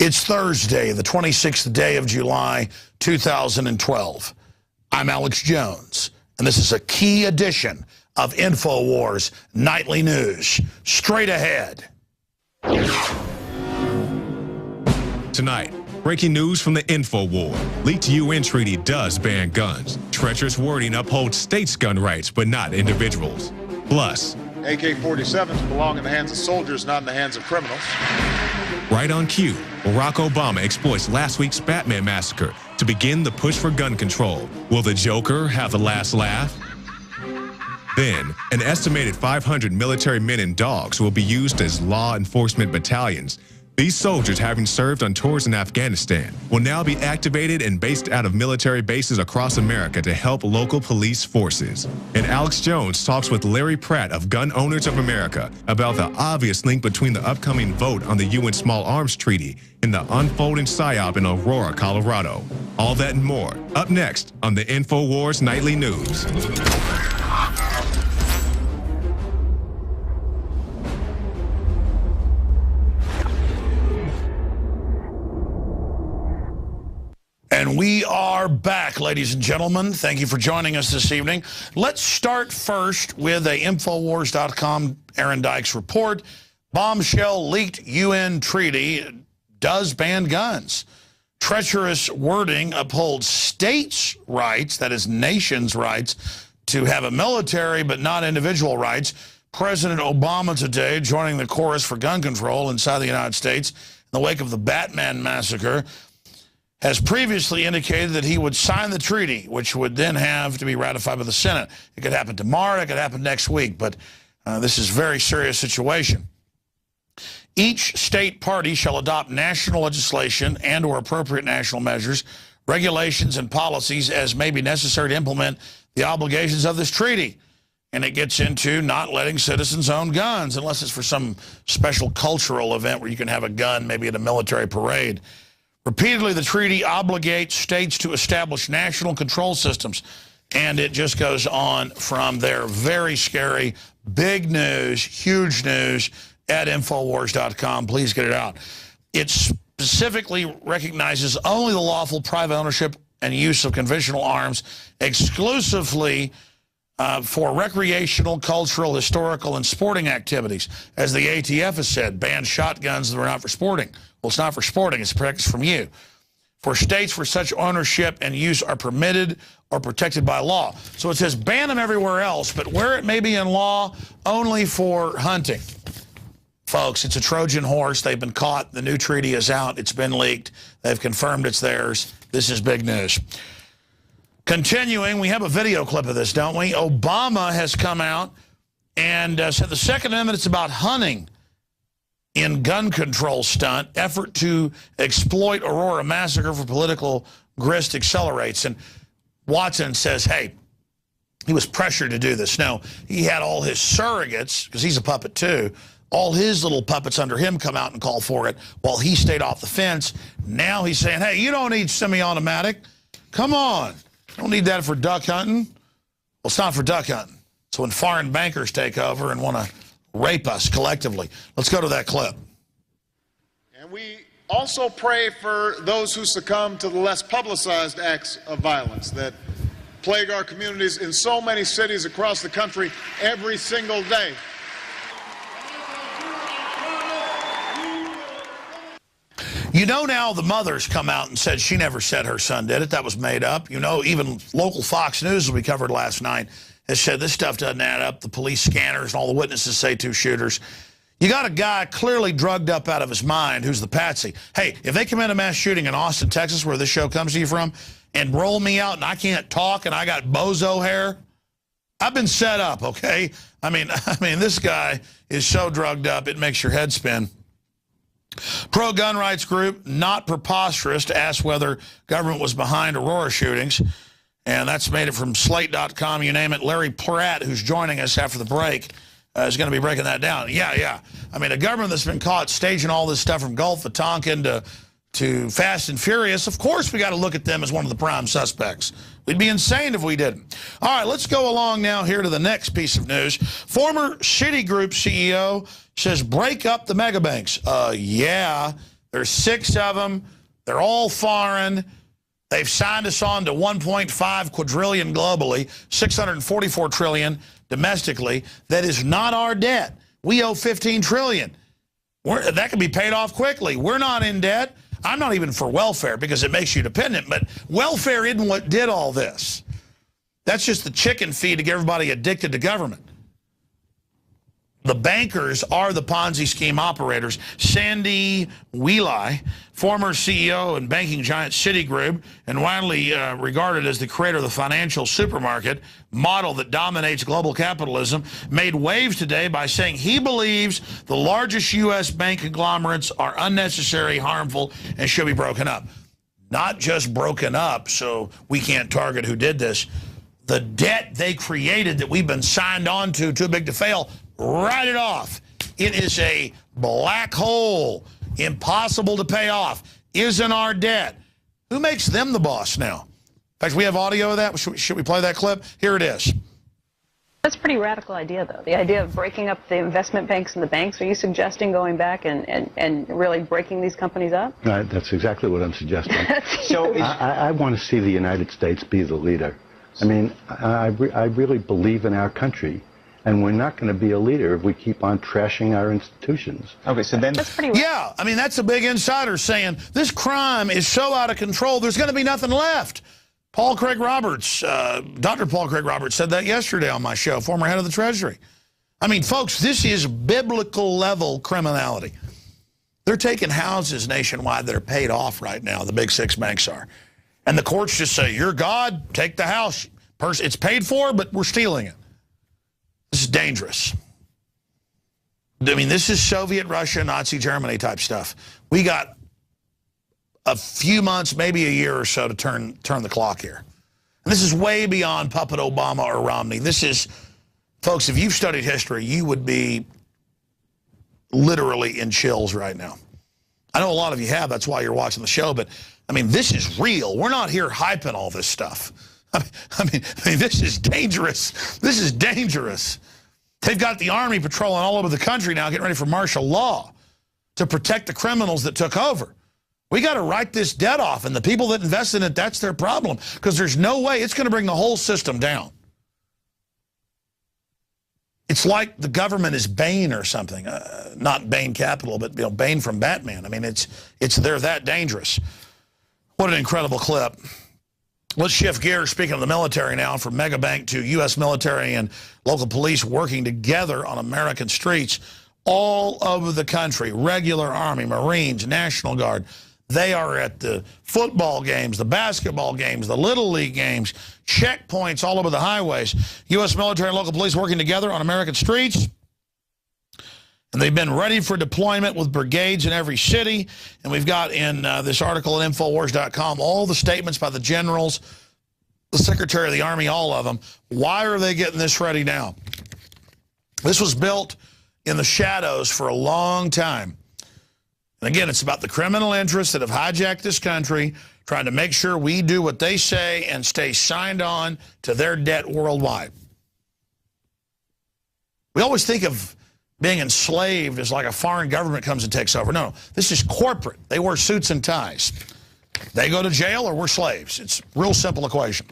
It's Thursday, the 26th day of July, 2012. I'm Alex Jones, and this is a key edition of Infowars Nightly News. Straight ahead. Tonight, breaking news from the Infowar. Leaked UN treaty does ban guns. Treacherous wording upholds states' gun rights, but not individuals. Plus, AK-47s belong in the hands of soldiers, not in the hands of criminals. Right on cue, Barack Obama exploits last week's Batman massacre to begin the push for gun control. Will the Joker have the last laugh? Then, an estimated 500 military men and dogs will be used as law enforcement battalions. These soldiers, having served on tours in Afghanistan, will now be activated and based out of military bases across America to help local police forces. And Alex Jones talks with Larry Pratt of Gun Owners of America about the obvious link between the upcoming vote on the UN Small Arms Treaty and the unfolding psyop in Aurora, Colorado. All that and more, up next on the Infowars Nightly News. And we are back, ladies and gentlemen. Thank you for joining us this evening. Let's start first with a Infowars.com Aaron Dykes report. Bombshell leaked UN treaty does ban guns. Treacherous wording upholds states' rights, that is nations' rights, to have a military but not individual rights. President Obama today joining the chorus for gun control inside the United States in the wake of the Batman massacre, has previously indicated that he would sign the treaty, which would then have to be ratified by the Senate. It could happen tomorrow, it could happen next week, but this is a very serious situation. Each state party shall adopt national legislation and or appropriate national measures, regulations, and policies as may be necessary to implement the obligations of this treaty. And it gets into not letting citizens own guns unless it's for some special cultural event where you can have a gun, maybe at a military parade. Repeatedly, the treaty obligates states to establish national control systems, and it just goes on from there. Very scary, big news, huge news at Infowars.com. Please get it out. It specifically recognizes only the lawful private ownership and use of conventional arms exclusively for recreational, cultural, historical, and sporting activities. As the ATF has said, ban shotguns that are not for sporting. Well, it's not for sporting, it's protected from you. For states where such ownership and use are permitted or protected by law. So it says ban them everywhere else, but where it may be in law, only for hunting. Folks, it's a Trojan horse. They've been caught. The new treaty is out. It's been leaked. They've confirmed it's theirs. This is big news. Continuing, we have a video clip of this, don't we? Obama has come out and said the Second Amendment is about hunting in gun control stunt, effort to exploit Aurora massacre for political grist accelerates. And Watson says, hey, he was pressured to do this. No, he had all his surrogates, because he's a puppet too, all his little puppets under him come out and call for it while he stayed off the fence. Now he's saying, hey, you don't need semi-automatic. Come on. You don't need that for duck hunting. Well, it's not for duck hunting. It's when foreign bankers take over and want to rape us collectively. Let's go to that clip. And we also pray for those who succumb to the less publicized acts of violence that plague our communities in so many cities across the country every single day. You know, now the mother's come out and said she never said her son did it. That was made up. You know, even local Fox News, as we covered last night, has said this stuff doesn't add up. The police scanners and all the witnesses say two shooters. You got a guy clearly drugged up out of his mind who's the patsy. Hey, if they commit a mass shooting in Austin, Texas, where this show comes to you from, and roll me out and I can't talk and I got bozo hair, I've been set up, okay? I mean, this guy is so drugged up, it makes your head spin. Pro-gun rights group, Not Preposterous, to ask whether government was behind Aurora shootings. And that's made it from Slate.com, you name it. Larry Pratt, who's joining us after the break, is going to be breaking that down. Yeah. I mean, a government that's been caught staging all this stuff from Gulf of Tonkin to Fast and Furious, of course we got to look at them as one of the prime suspects. We'd be insane if we didn't. All right, let's go along now here to the next piece of news. Former Citigroup CEO says break up the mega banks. Yeah, There's 6 of them. They're all foreign. They've signed us on to 1.5 quadrillion globally, 644 trillion domestically. That is not our debt. We owe 15 trillion. That can be paid off quickly. We're not in debt. I'm not even for welfare because it makes you dependent, but welfare isn't what did all this. That's just the chicken feed to get everybody addicted to government. The bankers are the Ponzi scheme operators. Sandy Wheelie, former CEO and banking giant Citigroup, and widely regarded as the creator of the financial supermarket model that dominates global capitalism, made waves today by saying he believes the largest U.S. bank conglomerates are unnecessary, harmful, and should be broken up. Not just broken up so we can't target who did this. The debt they created that we've been signed on to, too big to fail, write it off. It is a black hole, impossible to pay off, isn't our debt. Who makes them the boss now? In fact, we have audio of that. Should we play that clip? Here it is. That's a pretty radical idea, though. The idea of breaking up the investment banks and the banks. Are you suggesting going back and really breaking these companies up? That's exactly what I'm suggesting. So I want to see the United States be the leader. I mean, I really believe in our country. And we're not going to be a leader if we keep on trashing our institutions. Okay, so then... That's pretty... Yeah, I mean, that's a big insider saying, this crime is so out of control, there's going to be nothing left. Paul Craig Roberts, Dr. Paul Craig Roberts said that yesterday on my show, former head of the Treasury. I mean, folks, this is biblical level criminality. They're taking houses nationwide that are paid off right now, the big 6 banks are. And the courts just say, you're God, take the house. It's paid for, but we're stealing it. This is dangerous. I mean, this is Soviet Russia, Nazi Germany type stuff. We got a few months, maybe a year or so to turn the clock here. And this is way beyond Puppet Obama or Romney. This is, folks, if you've studied history, you would be literally in chills right now. I know a lot of you have. That's why you're watching the show. But, I mean, this is real. We're not here hyping all this stuff. I mean, this is dangerous. This is dangerous. They've got the Army patrolling all over the country now, getting ready for martial law to protect the criminals that took over. We got to write this debt off, and the people that invest in it, that's their problem, because there's no way it's going to bring the whole system down. It's like the government is Bane or something. Not Bane Capital, but Bane from Batman. I mean, they're that dangerous. What an incredible clip. Let's shift gears, speaking of the military now, from megabank to U.S. military and local police working together on American streets all over the country. Regular Army, Marines, National Guard. They are at the football games, the basketball games, the Little League games, checkpoints all over the highways. U.S. military and local police working together on American streets. And they've been ready for deployment with brigades in every city. And we've got in this article at Infowars.com all the statements by the generals, the Secretary of the Army, all of them. Why are they getting this ready now? This was built in the shadows for a long time. And again, it's about the criminal interests that have hijacked this country, trying to make sure we do what they say and stay signed on to their debt worldwide. We always think of being enslaved as like a foreign government comes and takes over. No, this is corporate. They wear suits and ties. They go to jail or we're slaves. It's a real simple equation.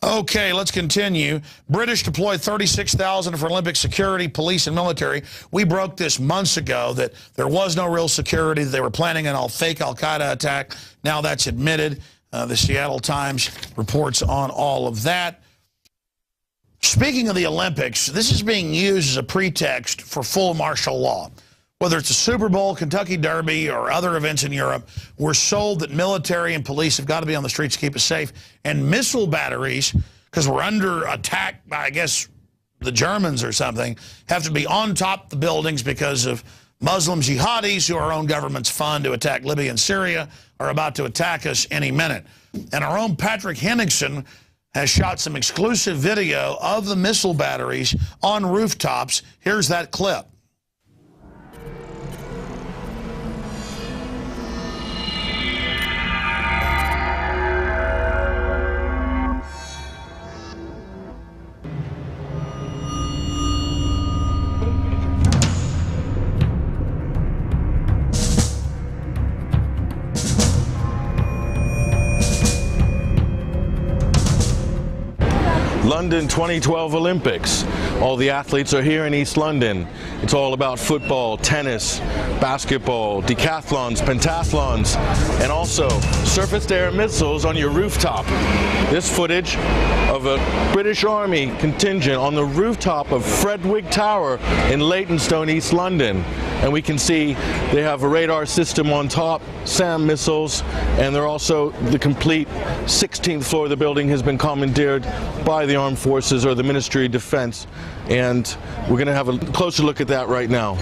Okay, let's continue. British deployed 36,000 for Olympic security, police, and military. We broke this months ago that there was no real security. They were planning an fake al-Qaeda attack. Now that's admitted. The Seattle Times reports on all of that. Speaking of the Olympics, this is being used as a pretext for full martial law. Whether it's a Super Bowl, Kentucky Derby, or other events in Europe, we're sold that military and police have got to be on the streets to keep us safe. And missile batteries, because we're under attack by, I guess, the Germans or something, have to be on top of the buildings because of Muslim jihadis who our own governments fund to attack Libya and Syria are about to attack us any minute. And our own Patrick Henningsen has shot some exclusive video of the missile batteries on rooftops. Here's that clip. London 2012 Olympics. All the athletes are here in East London. It's all about football, tennis, basketball, decathlons, pentathlons, and also surface-to-air missiles on your rooftop. This footage of a British Army contingent on the rooftop of Fredwig Tower in Leytonstone, East London. And we can see they have a radar system on top, SAM missiles, and they're also the complete 16th floor of the building has been commandeered by the Armed Forces or the Ministry of Defense. And we're going to have a closer look at that right now.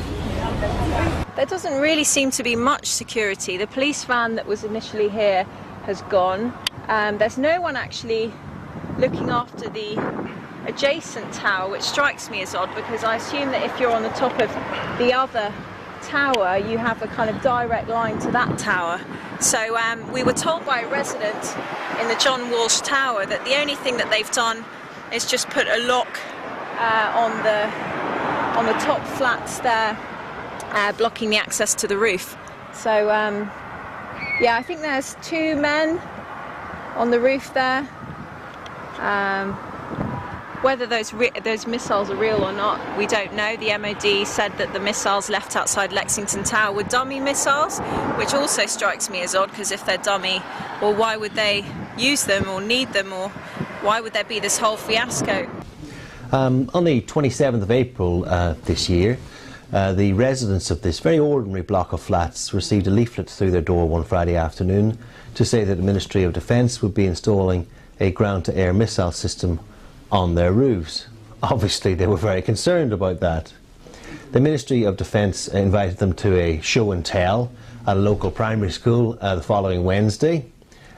There doesn't really seem to be much security. The police van that was initially here has gone. There's no one actually looking after the adjacent tower, which strikes me as odd because I assume that if you're on the top of the other tower, you have a kind of direct line to that tower. So we were told by a resident in the John Walsh Tower that the only thing that they've done is just put a lock on the top flats there, blocking the access to the roof. So yeah, I think there's 2 men on the roof there. Whether those missiles are real or not, we don't know. The MOD said that the missiles left outside Lexington Tower were dummy missiles, which also strikes me as odd, because if they're dummy, well, why would they use them or need them, or why would there be this whole fiasco? On the 27th of April this year, the residents of this very ordinary block of flats received a leaflet through their door one Friday afternoon to say that the Ministry of Defence would be installing a ground-to-air missile system on their roofs. Obviously they were very concerned about that. The Ministry of Defence invited them to a show and tell at a local primary school the following Wednesday,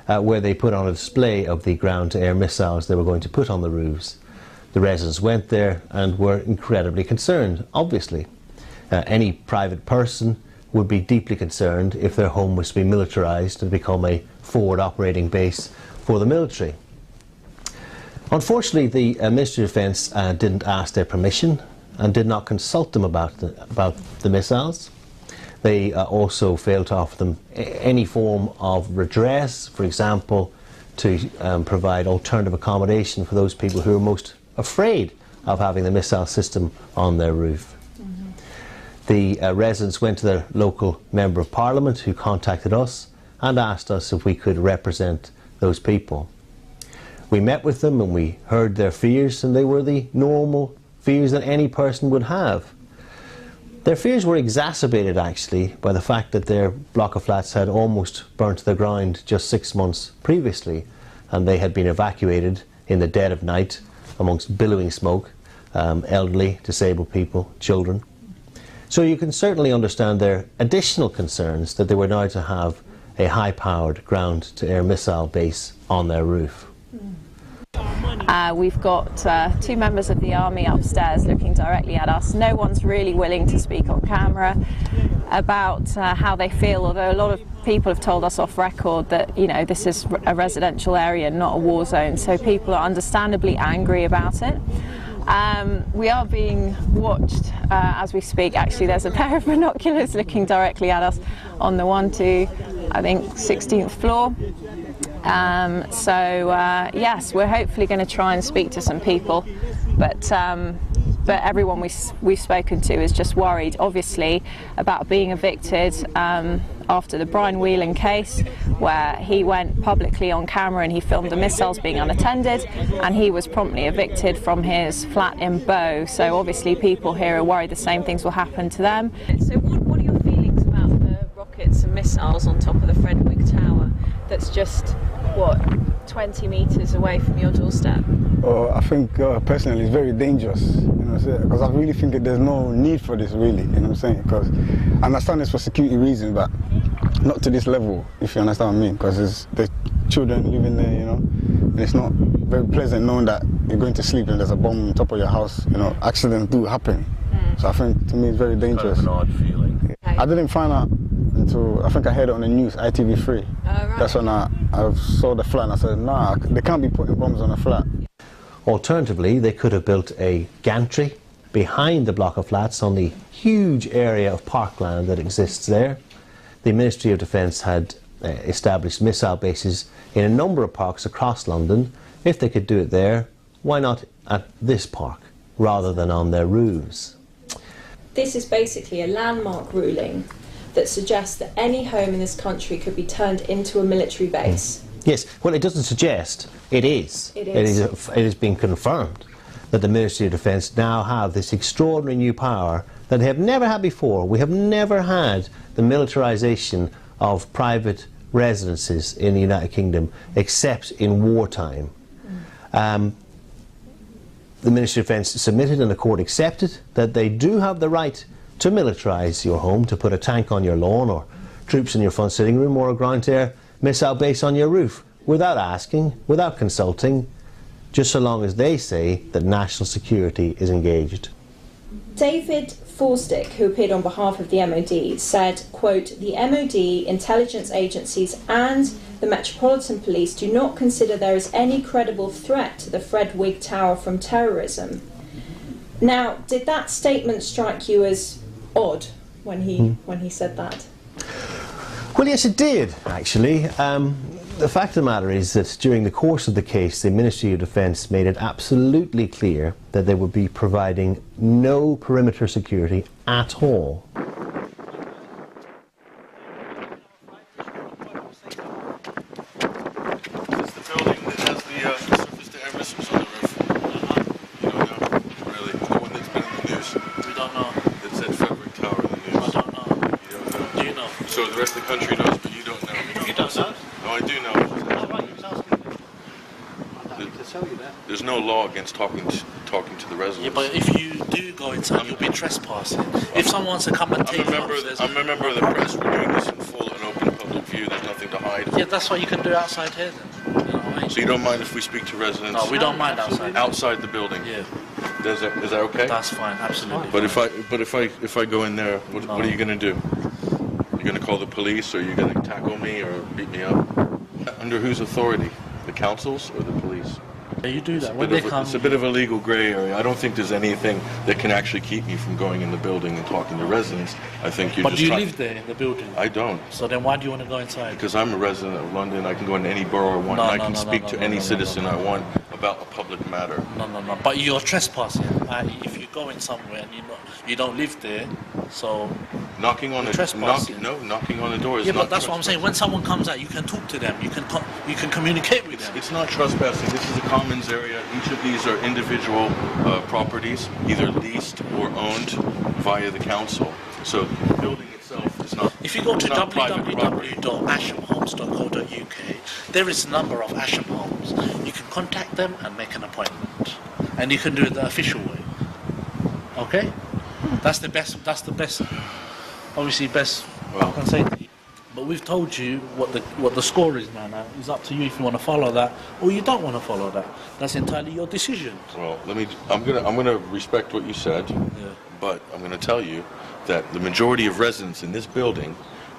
where they put on a display of the ground-to-air missiles they were going to put on the roofs. The residents went there and were incredibly concerned, obviously. Any private person would be deeply concerned if their home was to be militarised and become a forward operating base for the military. Unfortunately, the Ministry of Defence didn't ask their permission and did not consult them about the missiles. They also failed to offer them any form of redress, for example, to provide alternative accommodation for those people who are most afraid of having the missile system on their roof. The residents went to their local Member of Parliament, who contacted us and asked us if we could represent those people. We met with them and we heard their fears, and they were the normal fears that any person would have. Their fears were exacerbated actually by the fact that their block of flats had almost burnt to the ground just 6 months previously, and they had been evacuated in the dead of night amongst billowing smoke, elderly, disabled people, children. So you can certainly understand their additional concerns that they were now to have a high-powered ground-to-air missile base on their roof. We've got 2 members of the army upstairs looking directly at us. No one's really willing to speak on camera about how they feel, although a lot of people have told us off record that, you know, this is a residential area, not a war zone, so people are understandably angry about it. We are being watched as we speak. Actually, there's a pair of binoculars looking directly at us on the 16th floor. Yes, we're hopefully going to try and speak to some people, but everyone we've spoken to is just worried, obviously, about being evicted after the Brian Whelan case, where he went publicly on camera and he filmed the missiles being unattended, and he was promptly evicted from his flat in Bow. So obviously people here are worried the same things will happen to them. So what are your feelings about the rockets and missiles on top of the Fredwig Tower that's just, what, 20 metres away from your doorstep? Oh, I think personally it's very dangerous, you know what I'm saying? Because I really think that there's no need for this, really, you know what I'm saying? Because I understand it's for security reasons, but not to this level, if you understand what I mean. Because there's children living there, you know, and it's not very pleasant knowing that you're going to sleep and there's a bomb on top of your house. You know, accidents do happen. So I think, to me, it's very dangerous. It's kind of an odd feeling. I didn't find out until, I think I heard it on the news, ITV3. Right. That's when I saw the flat and I said, nah, they can't be putting bombs on a flat. Alternatively, they could have built a gantry behind the block of flats on the huge area of parkland that exists there. The Ministry of Defence had established missile bases in a number of parks across London. If they could do it there, why not at this park rather than on their roofs? This is basically a landmark ruling that suggests that any home in this country could be turned into a military base. Yes, well, it doesn't suggest, it is. It is. It has been confirmed that the Ministry of Defence now have this extraordinary new power that they have never had before. We have never had the militarisation of private residences in the United Kingdom except in wartime. The Ministry of Defence submitted and the court accepted that they do have the right to militarise your home, to put a tank on your lawn or troops in your front sitting room or a ground-to-air missile base on your roof without asking, without consulting, just so long as they say that national security is engaged. David Forstick, who appeared on behalf of the MOD, said, quote, "The MOD, intelligence agencies and the Metropolitan Police do not consider there is any credible threat to the Fred Wigg Tower from terrorism." Now, did that statement strike you as odd when he said that? Well, yes, it did, actually. The fact of the matter is that during the course of the case, the Ministry of Defence made it absolutely clear that they would be providing no perimeter security at all. It's the building that has the surface-to-air missiles on the roof. You don't know, really. The one that's been in the news. We don't know. That said Fred Wigg Tower in the news. I don't know. You don't know. Do you know? So the rest of the country knows, but you don't know. You don't know? No, I do know. There's no law against talking to the residents. Yeah, but if you do go inside, you'll be trespassing. If someone wants to come and take photos... I'm a member of the press. We're doing this in full and open public view. There's nothing to hide. Yeah, that's what you can do outside here then. You know what I mean? So you don't mind if we speak to residents? No, we don't mind outside. Outside the building? Yeah. Is that okay? That's fine, absolutely. But if I go in there, what are you going to do? You're going to call the police, or you're going to tackle me or beat me up? Under whose authority? The councils or the police? Yeah, you do that. When they come... It's a bit of a legal grey area. I don't think there's anything that can actually keep me from going in the building and talking to residents. I think you're But just do you live there in the building? I don't. So then why do you want to go inside? Because I'm a resident of London. I can go into any borough I want. And I can speak to any citizen I want about a public matter. No. But you're trespassing. If you go in somewhere and you don't live there, so... Knocking on the door is yeah, not but that's what I'm saying. When someone comes out, you can talk to them. You can communicate with them. It's not trespassing. This is a commons area. Each of these are individual properties, either leased or owned via the council. So the building itself is not. If you go to www.ashamhomes.co.uk, there is a number of Asham Homes. You can contact them and make an appointment, and you can do it the official way. Okay, that's the best. That's the best. Obviously, best. I can say. But we've told you what the score is now. Now it's up to you if you want to follow that or you don't want to follow that. That's entirely your decision. Well, I'm gonna respect what you said, but I'm gonna tell you that the majority of residents in this building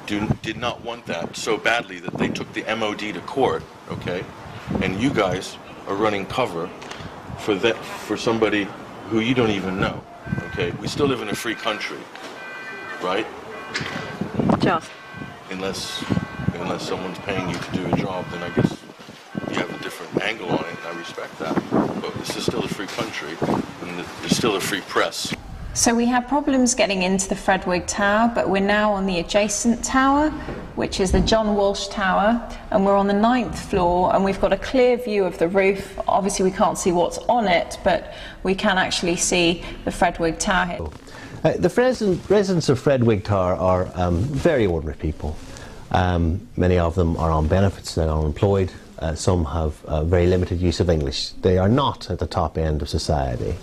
did not want that so badly that they took the MOD to court. Okay, and you guys are running cover for somebody who you don't even know. Okay, we still live in a free country, right? Just. Unless someone's paying you to do a job, then I guess you have a different angle on it, and I respect that. But this is still a free country, and there's still a free press. So we had problems getting into the Fred Wigg Tower, but we're now on the adjacent tower, which is the John Walsh Tower, and we're on the 9th floor, and we've got a clear view of the roof. Obviously we can't see what's on it, but we can actually see the Fred Wigg Tower here. The residents of Fred Wigg Tower are very ordinary people. Many of them are on benefits, they're unemployed. Some have very limited use of English. They are not at the top end of society.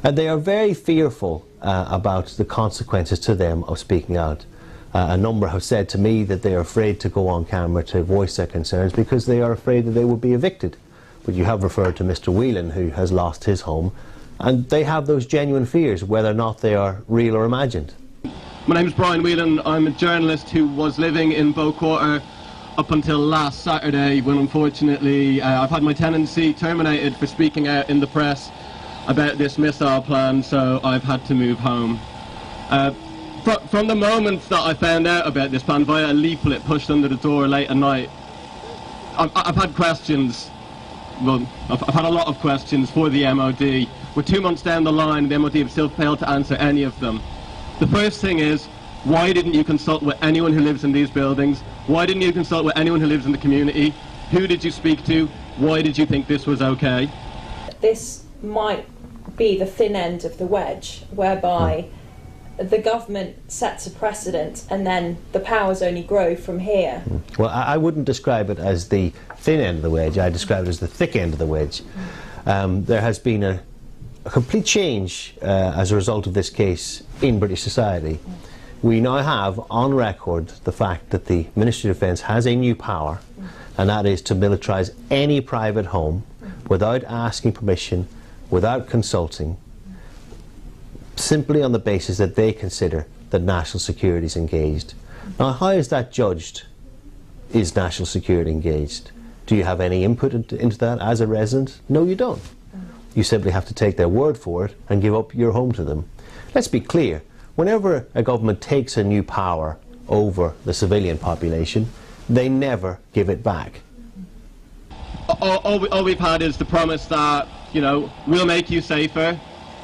And they are very fearful about the consequences to them of speaking out. A number have said to me that they are afraid to go on camera to voice their concerns because they are afraid that they will be evicted. But you have referred to Mr. Whelan, who has lost his home. And they have those genuine fears, whether or not they are real or imagined. My name is Brian Whelan. I'm a journalist who was living in Bow Quarter up until last Saturday, when unfortunately I've had my tenancy terminated for speaking out in the press about this missile plan, so I've had to move home. From the moment that I found out about this plan via a leaflet pushed under the door late at night, I've had questions. well, I've had a lot of questions for the MOD. We're 2 months down the line and the MOD have still failed to answer any of them. The first thing is, why didn't you consult with anyone who lives in these buildings? Why didn't you consult with anyone who lives in the community? Who did you speak to? Why did you think this was okay? This might be the thin end of the wedge, whereby the government sets a precedent and then the powers only grow from here. Well, I wouldn't describe it as the thin end of the wedge, I describe it as the thick end of the wedge. There has been a complete change as a result of this case in British society. We now have on record the fact that the Ministry of Defence has a new power, and that is to militarise any private home without asking permission, without consulting, simply on the basis that they consider that national security is engaged. Now, how is that judged? Is national security engaged? Do you have any input into that as a resident? No, you don't. You simply have to take their word for it and give up your home to them. Let's be clear. Whenever a government takes a new power over the civilian population, they never give it back. All we've had is the promise that, you know, we'll make you safer,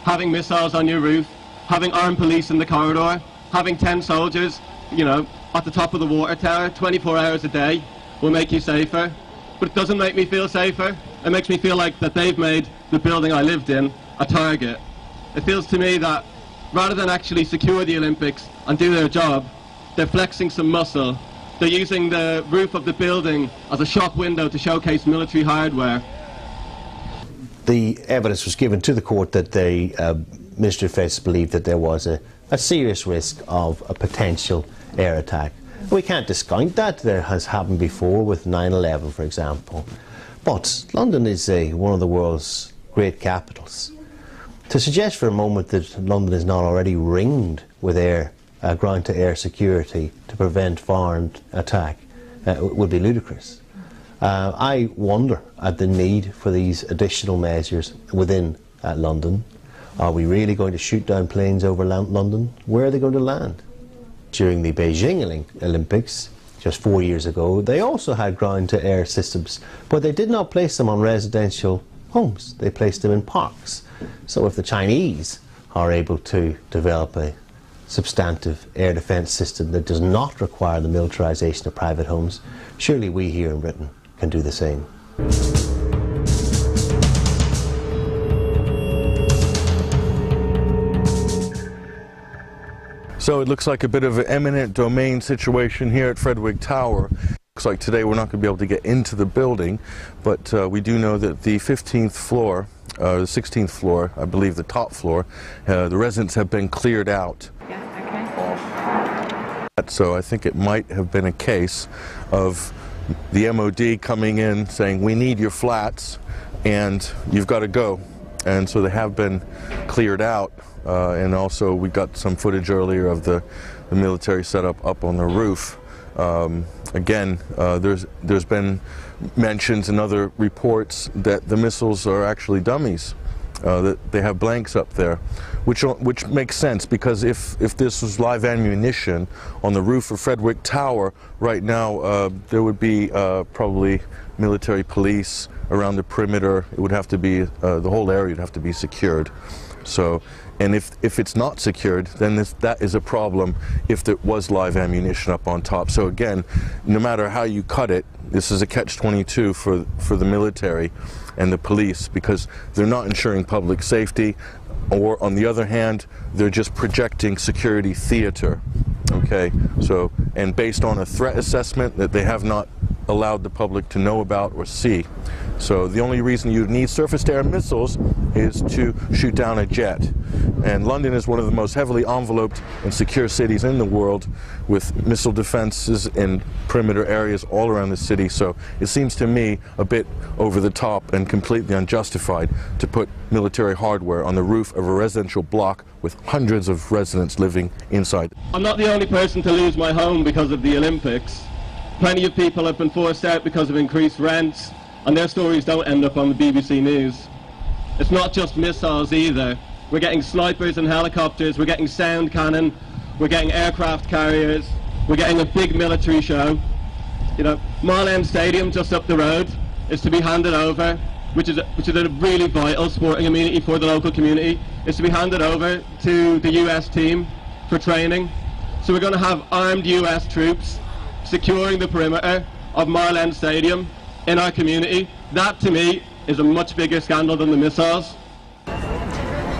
having missiles on your roof, having armed police in the corridor, having 10 soldiers, you know, at the top of the water tower, 24 hours a day, will make you safer. But it doesn't make me feel safer. It makes me feel like that they've made the building I lived in a target. It feels to me that rather than actually secure the Olympics and do their job, they're flexing some muscle. They're using the roof of the building as a shop window to showcase military hardware. The evidence was given to the court that the Ministry of Defence believed that there was a serious risk of a potential air attack. We can't discount that. There has happened before with 9/11, for example. But London is one of the world's great capitals. To suggest for a moment that London is not already ringed with ground-to-air security to prevent foreign attack would be ludicrous. I wonder at the need for these additional measures within London. Are we really going to shoot down planes over London? Where are they going to land? During the Beijing Olympics, just 4 years ago, they also had ground-to-air systems, but they did not place them on residential homes. They placed them in parks. So if the Chinese are able to develop a substantive air defence system that does not require the militarisation of private homes, surely we here in Britain can do the same. So it looks like a bit of an eminent domain situation here at Fredwig Tower. Looks like today we're not going to be able to get into the building, but we do know that the 15th floor, the 16th floor, I believe the top floor, the residents have been cleared out. Yeah, okay. So I think it might have been a case of the MOD coming in saying, we need your flats and you've got to go. And so they have been cleared out. And also we got some footage earlier of the military setup up on the roof. Again, there's been mentions in other reports that the missiles are actually dummies, that they have blanks up there, which makes sense, because if this was live ammunition on the roof of Fredwig Tower right now, there would be probably military police around the perimeter. It would have to be, the whole area would have to be secured. So, and if it's not secured, then that is a problem if there was live ammunition up on top. So again, no matter how you cut it, this is a catch-22 for the military and the police, because they're not ensuring public safety, or on the other hand, they're just projecting security theater. Okay, so, and based on a threat assessment that they have not allowed the public to know about or see. So the only reason you need surface-to-air missiles is to shoot down a jet. And London is one of the most heavily enveloped and secure cities in the world, with missile defenses in perimeter areas all around the city. So it seems to me a bit over the top and completely unjustified to put military hardware on the roof of a residential block with hundreds of residents living inside. I'm not the only person to lose my home because of the Olympics. Plenty of people have been forced out because of increased rents, and their stories don't end up on the BBC News. It's not just missiles either. We're getting snipers and helicopters, we're getting sound cannon, we're getting aircraft carriers, we're getting a big military show. You know, Mile End Stadium just up the road is to be handed over which is a really vital sporting amenity for the local community, is to be handed over to the US team for training. So we're going to have armed US troops securing the perimeter of Marlene Stadium in our community. That, to me, is a much bigger scandal than the missiles.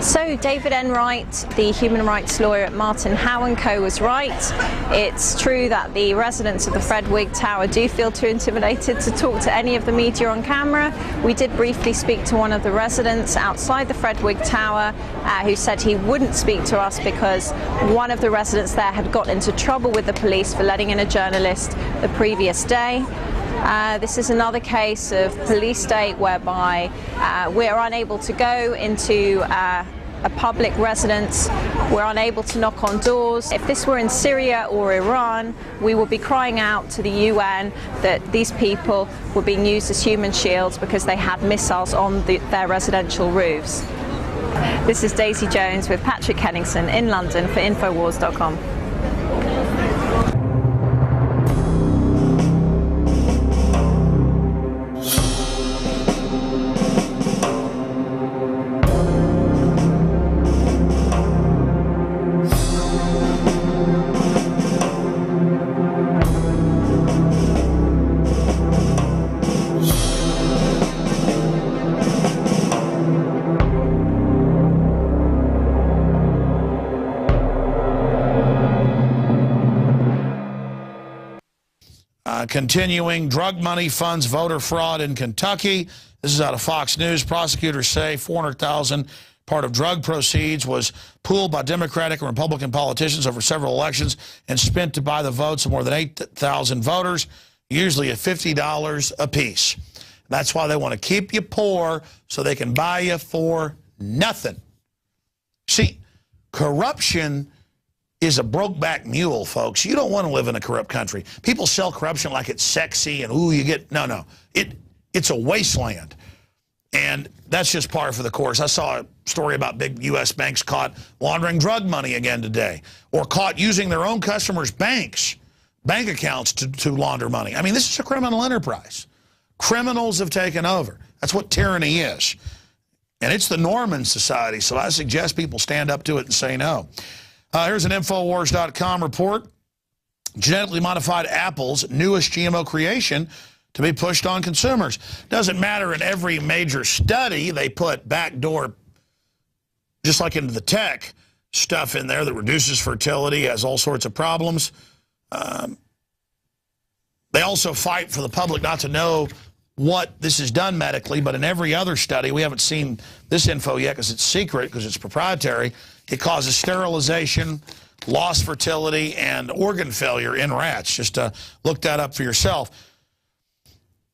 So David Enright, the human rights lawyer at Martin Howe & Co, was right. It's true that the residents of the Fredwig Tower do feel too intimidated to talk to any of the media on camera. We did briefly speak to one of the residents outside the Fredwig Tower who said he wouldn't speak to us because one of the residents there had got into trouble with the police for letting in a journalist the previous day. This is another case of police state whereby we're unable to go into a public residence, we're unable to knock on doors. If this were in Syria or Iran, we would be crying out to the UN that these people were being used as human shields because they had missiles on their residential roofs. This is Daisy Jones with Patrick Henningsen in London for Infowars.com. Continuing, drug money funds voter fraud in Kentucky. This is out of Fox News. Prosecutors say $400,000 part of drug proceeds was pooled by Democratic and Republican politicians over several elections and spent to buy the votes of more than 8,000 voters, usually at $50 apiece. That's why they want to keep you poor so they can buy you for nothing. See, corruption is a broke-back mule, folks. You don't want to live in a corrupt country. People sell corruption like it's sexy and, ooh, you get... No. It's a wasteland. And that's just par for the course. I saw a story about big U.S. banks caught laundering drug money again today, or caught using their own customers' bank accounts to launder money. I mean, this is a criminal enterprise. Criminals have taken over. That's what tyranny is. And it's the Norman society, so I suggest people stand up to it and say no. Here's an Infowars.com report. Genetically modified apples, newest GMO creation to be pushed on consumers. Doesn't matter in every major study, they put backdoor, just like into the tech, stuff in there that reduces fertility, has all sorts of problems. They also fight for the public not to know what this is done medically, but in every other study, we haven't seen this info yet because it's secret, because it's proprietary, it causes sterilization, lost fertility, and organ failure in rats. Just look that up for yourself.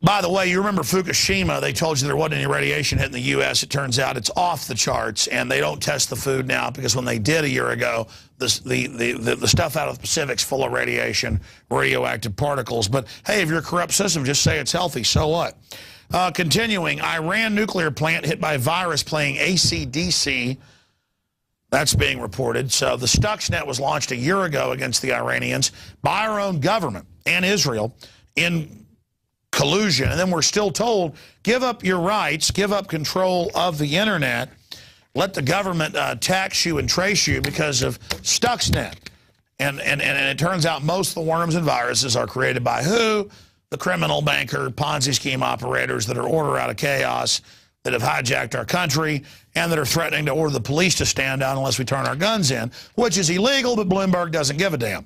By the way, you remember Fukushima, they told you there wasn't any radiation hitting the U.S. It turns out it's off the charts, and they don't test the food now because when they did a year ago, the stuff out of the Pacific's full of radiation, radioactive particles. But hey, if you're a corrupt system, just say it's healthy. So what? Continuing, Iran nuclear plant hit by virus playing AC/DC. That's being reported. So the Stuxnet was launched a year ago against the Iranians by our own government and Israel in collusion. And then we're still told, give up your rights, give up control of the internet, let the government tax you and trace you because of Stuxnet. And it turns out most of the worms and viruses are created by who? The criminal banker, Ponzi scheme operators that are order out of chaos, that have hijacked our country, and that are threatening to order the police to stand down unless we turn our guns in, which is illegal, but Bloomberg doesn't give a damn.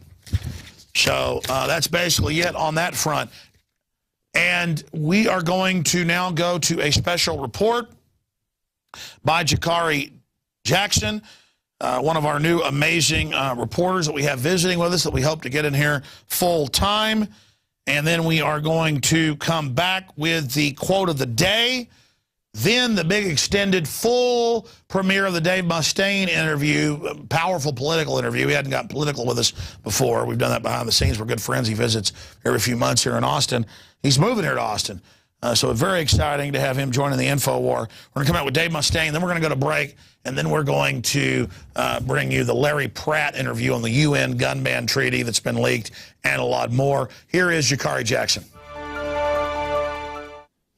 So that's basically it on that front. And we are going to now go to a special report by Jakari Jackson, one of our new amazing reporters that we have visiting with us that we hope to get in here full time. And then we are going to come back with the quote of the day, then the big extended full premiere of the Dave Mustaine interview, powerful political interview. He hadn't gotten political with us before. We've done that behind the scenes. We're good friends. He visits every few months here in Austin. He's moving here to Austin. So it's very exciting to have him joining the Info War. We're going to come out with Dave Mustaine, then we're going to go to break, and then we're going to bring you the Larry Pratt interview on the UN gun ban treaty that's been leaked and a lot more. Here is Jakari Jackson.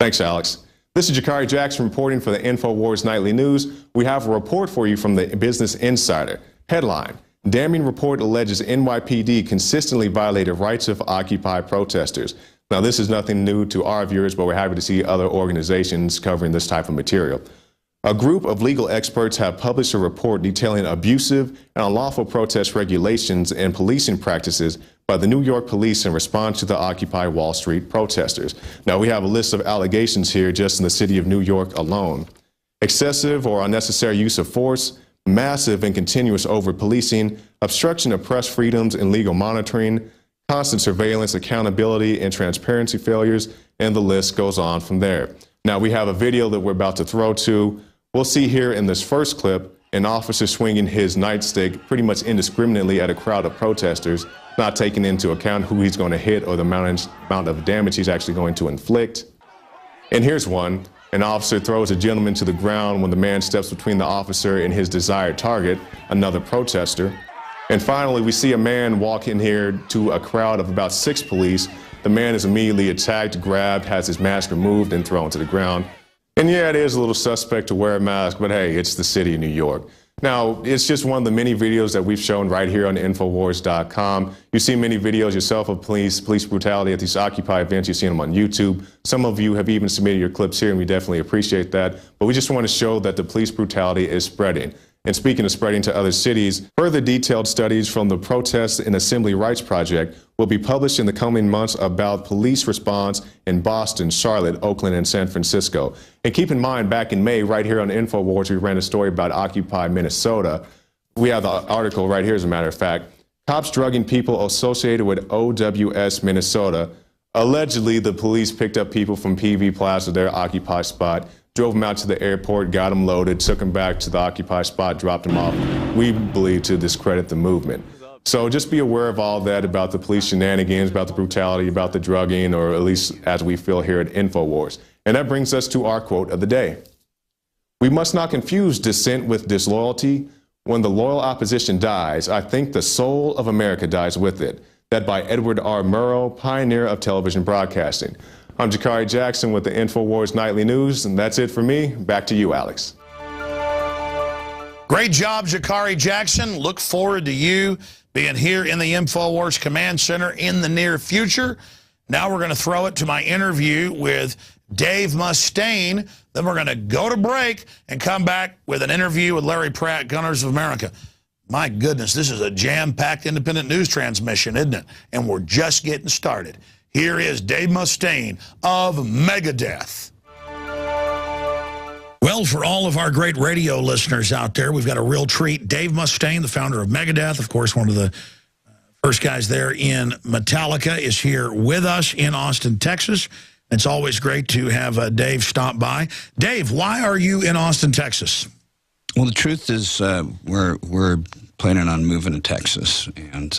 Thanks, Alex. This is Jakari Jackson reporting for the Infowars Nightly News. We have a report for you from the Business Insider. Headline: damning report alleges NYPD consistently violated rights of Occupy protesters. Now, this is nothing new to our viewers, but we're happy to see other organizations covering this type of material. A group of legal experts have published a report detailing abusive and unlawful protest regulations and policing practices by the New York police in response to the Occupy Wall Street protesters. Now, we have a list of allegations here just in the city of New York alone. Excessive or unnecessary use of force, massive and continuous over-policing, obstruction of press freedoms and legal monitoring, constant surveillance, accountability, and transparency failures, and the list goes on from there. Now, we have a video that we're about to throw to. We'll see here in this first clip an officer swinging his nightstick pretty much indiscriminately at a crowd of protesters, not taking into account who he's going to hit or the amount of damage he's actually going to inflict. And here's one. An officer throws a gentleman to the ground when the man steps between the officer and his desired target, another protester. And finally, we see a man walk in here to a crowd of about 6 police. The man is immediately attacked, grabbed, has his mask removed, and thrown to the ground. And yeah, it is a little suspect to wear a mask, but hey, it's the city of New York. Now, it's just one of the many videos that we've shown right here on Infowars.com. You see many videos yourself of police brutality at these Occupy events. You've seen them on YouTube. Some of you have even submitted your clips here, and we definitely appreciate that. But we just want to show that the police brutality is spreading. And speaking of spreading to other cities, further detailed studies from the Protest and Assembly Rights Project will be published in the coming months about police response in Boston, Charlotte, Oakland, and San Francisco. And keep in mind, back in May, right here on Infowars, we ran a story about Occupy Minnesota. We have the article right here, as a matter of fact. Cops drugging people associated with OWS Minnesota. Allegedly, the police picked up people from PV Plaza, their Occupy spot, drove them out to the airport, got them loaded, took them back to the Occupy spot, dropped them off, we believe, to discredit the movement. So just be aware of all that about the police shenanigans, about the brutality, about the drugging, or at least as we feel here at Infowars. And that brings us to our quote of the day. We must not confuse dissent with disloyalty. When the loyal opposition dies, I think the soul of America dies with it. That by Edward R. Murrow, pioneer of television broadcasting. I'm Jakari Jackson with the Infowars Nightly News, and that's it for me. Back to you, Alex. Great job, Jakari Jackson. Look forward to you being here in the Infowars Command Center in the near future. Now we're going to throw it to my interview with Dave Mustaine. Then we're going to go to break and come back with an interview with Larry Pratt, Gunners of America. My goodness, this is a jam-packed independent news transmission, isn't it? And we're just getting started. Here is Dave Mustaine of Megadeth. Well, for all of our great radio listeners out there, we've got a real treat. Dave Mustaine, the founder of Megadeth, of course, one of the first guys there in Metallica, is here with us in Austin, Texas. It's always great to have Dave stop by. Dave, why are you in Austin, Texas? Well, the truth is we're planning on moving to Texas, and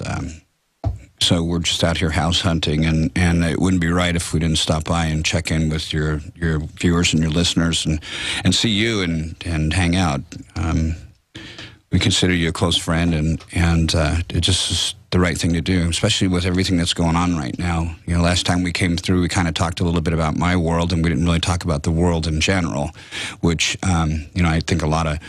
so we're just out here house hunting, and it wouldn't be right if we didn't stop by and check in with your viewers and your listeners and see you and hang out. We consider you a close friend, and it just is the right thing to do, especially with everything that's going on right now. You know, last time we came through, we kind of talked a little bit about my world, and we didn't really talk about the world in general, which, you know, I think a lot of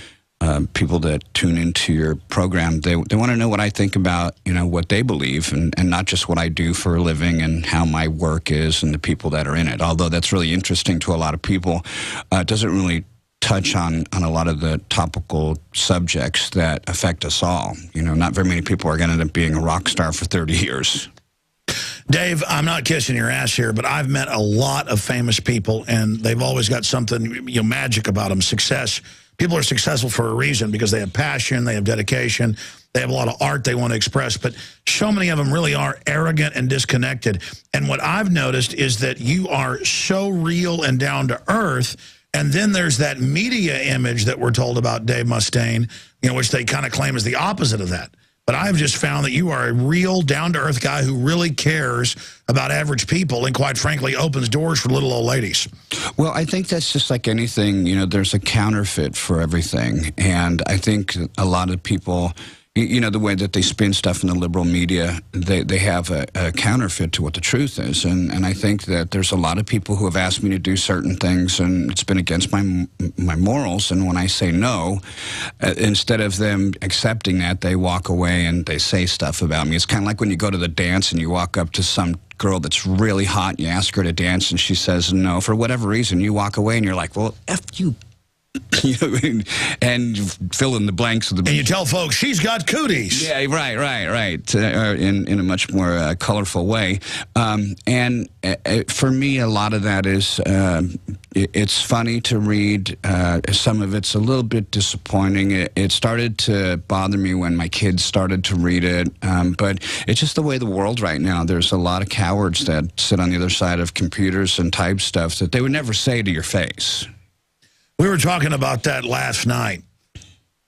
people that tune into your program, they want to know what I think about, you know, what they believe, and not just what I do for a living and how my work is and the people that are in it. Although that's really interesting to a lot of people, it doesn't really touch on a lot of the topical subjects that affect us all. You know, not very many people are going to end up being a rock star for 30 years. Dave, I'm not kissing your ass here, but I've met a lot of famous people, and they've always got something, you know, magic about them. Success. People are successful for a reason, because they have passion, they have dedication, they have a lot of art they want to express, but so many of them really are arrogant and disconnected. And what I've noticed is that you are so real and down to earth, and then there's that media image that we're told about Dave Mustaine, you know, which they kind of claim is the opposite of that. But I've just found that you are a real down-to-earth guy who really cares about average people and, quite frankly, opens doors for little old ladies. Well, I think that's just like anything. You know, there's a counterfeit for everything. And I think a lot of people, you know, the way that they spin stuff in the liberal media, they have a counterfeit to what the truth is. And I think that there's a lot of people who have asked me to do certain things, and it's been against my morals. And when I say no, instead of them accepting that, they walk away and they say stuff about me. It's kind of like when you go to the dance and you walk up to some girl that's really hot, and you ask her to dance, and she says no. For whatever reason, you walk away and you're like, well, F you. You know, and fill in the blanks. And you tell folks, she's got cooties. Yeah, right. In a much more colorful way. And for me, a lot of that is, it's funny to read. Some of it's a little bit disappointing. It started to bother me when my kids started to read it. But it's just the way the world right now. There's a lot of cowards that sit on the other side of computers and type stuff that they would never say to your face. We were talking about that last night,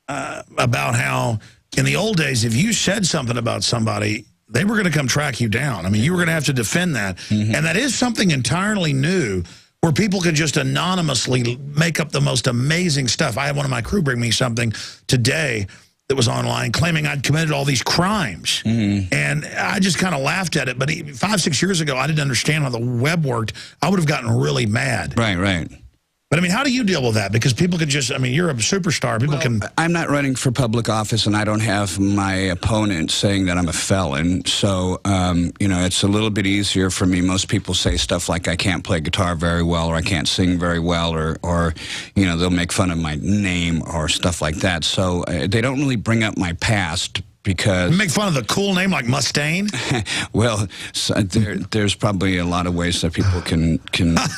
about how in the old days, if you said something about somebody, they were going to come track you down. I mean, you were going to have to defend that. Mm-hmm. And that is something entirely new, where people could just anonymously make up the most amazing stuff. I had one of my crew bring me something today that was online claiming I'd committed all these crimes. Mm-hmm. And I just kind of laughed at it. But 5, 6 years ago, I didn't understand how the web worked. I would have gotten really mad. Right. But, I mean, how do you deal with that? Because people can just, I mean, you're a superstar. People can... I'm not running for public office, and I don't have my opponent saying that I'm a felon. So, you know, it's a little bit easier for me. Most people say stuff like I can't play guitar very well, or I can't sing very well, or you know, they'll make fun of my name or stuff like that. So they don't really bring up my past, because... You make fun of the cool name like Mustaine? Well, so there's probably a lot of ways that people can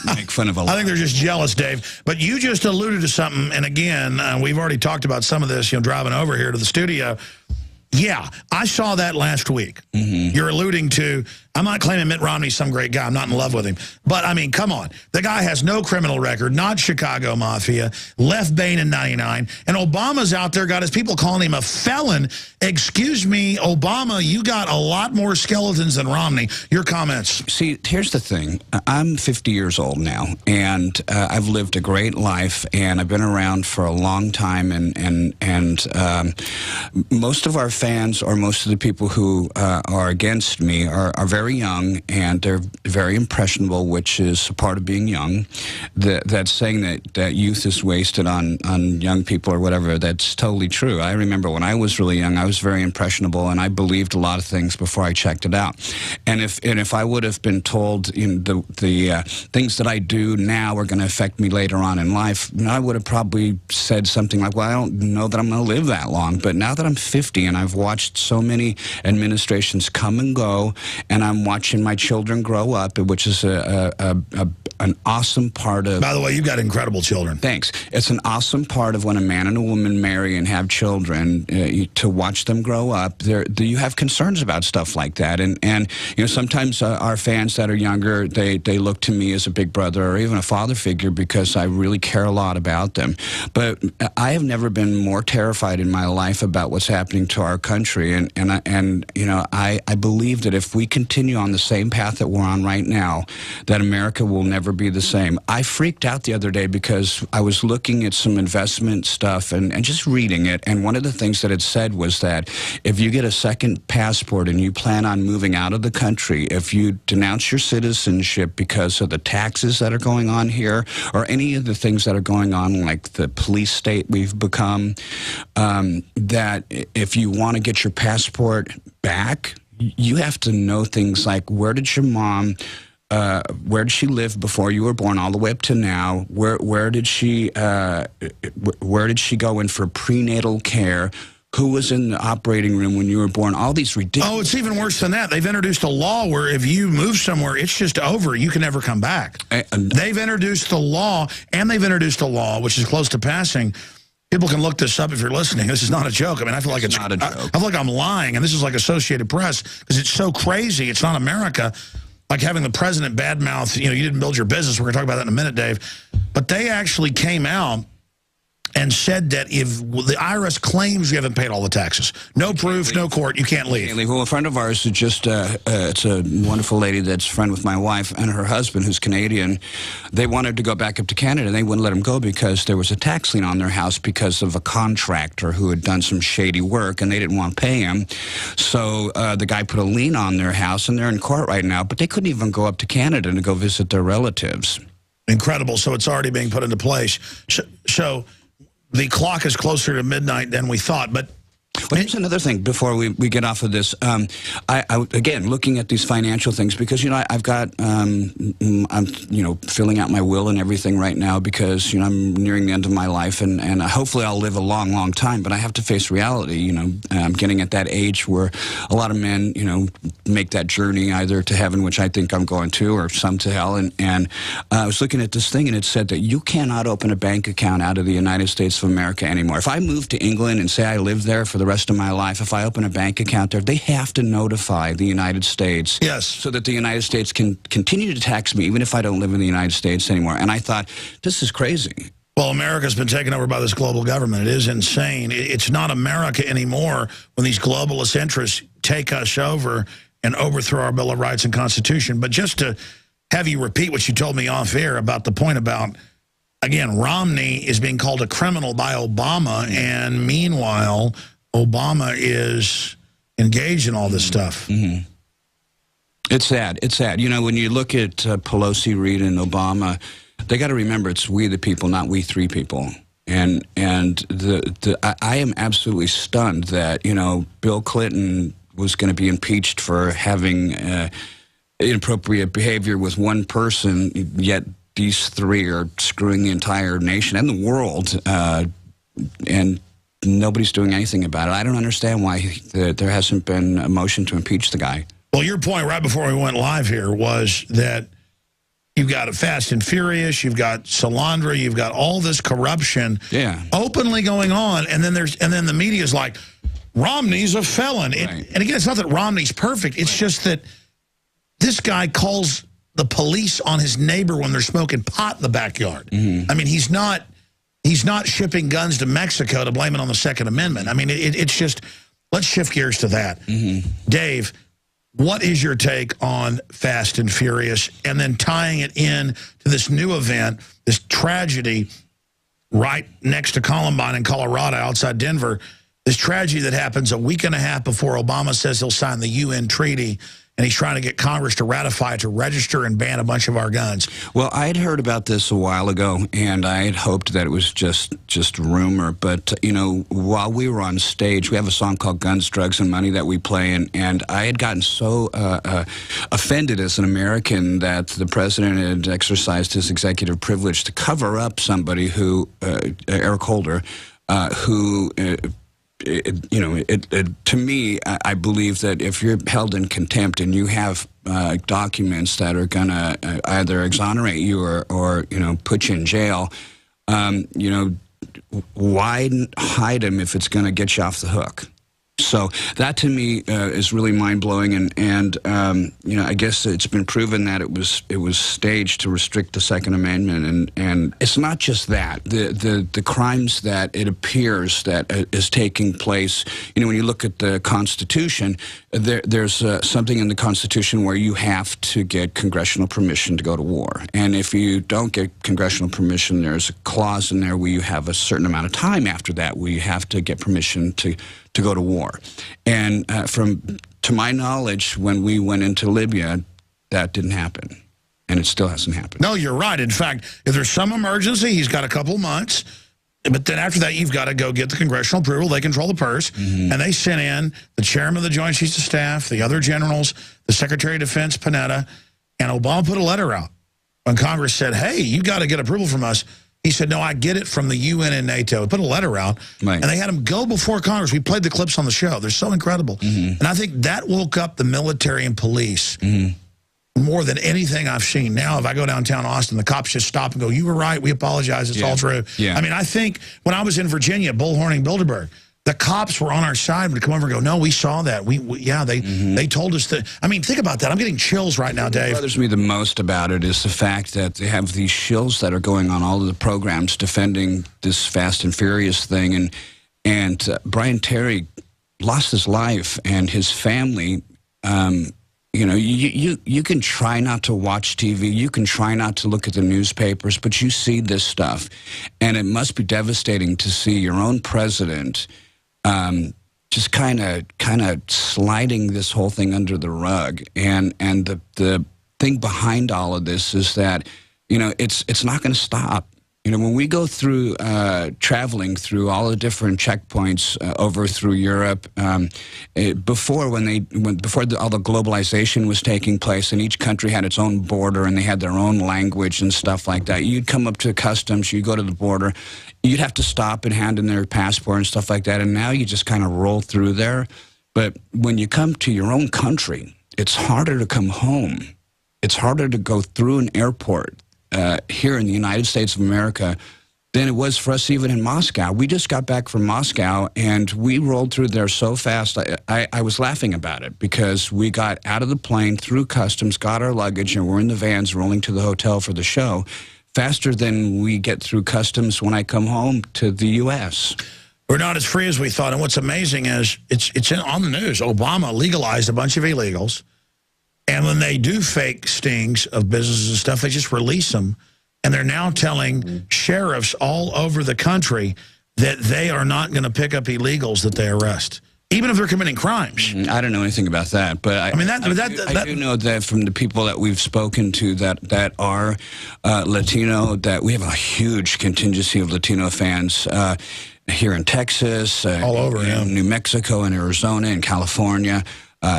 make fun of a lot. I think they're just jealous, Dave. But you just alluded to something, and again, we've already talked about some of this, you know, driving over here to the studio. Yeah, I saw that last week. Mm-hmm. You're alluding to, I'm not claiming Mitt Romney's some great guy. I'm not in love with him. But, I mean, come on. The guy has no criminal record, not Chicago Mafia, left Bain in 99, and Obama's out there got his people calling him a felon. Excuse me, Obama, you got a lot more skeletons than Romney. Your comments. See, here's the thing. I'm 50 years old now, and I've lived a great life, and I've been around for a long time, and most of our fans, or most of the people who are against me, are very young, and they're very impressionable, which is a part of being young. That saying that youth is wasted on young people or whatever, that's totally true. I remember when I was really young, I was very impressionable, and I believed a lot of things before I checked it out. And if I would have been told, you know, the things that I do now are going to affect me later on in life, I would have probably said something like, well, I don't know that I'm going to live that long. But now that I'm 50 and I've watched so many administrations come and go, and I'm watching my children grow up, which is an awesome part of... By the way, you've got incredible children. Thanks. It's an awesome part of when a man and a woman marry and have children, to watch them grow up. You have concerns about stuff like that. And you know, sometimes our fans that are younger, they look to me as a big brother or even a father figure, because I really care a lot about them. But I have never been more terrified in my life about what's happening to our country. And you know, I believe that if we continue on the same path that we're on right now, that America will never be the same. I freaked out the other day because I was looking at some investment stuff and just reading it, and one of the things that it said was that if you get a second passport and you plan on moving out of the country, if you denounce your citizenship because of the taxes that are going on here, or any of the things that are going on, like the police state we've become, that if you want to get your passport back, you have to know things like, where did your mom, where did she live before you were born, all the way up to now? Where did she go in for prenatal care? Who was in the operating room when you were born? All these ridiculous... Oh, it's even worse than that. They've introduced a law where if you move somewhere, it's just over. You can never come back. They've introduced the law, and they've introduced a law, which is close to passing. People can look this up if you're listening. This is not a joke. I mean, I feel like it's not a joke. I feel like I'm lying, and this is like Associated Press, because it's so crazy. It's not America. Like having the president badmouth, you know, you didn't build your business. We're going to talk about that in a minute, Dave. But they actually came out and said that if the IRS claims you haven't paid all the taxes, no proof, no court, you can't leave. Well, a friend of ours who just, it's a wonderful lady that's a friend with my wife and her husband who's Canadian. They wanted to go back up to Canada, and they wouldn't let them go because there was a tax lien on their house because of a contractor who had done some shady work, and they didn't want to pay him. So the guy put a lien on their house, and they're in court right now, but they couldn't even go up to Canada to go visit their relatives. Incredible. So it's already being put into place. So the clock is closer to midnight than we thought, but... Well, here's another thing before we get off of this. Again, looking at these financial things, because, you know, I've got, I'm, you know, filling out my will and everything right now because, you know, I'm nearing the end of my life, and hopefully I'll live a long, long time, but I have to face reality. You know, I'm getting at that age where a lot of men, you know, make that journey either to heaven, which I think I'm going to, or some to hell, and I was looking at this thing, and it said that you cannot open a bank account out of the United States of America anymore. If I move to England and say I live there for the rest of my life, if I open a bank account there, they have to notify the United States. Yes. So that the United States can continue to tax me even if I don't live in the United States anymore. And I thought, this is crazy. Well, America's been taken over by this global government. It is insane. It's not America anymore when these globalist interests take us over and overthrow our Bill of Rights and Constitution. But just to have you repeat what you told me off air about the point about, again, Romney is being called a criminal by Obama, and meanwhile, Obama is engaged in all this stuff. Mm-hmm. It's sad. It's sad. You know, when you look at Pelosi, Reid, and Obama, they got to remember it's we the people, not we three people. And I am absolutely stunned that, you know, Bill Clinton was going to be impeached for having inappropriate behavior with one person, yet these three are screwing the entire nation and the world, and nobody's doing anything about it. I don't understand why there hasn't been a motion to impeach the guy. Well, your point right before we went live here was that you've got a Fast and Furious, you've got Solandra, you've got all this corruption openly going on, and then the media's like, Romney's a felon. Right. And again, it's not that Romney's perfect. It's just that this guy calls the police on his neighbor when they're smoking pot in the backyard. Mm-hmm. I mean, he's not shipping guns to Mexico to blame it on the Second Amendment. I mean, it's just, let's shift gears to that. Mm-hmm. Dave, what is your take on Fast and Furious, and then tying it in to this new event, this tragedy right next to Columbine in Colorado outside Denver, this tragedy that happens a week and a half before Obama says he'll sign the UN treaty, and he's trying to get Congress to ratify it, to register and ban a bunch of our guns. Well, I had heard about this a while ago, and I had hoped that it was just rumor. But, you know, while we were on stage, we have a song called Guns, Drugs, and Money that we play, and I had gotten so offended as an American that the president had exercised his executive privilege to cover up somebody who, Eric Holder, who... to me, I believe that if you're held in contempt and you have documents that are going to either exonerate you or you know, put you in jail, you know, why hide them if it's going to get you off the hook? So that to me is really mind-blowing, and you know, I guess it's been proven that it was staged to restrict the Second Amendment, and it's not just that. The crimes that it appears that is taking place. You know, when you look at the Constitution, there's something in the Constitution where you have to get congressional permission to go to war, and if you don't get congressional permission, there's a clause in there where you have a certain amount of time after that where you have to get permission to go to war. And to my knowledge, when we went into Libya, that didn't happen. And it still hasn't happened. No, you're right. In fact, if there's some emergency, he's got a couple months. But then after that, you've got to go get the congressional approval. They control the purse. Mm-hmm. And they sent in the chairman of the Joint Chiefs of Staff, the other generals, the Secretary of Defense, Panetta. And Obama put a letter out when Congress said, hey, you got to get approval from us. He said, no, I get it from the UN and NATO. He put a letter out, right, and they had him go before Congress. We played the clips on the show. They're so incredible. Mm-hmm. And I think that woke up the military and police more than anything I've seen. Now, if I go downtown Austin, the cops just stop and go, you were right, we apologize, it's all true. Yeah. I mean, I think when I was in Virginia, Bullhorn and Bilderberg, The cops were on our side, would come over and go, no, we saw that. Yeah, they told us that. I mean, think about that. I'm getting chills right now, Dave. What bothers me the most about it is the fact that they have these shills that are going on all of the programs defending this Fast and Furious thing. And Brian Terry lost his life, and his family, you know, you can try not to watch TV, you can try not to look at the newspapers, but you see this stuff. And it must be devastating to see your own president just kind of sliding this whole thing under the rug. And the thing behind all of this is that, you know, it's not going to stop. You know, when we go through traveling through all the different checkpoints over through Europe, before all the globalization was taking place, and each country had its own border and they had their own language and stuff like that. You'd come up to customs, you go to the border, you'd have to stop and hand in their passport and stuff like that. And now you just kind of roll through there. But when you come to your own country, it's harder to come home. It's harder to go through an airport here in the United States of America than it was for us even in Moscow. We just got back from Moscow, and we rolled through there so fast. I was laughing about it because we got out of the plane, through customs, got our luggage, and we're in the vans rolling to the hotel for the show faster than we get through customs when I come home to the U.S. We're not as free as we thought. And what's amazing is it's on the news. Obama legalized a bunch of illegals. And when they do fake stings of businesses and stuff, they just release them. And they're now telling sheriffs all over the country that they are not going to pick up illegals that they arrest, even if they're committing crimes. I don't know anything about that, but I do know that from the people that we've spoken to that are Latino, that we have a huge contingency of Latino fans here in Texas, all over, in New Mexico, and Arizona, and California.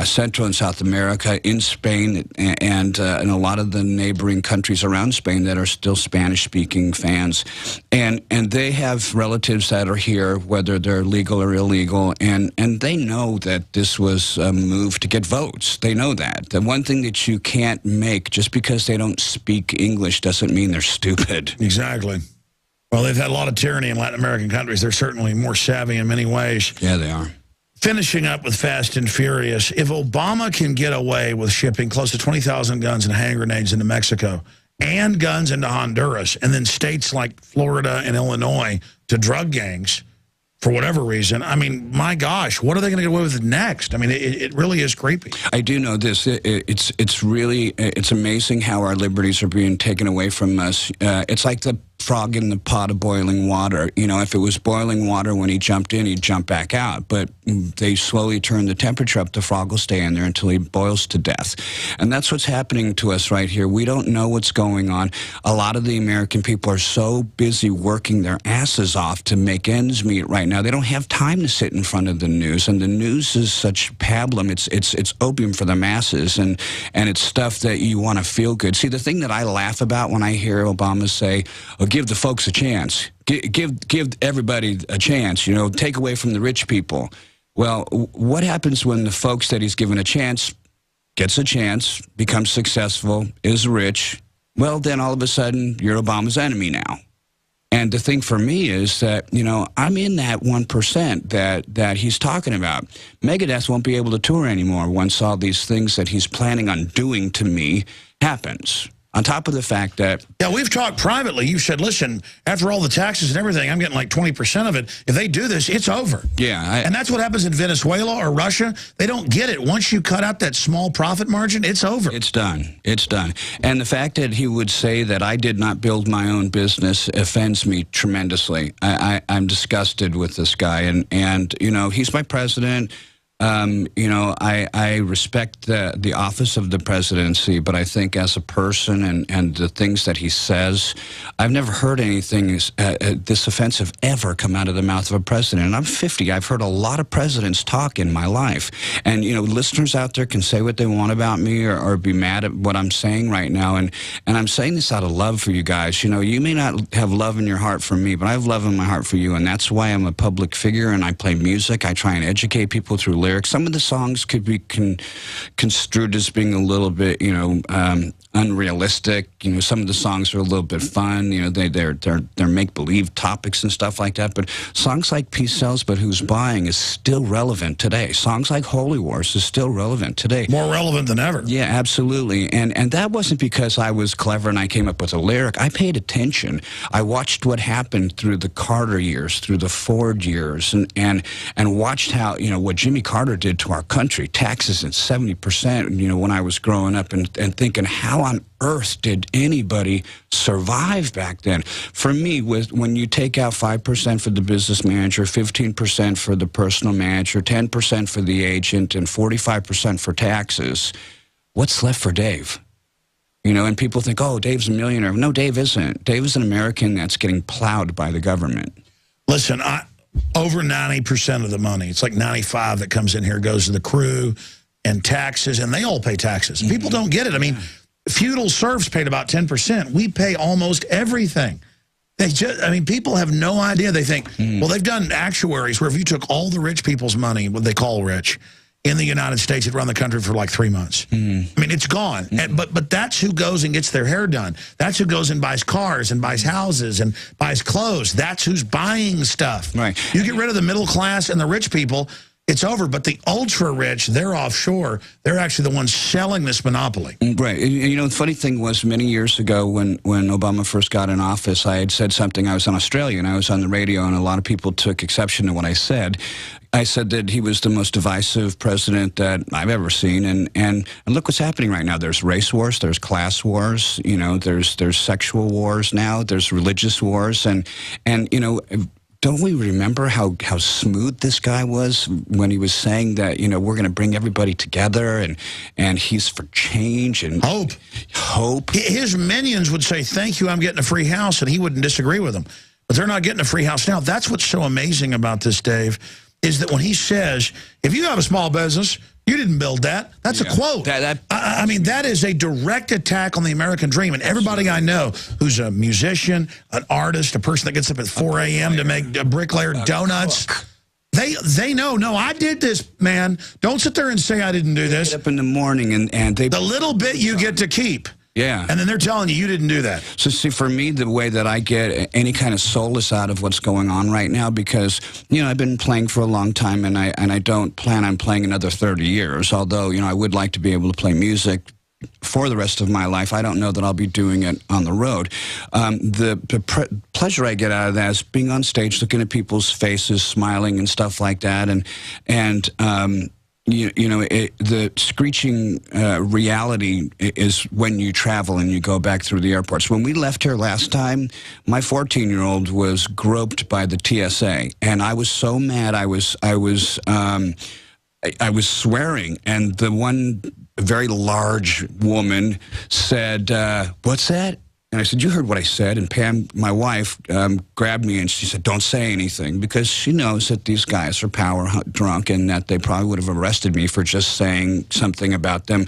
Central and South America, in Spain, and in a lot of the neighboring countries around Spain that are still Spanish-speaking fans. And they have relatives that are here, whether they're legal or illegal, and they know that this was a move to get votes. They know that. The one thing that you can't make, just because they don't speak English doesn't mean they're stupid. Exactly. Well, they've had a lot of tyranny in Latin American countries. They're certainly more savvy in many ways. Yeah, they are. Finishing up with Fast and Furious, if Obama can get away with shipping close to 20,000 guns and hand grenades into Mexico and guns into Honduras, and then states like Florida and Illinois to drug gangs for whatever reason, I mean, my gosh, what are they going to get away with next? I mean, it really is creepy. I do know this. It's really amazing how our liberties are being taken away from us. It's like the frog in the pot of boiling water. You know, if it was boiling water when he jumped in, he'd jump back out. But they slowly turn the temperature up. The frog will stay in there until he boils to death. And that's what's happening to us right here. We don't know what's going on. A lot of the American people are so busy working their asses off to make ends meet right now. They don't have time to sit in front of the news. And the news is such pablum. It's opium for the masses. And it's stuff that you want to feel good. See, the thing that I laugh about when I hear Obama say, oh, give the folks a chance. Give everybody a chance, you know, take away from the rich people. Well, what happens when the folks that he's given a chance gets a chance, becomes successful, is rich? Well, then all of a sudden, you're Obama's enemy now. And the thing for me is that, you know, I'm in that 1% that he's talking about. Megadeth won't be able to tour anymore once all these things that he's planning on doing to me happens. On top of the fact that... Yeah, we've talked privately. You said, listen, after all the taxes and everything, I'm getting like 20% of it. If they do this, it's over. Yeah. And that's what happens in Venezuela or Russia. They don't get it. Once you cut out that small profit margin, it's over. It's done. It's done. And the fact that he would say that I did not build my own business offends me tremendously. I'm disgusted with this guy. And you know, he's my president. You know, I respect the office of the presidency, but I think as a person and the things that he says, I've never heard anything this offensive ever come out of the mouth of a president. And I'm 50. I've heard a lot of presidents talk in my life. And, you know, listeners out there can say what they want about me or be mad at what I'm saying right now. And I'm saying this out of love for you guys. You know, you may not have love in your heart for me, but I have love in my heart for you. And that's why I'm a public figure and I play music. I try and educate people through lyrics. Some of the songs could be construed as being a little bit, you know, unrealistic. You know, some of the songs are a little bit fun. You know, they're make-believe topics and stuff like that. But songs like Peace Sells, But Who's Buying is still relevant today. Songs like Holy Wars is still relevant today. More relevant than ever. Yeah, absolutely. And that wasn't because I was clever and I came up with a lyric. I paid attention. I watched what happened through the Carter years, through the Ford years, and watched how, you know, what Jimmy Carter did to our country. Taxes at 70%, you know, when I was growing up, and thinking, how on earth did anybody survive back then? For me, when you take out 5% for the business manager, 15% for the personal manager, 10% for the agent, and 45% for taxes, what's left for Dave? You know, and people think, oh, Dave's a millionaire. No, Dave isn't. Dave is an American that's getting plowed by the government. Listen, over 90% of the money, it's like 95 that comes in here, goes to the crew and taxes, and they all pay taxes. People don't get it. I mean, feudal serfs paid about 10%. We pay almost everything. They just, I mean, people have no idea. They think, well, they've done actuaries where if you took all the rich people's money, what they call rich, in the United States, it'd run the country for like 3 months. I mean, it's gone. But that's who goes and gets their hair done. That's who goes and buys cars and buys houses and buys clothes. That's who's buying stuff. Right. You get rid of the middle class and the rich people, it's over. But the ultra-rich, they're offshore. They're actually the ones selling this monopoly. Right. You know, the funny thing was, many years ago when Obama first got in office, I had said something. I was in Australia, and I was on the radio, and a lot of people took exception to what I said. I said that he was the most divisive president that I've ever seen, and look what's happening right now. There's race wars, there's class wars, you know, there's sexual wars now, there's religious wars, and you know, don't we remember how smooth this guy was when he was saying that, you know, we're going to bring everybody together, and he's for change and hope. His minions would say, thank you, I'm getting a free house, and he wouldn't disagree with them. But they're not getting a free house now. That's what's so amazing about this, Dave, is that when he says, if you have a small business, you didn't build that. That's a quote. I mean, that is a direct attack on the American dream. And everybody I know who's a musician, an artist, a person that gets up at 4 a.m. to make a bricklayer donuts, they know, no, I did this, man. Don't sit there and say I didn't do this. Get up in the morning and they... The little bit you get to keep. Yeah. And then they're telling you didn't do that. So see, for me, the way that I get any kind of solace out of what's going on right now, because, you know, I've been playing for a long time, and I don't plan on playing another 30 years, although, you know, I would like to be able to play music for the rest of my life. I don't know that I'll be doing it on the road. The pleasure I get out of that is being on stage, looking at people's faces, smiling and stuff like that, and you know, the screeching reality is when you travel and you go back through the airports. When we left here last time, my 14-year-old was groped by the TSA, and I was so mad. I was swearing, and the one very large woman said, "What's that?" And I said, "You heard what I said." And Pam, my wife, grabbed me and she said, "Don't say anything," because she knows that these guys are power drunk and that they probably would have arrested me for just saying something about them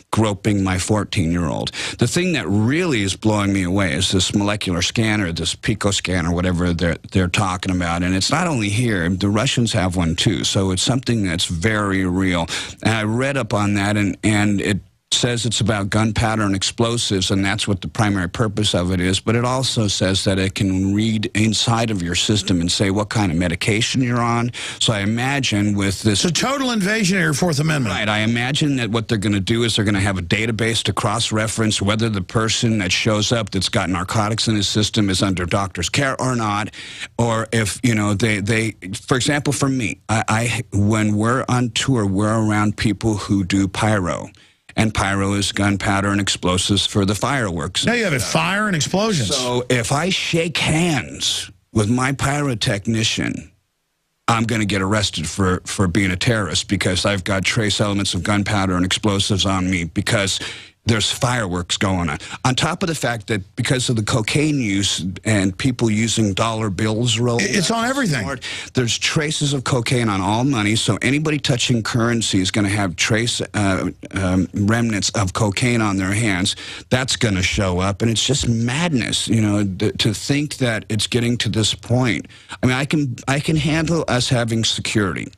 groping my 14-year-old. The thing that really is blowing me away is this molecular scanner, this pico scanner, whatever they're talking about. And it's not only here. The Russians have one too. So it's something that's very real. And I read up on that, and it says it's about gunpowder and explosives, and that's what the primary purpose of it is. But it also says that it can read inside of your system and say what kind of medication you're on. So I imagine with this... It's a total invasion of your Fourth Amendment. Right. I imagine that what they're going to do is they're going to have a database to cross-reference whether the person that shows up that's got narcotics in his system is under doctor's care or not, or if, you know, they for example, for me, when we're on tour, we're around people who do pyro. And pyro is gunpowder and explosives for the fireworks. Now you have it, fire and explosions. So if I shake hands with my pyrotechnician, I'm going to get arrested for being a terrorist because I've got trace elements of gunpowder and explosives on me because there's fireworks going on. On top of the fact that because of the cocaine use and people using dollar bills roll, it's on everything. There's traces of cocaine on all money, so anybody touching currency is going to have trace remnants of cocaine on their hands. That's going to show up, and it's just madness, you know, to think that it's getting to this point. I mean, I can handle us having security.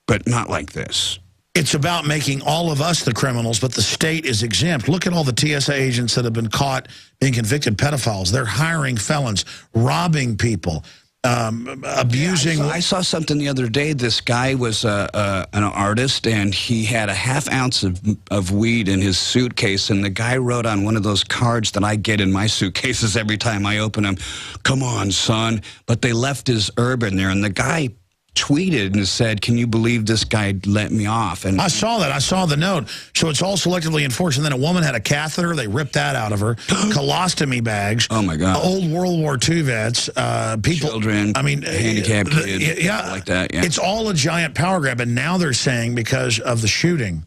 but not like this. It's about making all of us the criminals, but the state is exempt. Look at all the TSA agents that have been caught being convicted pedophiles. They're hiring felons, robbing people, abusing. Yeah, I saw something the other day. This guy was an artist, and he had a ½ ounce of weed in his suitcase, and the guy wrote on one of those cards that I get in my suitcases every time I open them, "Come on, son." But they left his herb in there, and the guy tweeted and said, "Can you believe this guy let me off?" And I saw that. I saw the note. So it's all selectively enforced. And then a woman had a catheter. They ripped that out of her. Colostomy bags. Oh, my God. Old World War II vets. People. Children. I mean, handicapped kids. Yeah. Like that, yeah. It's all a giant power grab. And now they're saying because of the shooting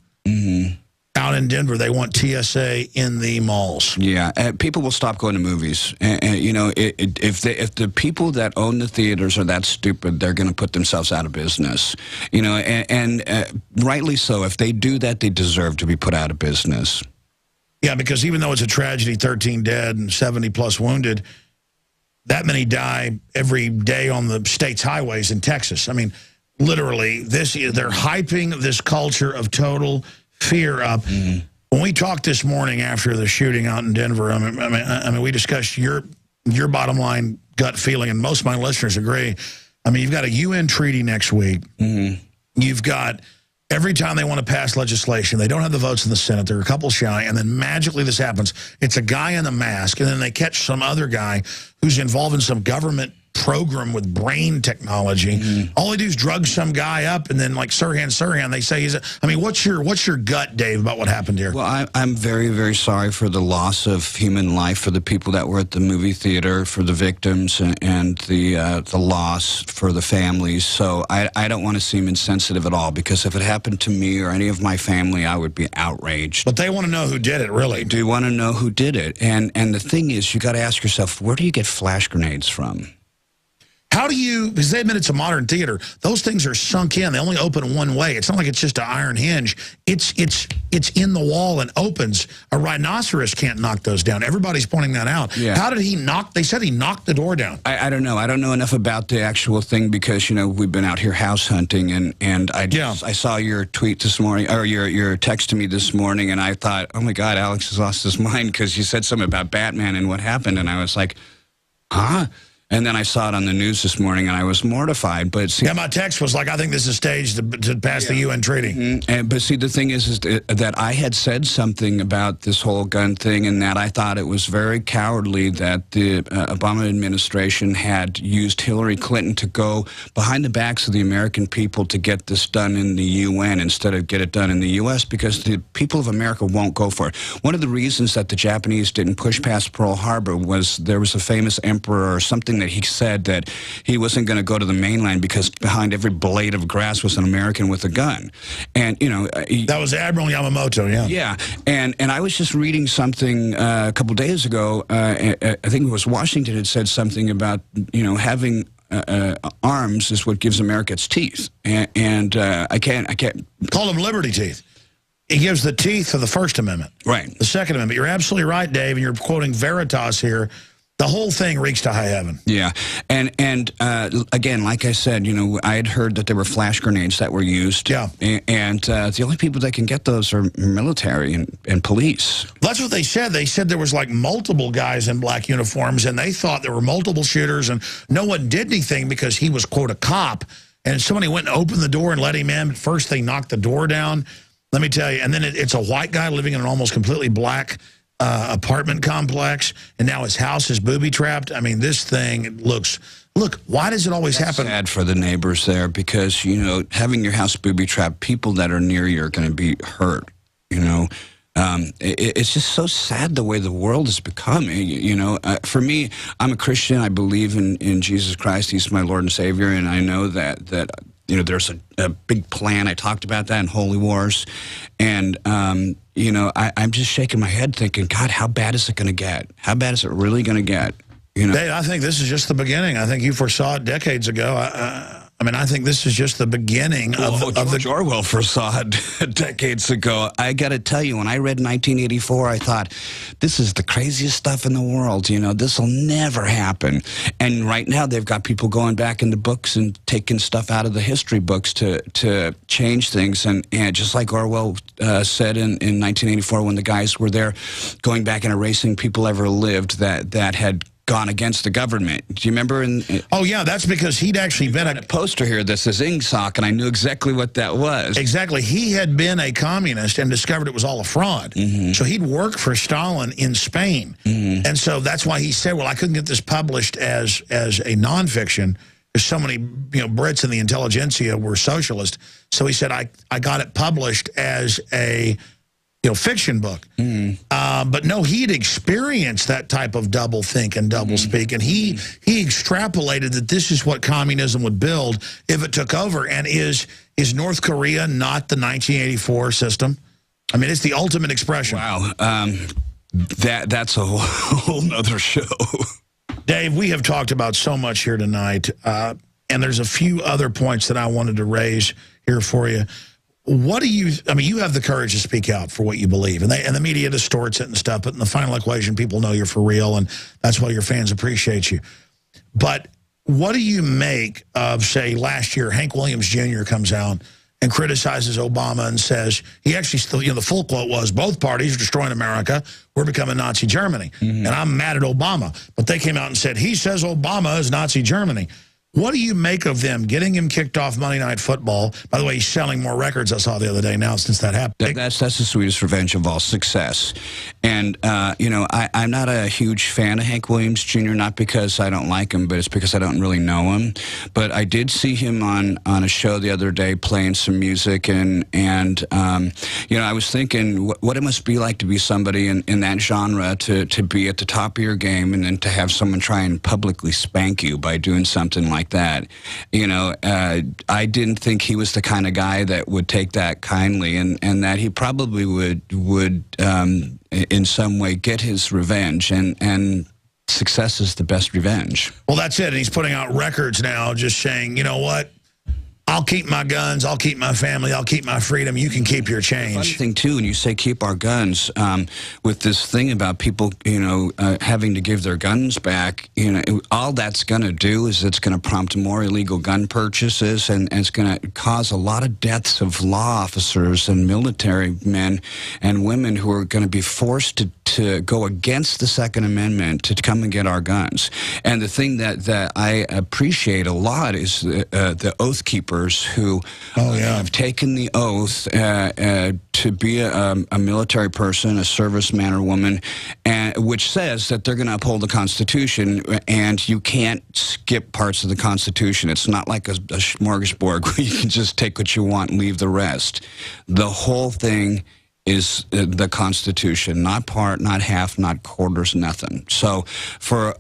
out in Denver, they want TSA in the malls. Yeah, people will stop going to movies. And you know, if the people that own the theaters are that stupid, they're going to put themselves out of business. You know, and rightly so. If they do that, they deserve to be put out of business. Yeah, because even though it's a tragedy, 13 dead and 70+ wounded, that many die every day on the state's highways in Texas. I mean, literally, they're hyping this culture of total fear up. When we talked this morning after the shooting out in Denver, I mean, we discussed your bottom line gut feeling, and most of my listeners agree. I mean, you've got a UN treaty next week. You've got every time they want to pass legislation, they don't have the votes in the Senate. They're a couple shy, and then magically this happens. It's a guy in a mask, and then they catch some other guy who's involved in some government program with brain technology. All they do is drug some guy up, and then like Sirhan, they say he's I mean, what's your gut, Dave, about what happened here? Well, I'm very, very sorry for the loss of human life, for the people that were at the movie theater, for the victims, and the loss for the families. So I don't want to seem insensitive at all, because if it happened to me or any of my family, I would be outraged. But they want to know who did it, really. They do want to know who did it. And the thing is, you got to ask yourself, where do you get flash grenades from? How do you, because they admit it's a modern theater, those things are sunk in. They only open one way. It's not like it's just an iron hinge. It's in the wall and opens. A rhinoceros can't knock those down. Everybody's pointing that out. Yeah. How did he knock? They said he knocked the door down. I don't know. I don't know enough about the actual thing, because, you know, we've been out here house hunting, and I saw your tweet this morning, or your text to me this morning, and I thought, oh my God, Alex has lost his mind, because you said something about Batman and what happened, and I was like, huh? And then I saw it on the news this morning, and I was mortified. But yeah, my text was like, I think this is staged to pass the UN treaty. But see, the thing is that I had said something about this whole gun thing, and that I thought it was very cowardly that the Obama administration had used Hillary Clinton to go behind the backs of the American people to get this done in the UN instead of get it done in the U.S., because the people of America won't go for it. One of the reasons that the Japanese didn't push past Pearl Harbor was there was a famous emperor or something that he said that he wasn't going to go to the mainland because behind every blade of grass was an American with a gun. And, you know... that was Admiral Yamamoto, yeah. Yeah, and I was just reading something a couple days ago. I think it was Washington had said something about, you know, having... arms is what gives America its teeth. And I can't... Call them liberty teeth. It gives the teeth of the First Amendment. Right. The Second Amendment. You're absolutely right, Dave, and you're quoting Veritas here. The whole thing reeks to high heaven. Yeah, and again, like I said, you know, I had heard that there were flash grenades that were used. Yeah. And the only people that can get those are military and police. That's what they said. They said there was like multiple guys in black uniforms, and they thought there were multiple shooters, and no one did anything because he was, quote, a cop. And somebody went and opened the door and let him in. But first, they knocked the door down. Let me tell you. And then it's a white guy living in an almost completely black apartment complex, and now his house is booby-trapped. I mean, this thing looks... Look, why does it always happen? It's sad for the neighbors there, because, you know, having your house booby-trapped, people that are near you are going to be hurt, you know. It's just so sad the way the world has become. You know, for me, I'm a Christian. I believe in Jesus Christ. He's my Lord and Savior, and I know that you know, there's a big plan. I talked about that in Holy Wars. And, you know, I'm just shaking my head thinking, God, how bad is it going to get? How bad is it really going to get? You know? Dave, I think this is just the beginning. I think you foresaw it decades ago. I mean, I think this is just the beginning of George Orwell foresaw it decades ago. I got to tell you, when I read 1984, I thought, this is the craziest stuff in the world. You know, this will never happen. And right now, they've got people going back into books and taking stuff out of the history books to change things. And just like Orwell said in 1984, when the guys were there going back and erasing people ever lived that had gone against the government. Do you remember? Oh, yeah, that's because he'd actually been a poster here that says Ingsoc, and I knew exactly what that was. Exactly. He had been a communist and discovered it was all a fraud. So he'd worked for Stalin in Spain. And so that's why he said, well, I couldn't get this published as a nonfiction because so many Brits in the intelligentsia were socialist. So he said, I got it published as a fiction book. But no, he'd experienced that type of double think and double speak, and he extrapolated that this is what communism would build if it took over. And is North Korea not the 1984 system? I mean, it's the ultimate expression. Wow. That's a whole nother show. Dave, we have talked about so much here tonight, and there's a few other points that I wanted to raise here for you. What do you, I mean, you have the courage to speak out for what you believe, and the media distorts it and stuff, but in the final equation, people know you're for real, and that's why your fans appreciate you. But what do you make of, say, last year, Hank Williams Jr. comes out and criticizes Obama and says, he actually still, the full quote was, both parties are destroying America, we're becoming Nazi Germany. And I'm mad at Obama. But they came out and said, he says Obama is Nazi Germany. What do you make of them getting him kicked off Monday Night Football? By the way, he's selling more records, I saw the other day now since that happened. That's the sweetest revenge of all, success. And, I'm not a huge fan of Hank Williams Jr., not because I don't like him, but it's because I don't really know him. But I did see him on a show the other day playing some music, and I was thinking what it must be like to be somebody in that genre, to be at the top of your game, and then to have someone try and publicly spank you by doing something like that. I didn't think he was the kind of guy that would take that kindly, and that he probably would in some way get his revenge, and success is the best revenge. Well, that's it. And he's putting out records now just saying, you know what? I'll keep my guns, I'll keep my family, I'll keep my freedom, you can keep your change. The funny thing, too, when you say keep our guns, with this thing about people, having to give their guns back, all that's going to do is it's going to prompt more illegal gun purchases, and it's going to cause a lot of deaths of law officers and military men and women who are going to be forced to go against the Second Amendment to come and get our guns. And the thing that I appreciate a lot is the oath keepers who have taken the oath to be a military person, a serviceman or woman, which says that they're going to uphold the Constitution, and you can't skip parts of the Constitution. It's not like a smorgasbord where you can just take what you want and leave the rest. The whole thing is the Constitution, not part, not half, not quarters, nothing. So for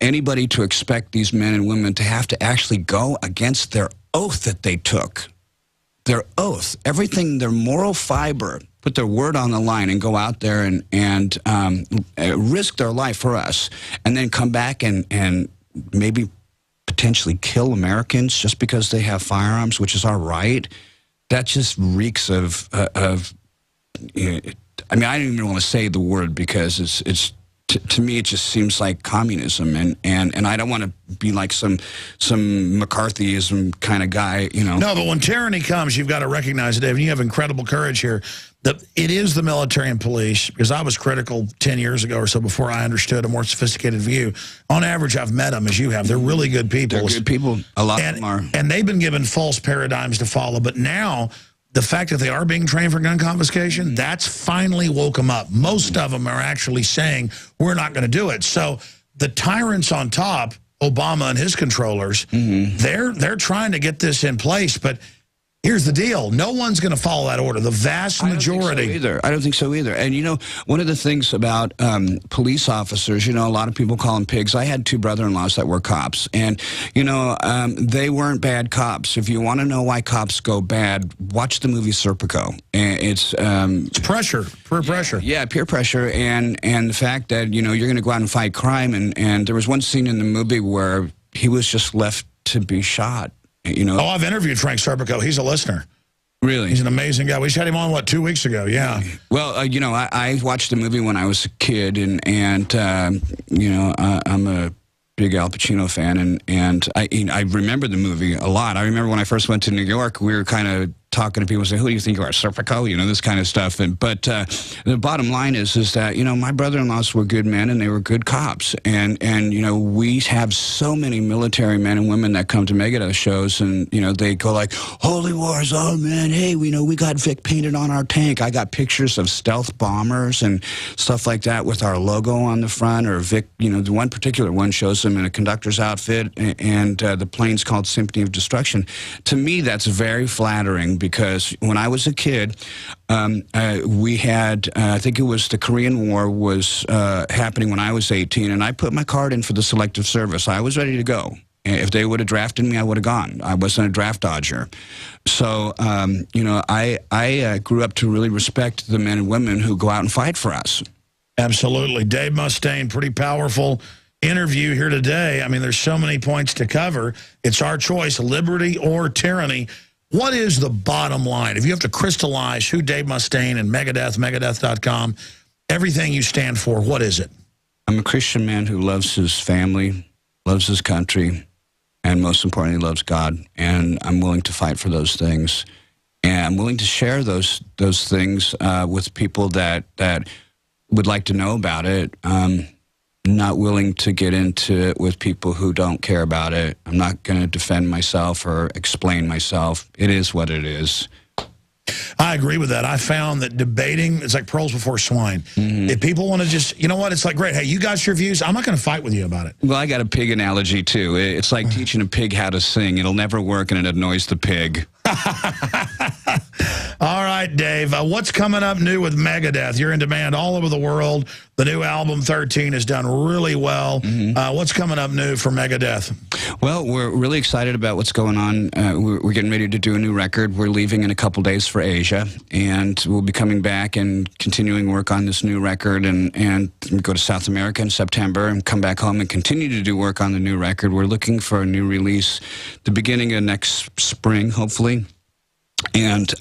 anybody to expect these men and women to have to actually go against their oath that they took, their oath, everything, their moral fiber, put their word on the line and go out there and risk their life for us, and then come back and maybe potentially kill Americans just because they have firearms, which is our right, that just reeks of I mean, I don't even want to say the word because it's to me it just seems like communism, and I don't want to be like some McCarthyism kind of guy, No, but when tyranny comes, you've got to recognize it, Dave, and you have incredible courage here. It is the military and police, because I was critical 10 years ago or so before I understood a more sophisticated view. On average, I've met them, as you have. They're really good people. They're good people. A lot of them are. And they've been given false paradigms to follow, but now the fact that they are being trained for gun confiscation, that's finally woke them up. Most of them are actually saying, we're not going to do it. So the tyrants on top, Obama and his controllers, they're trying to get this in place, but here's the deal. No one's going to follow that order. The vast majority. I don't think so either. And, one of the things about police officers, a lot of people call them pigs. I had two brother-in-laws that were cops. And, they weren't bad cops. If you want to know why cops go bad, watch the movie Serpico. It's pressure, peer pressure. Yeah, peer pressure. And the fact that, you're going to go out and fight crime. And there was one scene in the movie where he was just left to be shot. You know. Oh, I've interviewed Frank Serpico. He's a listener. Really? He's an amazing guy. We just had him on, what, 2 weeks ago? Yeah. Well, you know, I watched the movie when I was a kid, and you know, I'm a big Al Pacino fan, and I remember the movie a lot. I remember when I first went to New York, we were kind of talking to people saying, who do you think you are, Serpico? You know, this kind of stuff. But the bottom line is that, you know, my brother-in-laws were good men and they were good cops. And you know, we have so many military men and women that come to Megadeth shows, and, you know, they go like, holy wars, oh man, hey, we know we got Vic painted on our tank. I got pictures of stealth bombers and stuff like that with our logo on the front, or Vic, you know, the one particular one shows them in a conductor's outfit, and the plane's called Symphony of Destruction. To me, that's very flattering, because when I was a kid, we had, I think it was the Korean War was happening when I was 18, and I put my card in for the Selective Service. I was ready to go. If they would have drafted me, I would have gone. I wasn't a draft dodger. So, you know, I grew up to really respect the men and women who go out and fight for us. Absolutely. Dave Mustaine, pretty powerful interview here today. I mean, there's so many points to cover. It's our choice, liberty or tyranny. What is the bottom line? If you have to crystallize who Dave Mustaine and Megadeth, Megadeth.com, everything you stand for, what is it? I'm a Christian man who loves his family, loves his country, and most importantly, loves God. And I'm willing to fight for those things. And I'm willing to share those things with people that would like to know about it. Not willing to get into it with people who don't care about it. I'm not going to defend myself or explain myself. It is what it is. I agree with that. I found that debating, it's like pearls before swine. If people want to just, you know what, it's like, great, hey, you got your views. I'm not going to fight with you about it. Well, I got a pig analogy, too. It's like teaching a pig how to sing. It'll never work, and it annoys the pig. All right, Dave, what's coming up new with Megadeth? You're in demand all over the world. The new album, 13, has done really well. What's coming up new for Megadeth? Well, we're really excited about what's going on. We're getting ready to do a new record. We're leaving in a couple days for Asia, and we'll be coming back and continuing work on this new record, and go to South America in September and come back home and continue to do work on the new record. We're looking for a new release the beginning of next spring, hopefully. And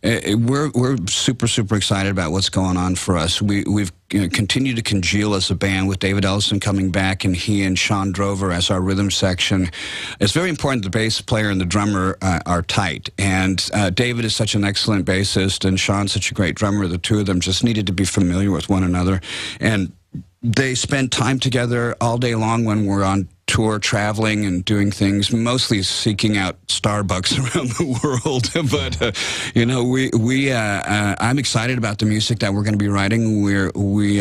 we're super, super excited about what's going on for us. We've continued to congeal as a band with David Ellison coming back, and he and Sean Drover as our rhythm section. It's very important the bass player and the drummer are tight. And David is such an excellent bassist, and Sean's such a great drummer. The two of them just needed to be familiar with one another. And they spend time together all day long when we're on tour, traveling and doing things, mostly seeking out Starbucks around the world. But you know, I'm excited about the music that we're going to be writing. We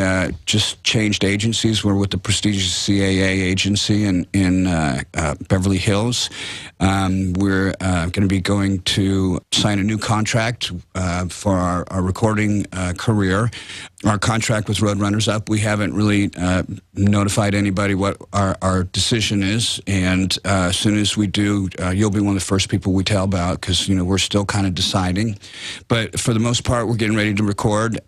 just changed agencies. We're with the prestigious CAA agency in Beverly Hills. We're going to be going to sign a new contract for our recording career. Our contract with Roadrunner's up. We haven't really notified anybody what our decision is, and as soon as we do, you'll be one of the first people we tell about, because, you know, we're still kind of deciding. But for the most part, we're getting ready to record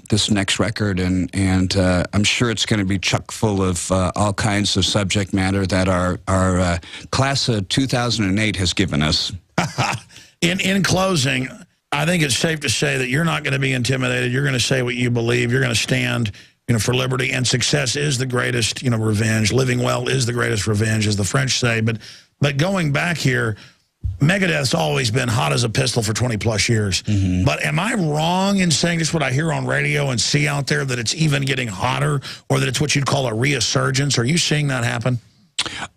this next record, and I'm sure it's going to be chock full of all kinds of subject matter that our class of 2008 has given us. In closing, I think it's safe to say that you're not going to be intimidated. You're going to say what you believe. You're going to stand, you know, for liberty, and success is the greatest, you know, revenge. Living well is the greatest revenge, as the French say. But going back here, Megadeth's always been hot as a pistol for 20-plus years. But am I wrong in saying just what I hear on radio and see out there, that it's even getting hotter, or that it's what you'd call a resurgence? Are you seeing that happen?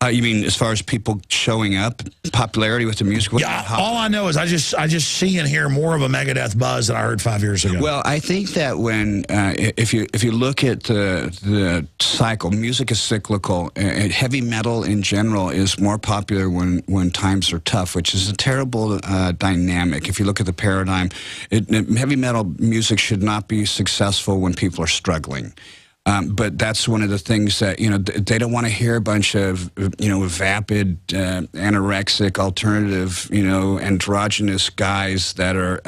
You mean as far as people showing up, popularity with the music? Yeah, all I know is I just see and hear more of a Megadeth buzz than I heard 5 years ago. Well, I think that when if you look at the cycle, music is cyclical. Heavy metal in general is more popular when times are tough, which is a terrible dynamic. If you look at the paradigm, heavy metal music should not be successful when people are struggling. But that's one of the things that, they don't want to hear a bunch of, vapid, anorexic, alternative, androgynous guys that are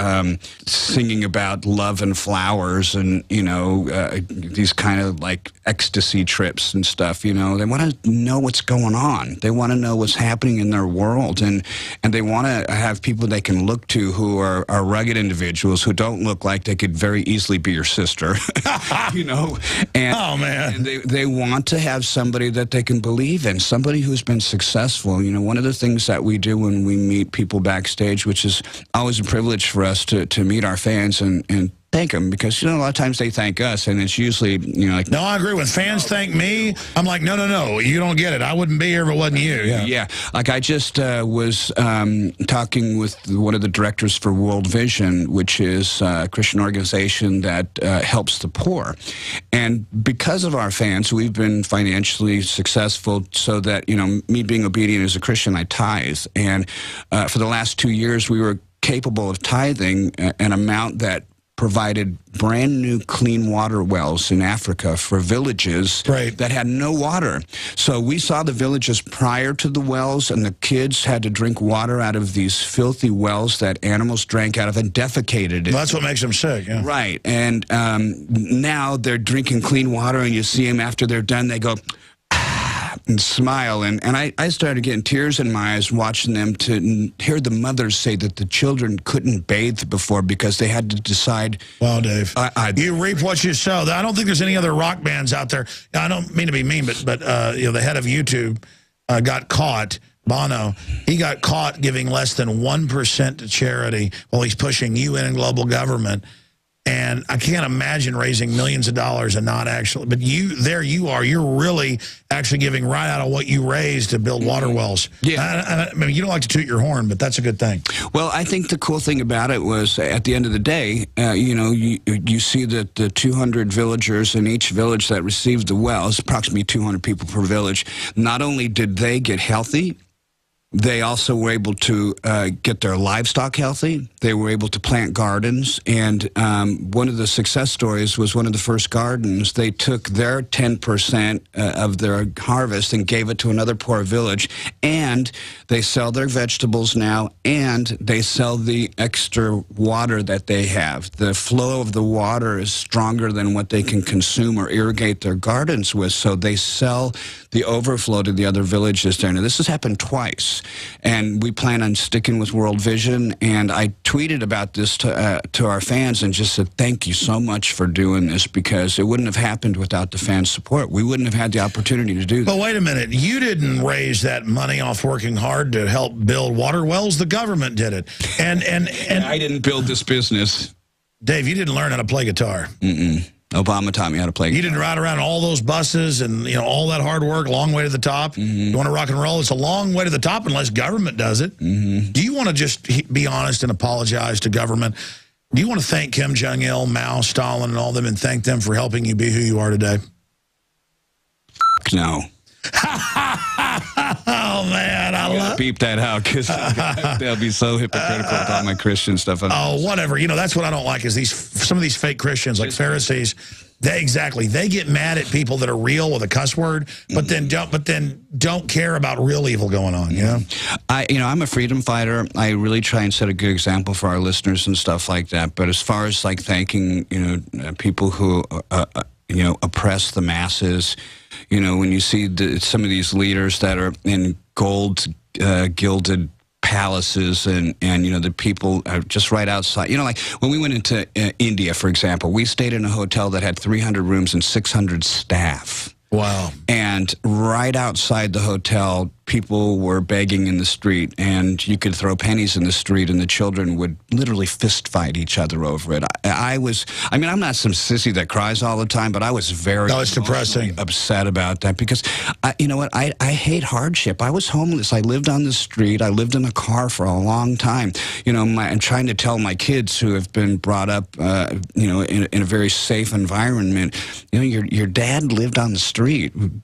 singing about love and flowers and, these kind of like ecstasy trips and stuff. They want to know what's going on. They want to know what's happening in their world, and they want to have people they can look to who are rugged individuals who don't look like they could very easily be your sister, And, oh man, and they want to have somebody that they can believe in, somebody who's been successful. One of the things that we do when we meet people backstage, which is always a privilege for us to meet our fans and thank them, because a lot of times they thank us, and it's usually like, no, I agree. When fans thank me, I'm like, no, you don't get it. I wouldn't be here if it wasn't you. Yeah. Like I just was talking with one of the directors for World Vision, which is a Christian organization that helps the poor, and because of our fans, we've been financially successful. So that me being obedient as a Christian, I tithe, and for the last 2 years, we were capable of tithing an amount that provided brand new clean water wells in Africa for villages that had no water. So we saw the villages prior to the wells, and the kids had to drink water out of these filthy wells that animals drank out of and defecated it. Well, that's what makes them sick. Yeah. Right. And now they're drinking clean water, and you see them after they're done, they go and smile, and I started getting tears in my eyes watching them, to hear the mothers say that the children couldn't bathe before because they had to decide. Wow, Dave, you reap what you sow. I don't think there's any other rock bands out there. I don't mean to be mean, but the head of YouTube got caught. Bono, he got caught giving less than 1% to charity while he's pushing UN and global government. And I can't imagine raising millions of dollars and not actually. But you're really actually giving right out of what you raised to build water wells. Yeah. I mean, you don't like to toot your horn, but that's a good thing. Well, I think the cool thing about it was, at the end of the day, you see that the 200 villagers in each village that received the wells, approximately 200 people per village, not only did they get healthy, they also were able to get their livestock healthy. They were able to plant gardens. And one of the success stories was one of the first gardens. They took their 10% of their harvest and gave it to another poor village. And they sell their vegetables now, and they sell the extra water that they have. The flow of the water is stronger than what they can consume or irrigate their gardens with. So they sell the overflow to the other villages there. Now, this has happened twice. And we plan on sticking with World Vision, and I tweeted about this to our fans and just said, thank you so much for doing this, because it wouldn't have happened without the fans' support. We wouldn't have had the opportunity to do that. But wait a minute, you didn't raise that money off working hard to help build water wells. The government did it. And I didn't build this business. Dave, you didn't learn how to play guitar. Obama taught me how to play guitar. You didn't ride around all those buses and all that hard work, long way to the top. You want to rock and roll? It's a long way to the top unless government does it. Do you want to just be honest and apologize to government? Do you want to thank Kim Jong-il, Mao, Stalin, and all them, and thank them for helping you be who you are today? No. Oh man, I love. Beep that out, because they'll be so hypocritical with all my Christian stuff. Oh, whatever. That's what I don't like, is some of these fake Christians, like Pharisees. They get mad at people that are real with a cuss word, but then don't care about real evil going on. I'm a freedom fighter. I really try and set a good example for our listeners and stuff like that. But as far as like thanking people who oppress the masses. When you see some of these leaders that are in gold gilded palaces, and the people are just right outside. Like when we went into India, for example, we stayed in a hotel that had 300 rooms and 600 staff. Wow. And right outside the hotel, people were begging in the street, and you could throw pennies in the street, and the children would literally fist fight each other over it. I'm not some sissy that cries all the time, but I was very it's depressing, upset about that, because I hate hardship. I was homeless. I lived on the street. I lived in a car for a long time. I'm trying to tell my kids who have been brought up, in a very safe environment. Your dad lived on the street.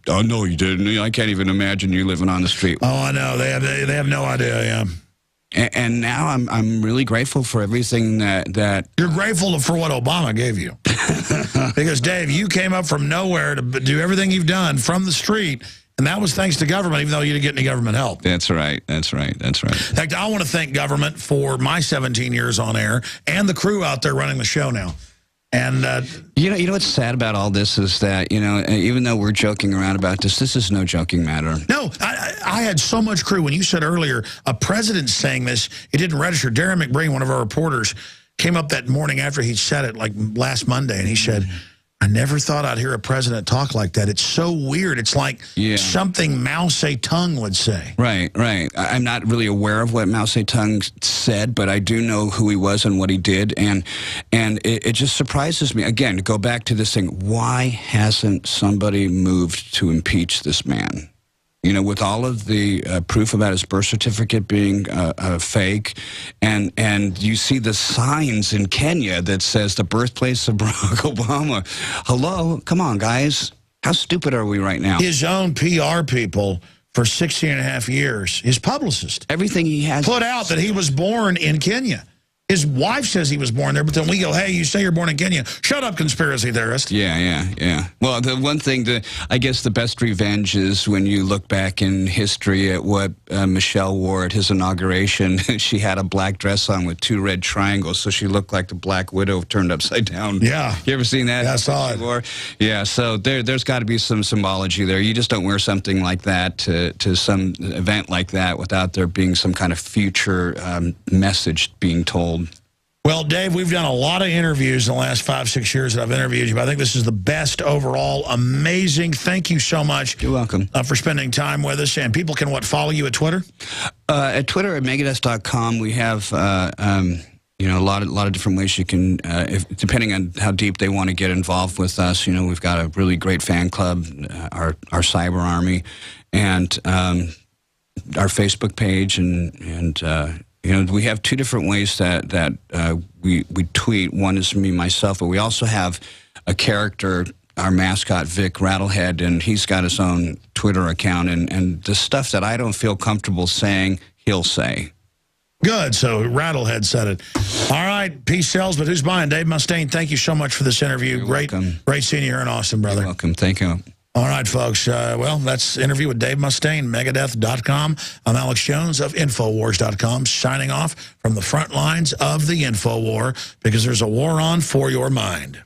Oh no, you didn't. I can't even imagine you living on the street. Oh, I know. They have no idea. Yeah. And now I'm really grateful for everything that you're grateful for what Obama gave you. Because, Dave, you came up from nowhere to do everything you've done from the street, and that was thanks to government, even though you didn't get any government help. That's right. That's right. That's right. In fact, I want to thank government for my 17 years on air and the crew out there running the show now. And you know what's sad about all this is that, even though we're joking around about this is no joking matter. No, I had so much crew. When you said earlier, a president saying this, it didn't register. Darren McBreen, one of our reporters, came up that morning after he said it, like last Monday, and he said, I never thought I'd hear a president talk like that. It's so weird. It's like something Mao Zedong would say. Right, right. I'm not really aware of what Mao Zedong said, but I do know who he was and what he did, and it just surprises me. Again, to go back to this thing, why hasn't somebody moved to impeach this man? With all of the proof about his birth certificate being fake, and you see the signs in Kenya that says the birthplace of Barack Obama. Hello? Come on, guys. How stupid are we right now? His own PR people for 16 and a half years, his publicist, everything he has put out that he was born in Kenya. His wife says he was born there, but then we go, hey, you say you're born in Kenya. Shut up, conspiracy theorist. Yeah. Well, the one thing I guess the best revenge is when you look back in history at what Michelle wore at his inauguration. She had a black dress on with 2 red triangles, so she looked like the Black Widow turned upside down. Yeah. You ever seen that? Yeah, I saw it. Yeah, so there's got to be some symbology there. You just don't wear something like that to some event like that without there being some kind of future message being told. Well, Dave, we've done a lot of interviews in the last 5-6 years that I've interviewed you, but I think this is the best overall. Amazing. Thank you so much. You're welcome. For spending time with us. And people can, follow you at Twitter? At Twitter, at Megadeth.com, we have, a lot of different ways you can, depending on how deep they want to get involved with us. We've got a really great fan club, our cyber army, and our Facebook page, and we have 2 different ways that we tweet. One is me, myself, but we also have a character, our mascot, Vic Rattlehead, and he's got his own Twitter account, and the stuff that I don't feel comfortable saying, he'll say. Good. So Rattlehead said it. All right. Peace sells, but who's buying? Dave Mustaine, thank you so much for this interview. You're welcome. Great seeing you here in Austin, brother. You're welcome. Thank you. All right, folks. Well, that's interview with Dave Mustaine, Megadeth.com. I'm Alex Jones of Infowars.com, signing off from the front lines of the Infowar, because there's a war on for your mind.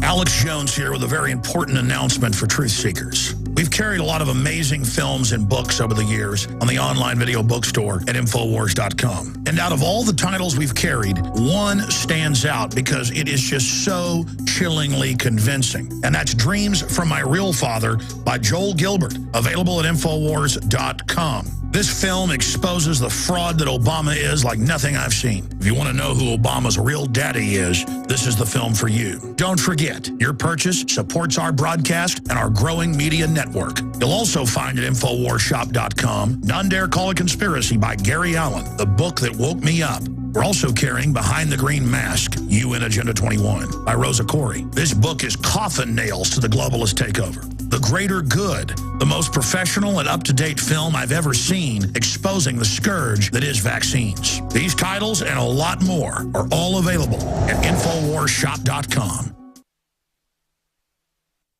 Alex Jones here with a very important announcement for truth seekers. We've carried a lot of amazing films and books over the years on the online video bookstore at Infowars.com. And out of all the titles we've carried, one stands out because it is just so chillingly convincing. And that's Dreams from My Real Father by Joel Gilbert, available at Infowars.com. This film exposes the fraud that Obama is like nothing I've seen. If you want to know who Obama's real daddy is, this is the film for you. Don't forget, your purchase supports our broadcast and our growing media network. You'll also find at InfoWarsShop.com, None Dare Call It Conspiracy by Gary Allen, the book that woke me up. We're also carrying Behind the Green Mask, UN Agenda 21 by Rosa Corey. This book is coffin nails to the globalist takeover. The Greater Good, the most professional and up-to-date film I've ever seen exposing the scourge that is vaccines. These titles and a lot more are all available at InfoWarsShop.com.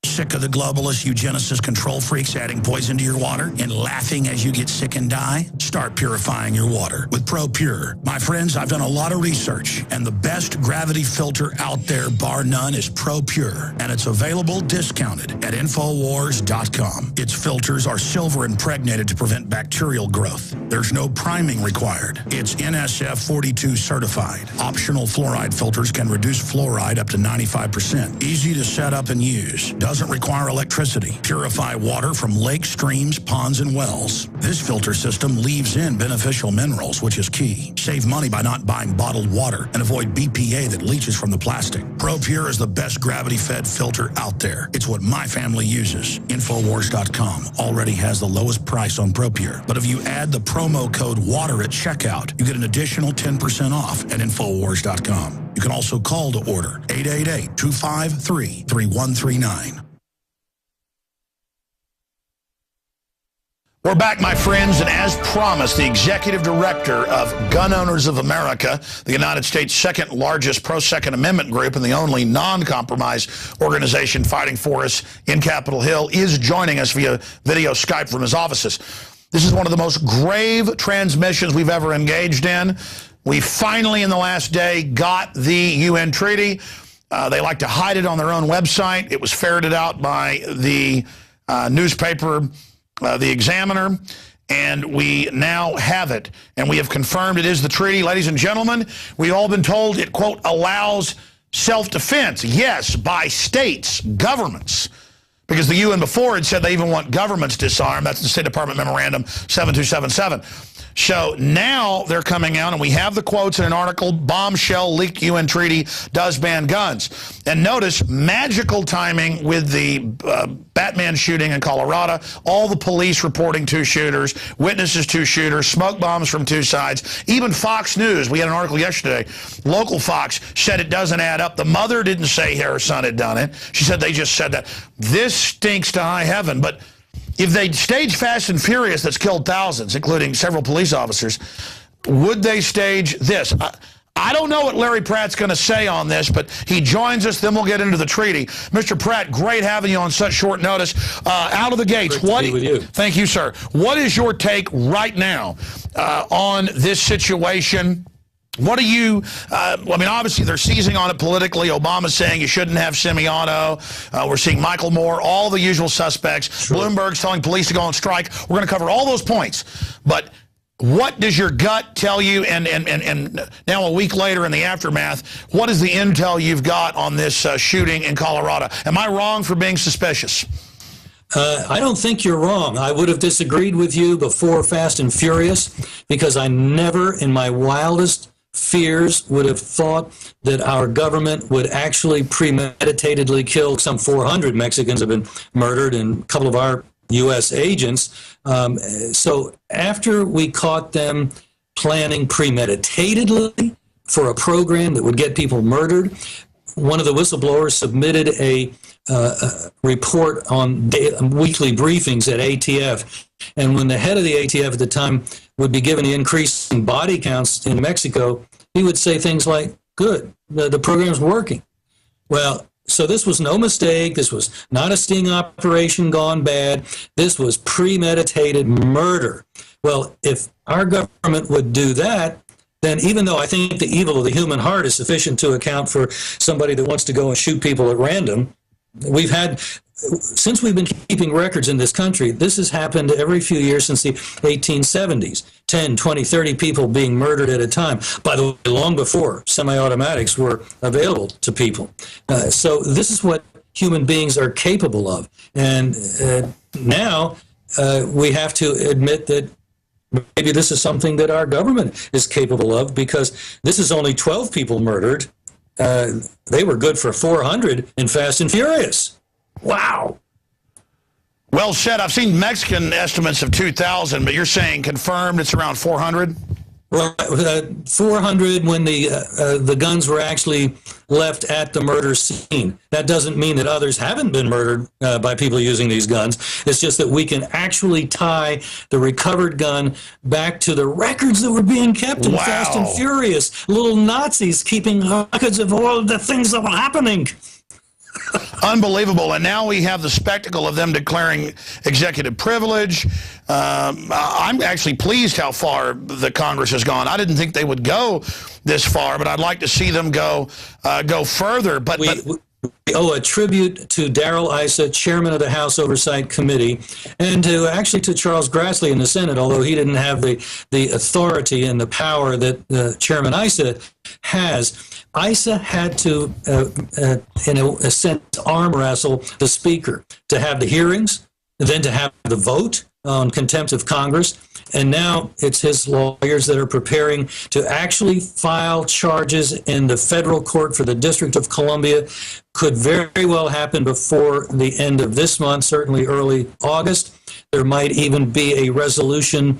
Sick of the globalist eugenicist control freaks adding poison to your water and laughing as you get sick and die? Start purifying your water with ProPure. My friends, I've done a lot of research, and the best gravity filter out there, bar none, is ProPure, and it's available discounted at Infowars.com. Its filters are silver impregnated to prevent bacterial growth. There's no priming required. It's NSF 42 certified. Optional fluoride filters can reduce fluoride up to 95%. Easy to set up and use. Doesn't require electricity. Purify water from lakes, streams, ponds, and wells. This filter system leaves weaves in beneficial minerals, which is key. Save money by not buying bottled water and avoid BPA that leaches from the plastic. ProPure is the best gravity-fed filter out there. It's what my family uses. Infowars.com already has the lowest price on ProPure. But if you add the promo code WATER at checkout, you get an additional 10% off at Infowars.com. You can also call to order 888-253-3139. We're back, my friends, and as promised, the executive director of Gun Owners of America, the United States' second largest pro-Second Amendment group and the only non-compromise organization fighting for us in Capitol Hill, is joining us via video Skype from his offices. This is one of the most grave transmissions we've ever engaged in. We finally, in the last day, got the UN treaty. They like to hide it on their own website. It was ferreted out by the newspaper, The Examiner, and we now have it. And we have confirmed it is the treaty. Ladies and gentlemen, we've all been told it, quote, allows self-defense. Yes, by states, governments. Because the UN before had said they even want governments disarmed. That's the State Department Memorandum 7277. So now they're coming out, and we have the quotes in an article, bombshell leaked UN treaty does ban guns. And notice, magical timing with the Batman shooting in Colorado, all the police reporting 2 shooters, witnesses 2 shooters, smoke bombs from 2 sides. Even Fox News, we had an article yesterday, local Fox said it doesn't add up. The mother didn't say her son had done it. She said they just said that. This stinks to high heaven, but if they stage Fast and Furious that's killed thousands, including several police officers, would they stage this? I don't know what Larry Pratt's going to say on this, but he joins us, then we'll get into the treaty. Mr. Pratt, great having you on such short notice. Out of the gates, Great to be with you. Thank you, sir. What is your take right now on this situation? What do you, I mean, obviously they're seizing on it politically. Obama's saying you shouldn't have semi-auto. We're seeing Michael Moore, all the usual suspects. Sure. Bloomberg's telling police to go on strike. We're going to cover all those points. But what does your gut tell you? And now a week later in the aftermath, what is the intel you've got on this shooting in Colorado? Am I wrong for being suspicious? I don't think you're wrong. I would have disagreed with you before Fast and Furious because I never in my wildest fears would have thought that our government would actually premeditatedly kill some 400 Mexicans have been murdered and a couple of our U.S. agents. So after we caught them planning premeditatedly for a program that would get people murdered, one of the whistleblowers submitted a report on weekly briefings at ATF. And when the head of the ATF at the time would be given the increase in body counts in Mexico, he would say things like, good, the program's working. Well, so this was no mistake. This was not a sting operation gone bad. This was premeditated murder. Well, if our government would do that, then even though I think the evil of the human heart is sufficient to account for somebody that wants to go and shoot people at random, we've had, since we've been keeping records in this country, this has happened every few years since the 1870s. 10, 20, 30 people being murdered at a time. By the way, long before semi-automatics were available to people. So this is what human beings are capable of. And now we have to admit that maybe this is something that our government is capable of, because this is only 12 people murdered. They were good for 400 in Fast and Furious. Wow. Well said. I've seen Mexican estimates of 2,000, but you're saying confirmed it's around 400? Well, 400 when the guns were actually left at the murder scene. That doesn't mean that others haven't been murdered by people using these guns. It's just that we can actually tie the recovered gun back to the records that were being kept in Fast and Furious. Little Nazis keeping records of all of the things that were happening. Unbelievable. And now we have the spectacle of them declaring executive privilege. I'm actually pleased how far the Congress has gone. I didn't think they would go this far, but I'd like to see them go further. But we owe a tribute to Darrell Issa, chairman of the House Oversight Committee, and to Charles Grassley in the Senate, although he didn't have the authority and the power that Chairman Issa has. Issa had to, in a sense, arm wrestle the Speaker to have the hearings, then to have the vote, on contempt of Congress, and now it's his lawyers that are preparing to actually file charges in the federal court for the District of Columbia. Could very well happen before the end of this month, certainly early August. There might even be a resolution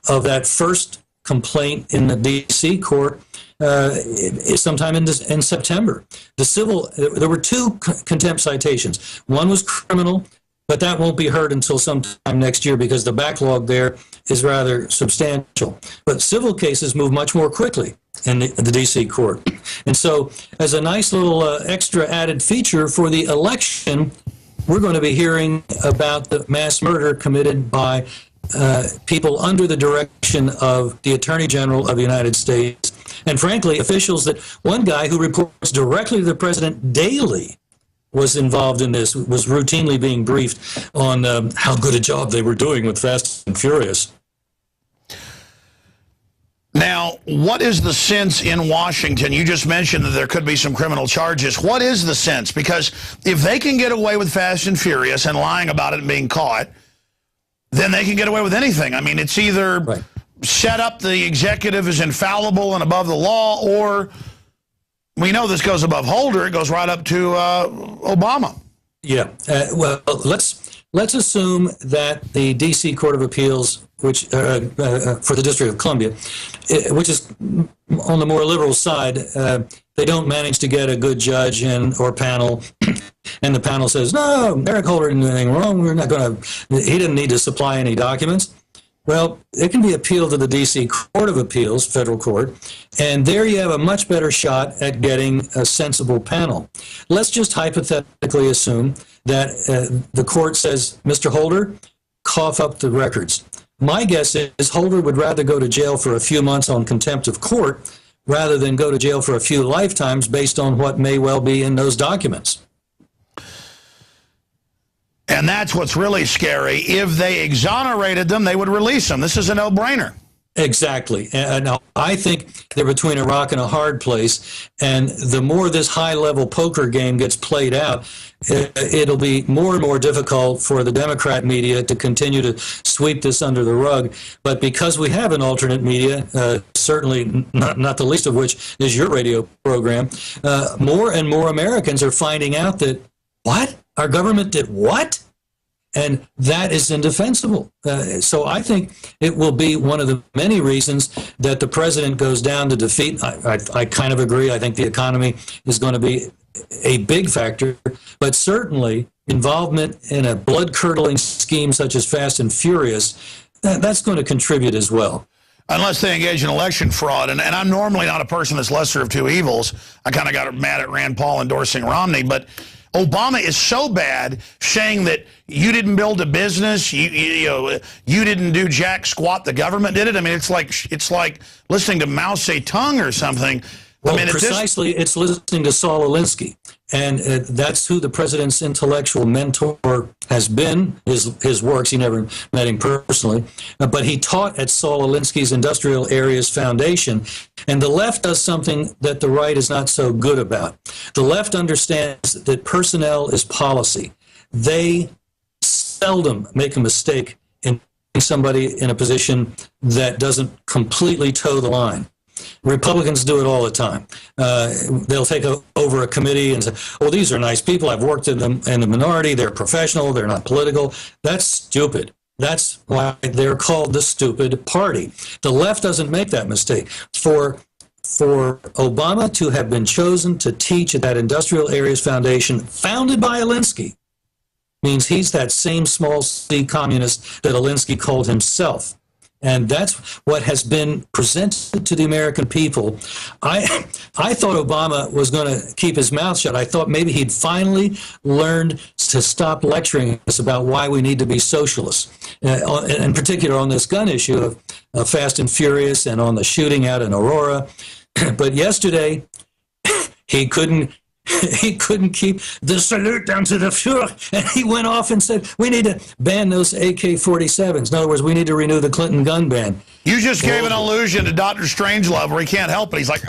of that first complaint in the D.C. court sometime in September. There were two contempt citations. One was criminal, but that won't be heard until sometime next year because the backlog there is rather substantial. But civil cases move much more quickly in the D.C. court. And so as a nice little extra added feature for the election, we're going to be hearing about the mass murder committed by people under the direction of the Attorney General of the United States. And frankly, officials that one guy who reports directly to the president daily was involved in this, was routinely being briefed on how good a job they were doing with Fast and Furious. Now, what is the sense in Washington? You just mentioned that there could be some criminal charges. What is the sense? Because if they can get away with Fast and Furious and lying about it and being caught, then they can get away with anything. I mean, it's either set up the executive as infallible and above the law, or we know this goes above Holder, it goes right up to Obama. Yeah, well, let's assume that the D.C. Court of Appeals, which for the District of Columbia, which is on the more liberal side, they don't manage to get a good judge or panel, and the panel says, no, Eric Holder didn't do anything wrong, we're not going to, he didn't need to supply any documents. Well, it can be appealed to the D.C. Court of Appeals, federal court, and there you have a much better shot at getting a sensible panel. Let's just hypothetically assume that the court says, Mr. Holder, cough up the records. My guess is Holder would rather go to jail for a few months on contempt of court rather than go to jail for a few lifetimes based on what may well be in those documents. And that's what's really scary. If they exonerated them, they would release them. This is a no-brainer. Exactly. Now, I think they're between a rock and a hard place, and the more this high-level poker game gets played out, it'll be more and more difficult for the Democrat media to continue to sweep this under the rug. But because we have an alternate media, certainly not the least of which is your radio program, more and more Americans are finding out that, what? Our government did what? And that is indefensible. So I think it will be one of the many reasons that the president goes down to defeat. I kind of agree. I think the economy is going to be a big factor, but certainly involvement in a blood-curdling scheme such as Fast and Furious, that's going to contribute as well. Unless they engage in election fraud. And I'm normally not a person that's lesser of two evils. I kind of got mad at Rand Paul endorsing Romney, but Obama is so bad, saying that you didn't build a business, you didn't do jack squat, the government did it. I mean, it's like listening to Mao Zedong or something. Well, I mean, precisely, it's listening to Saul Alinsky, and that's who the president's intellectual mentor has been. His works, he never met him personally, but he taught at Saul Alinsky's Industrial Areas Foundation, and the left does something that the right is not so good about. The left understands that personnel is policy. They seldom make a mistake in putting somebody in a position that doesn't completely toe the line. Republicans do it all the time. They'll take over a committee and say, oh, these are nice people. I've worked in the minority. They're professional. They're not political. That's stupid. That's why they're called the stupid party. The left doesn't make that mistake. For Obama to have been chosen to teach at that Industrial Areas Foundation, founded by Alinsky, means he's that same small c communist that Alinsky called himself. And that's what has been presented to the American people. I thought Obama was going to keep his mouth shut. I thought maybe he'd finally learned to stop lecturing us about why we need to be socialists, in particular on this gun issue of Fast and Furious and on the shooting out in Aurora. But yesterday, he couldn't keep the salute down to the Fuhrer, and he went off and said, we need to ban those AK-47s. In other words, we need to renew the Clinton gun ban. You just gave an allusion to Dr. Strangelove where he can't help it. He's like,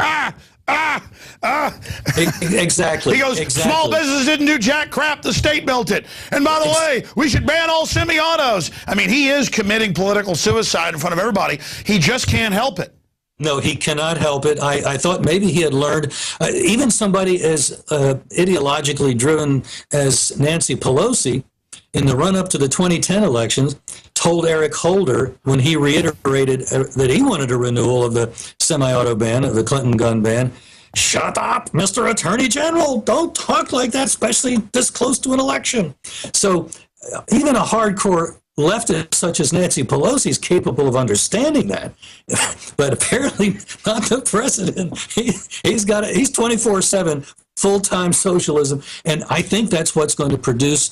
Exactly. He goes, small businesses didn't do jack crap, the state built it. And by the way, we should ban all semi-autos. I mean, he is committing political suicide in front of everybody. He just can't help it. No, he cannot help it. I thought maybe he had learned, even somebody as ideologically driven as Nancy Pelosi, in the run-up to the 2010 elections, told Eric Holder, when he reiterated that he wanted a renewal of the semi-auto ban, of the Clinton gun ban, shut up, Mr. Attorney General. Don't talk like that, especially this close to an election. So even a hardcore leftist such as Nancy Pelosi is capable of understanding that, but apparently not the president. He's 24/7 full-time socialism, and I think that's what's going to produce,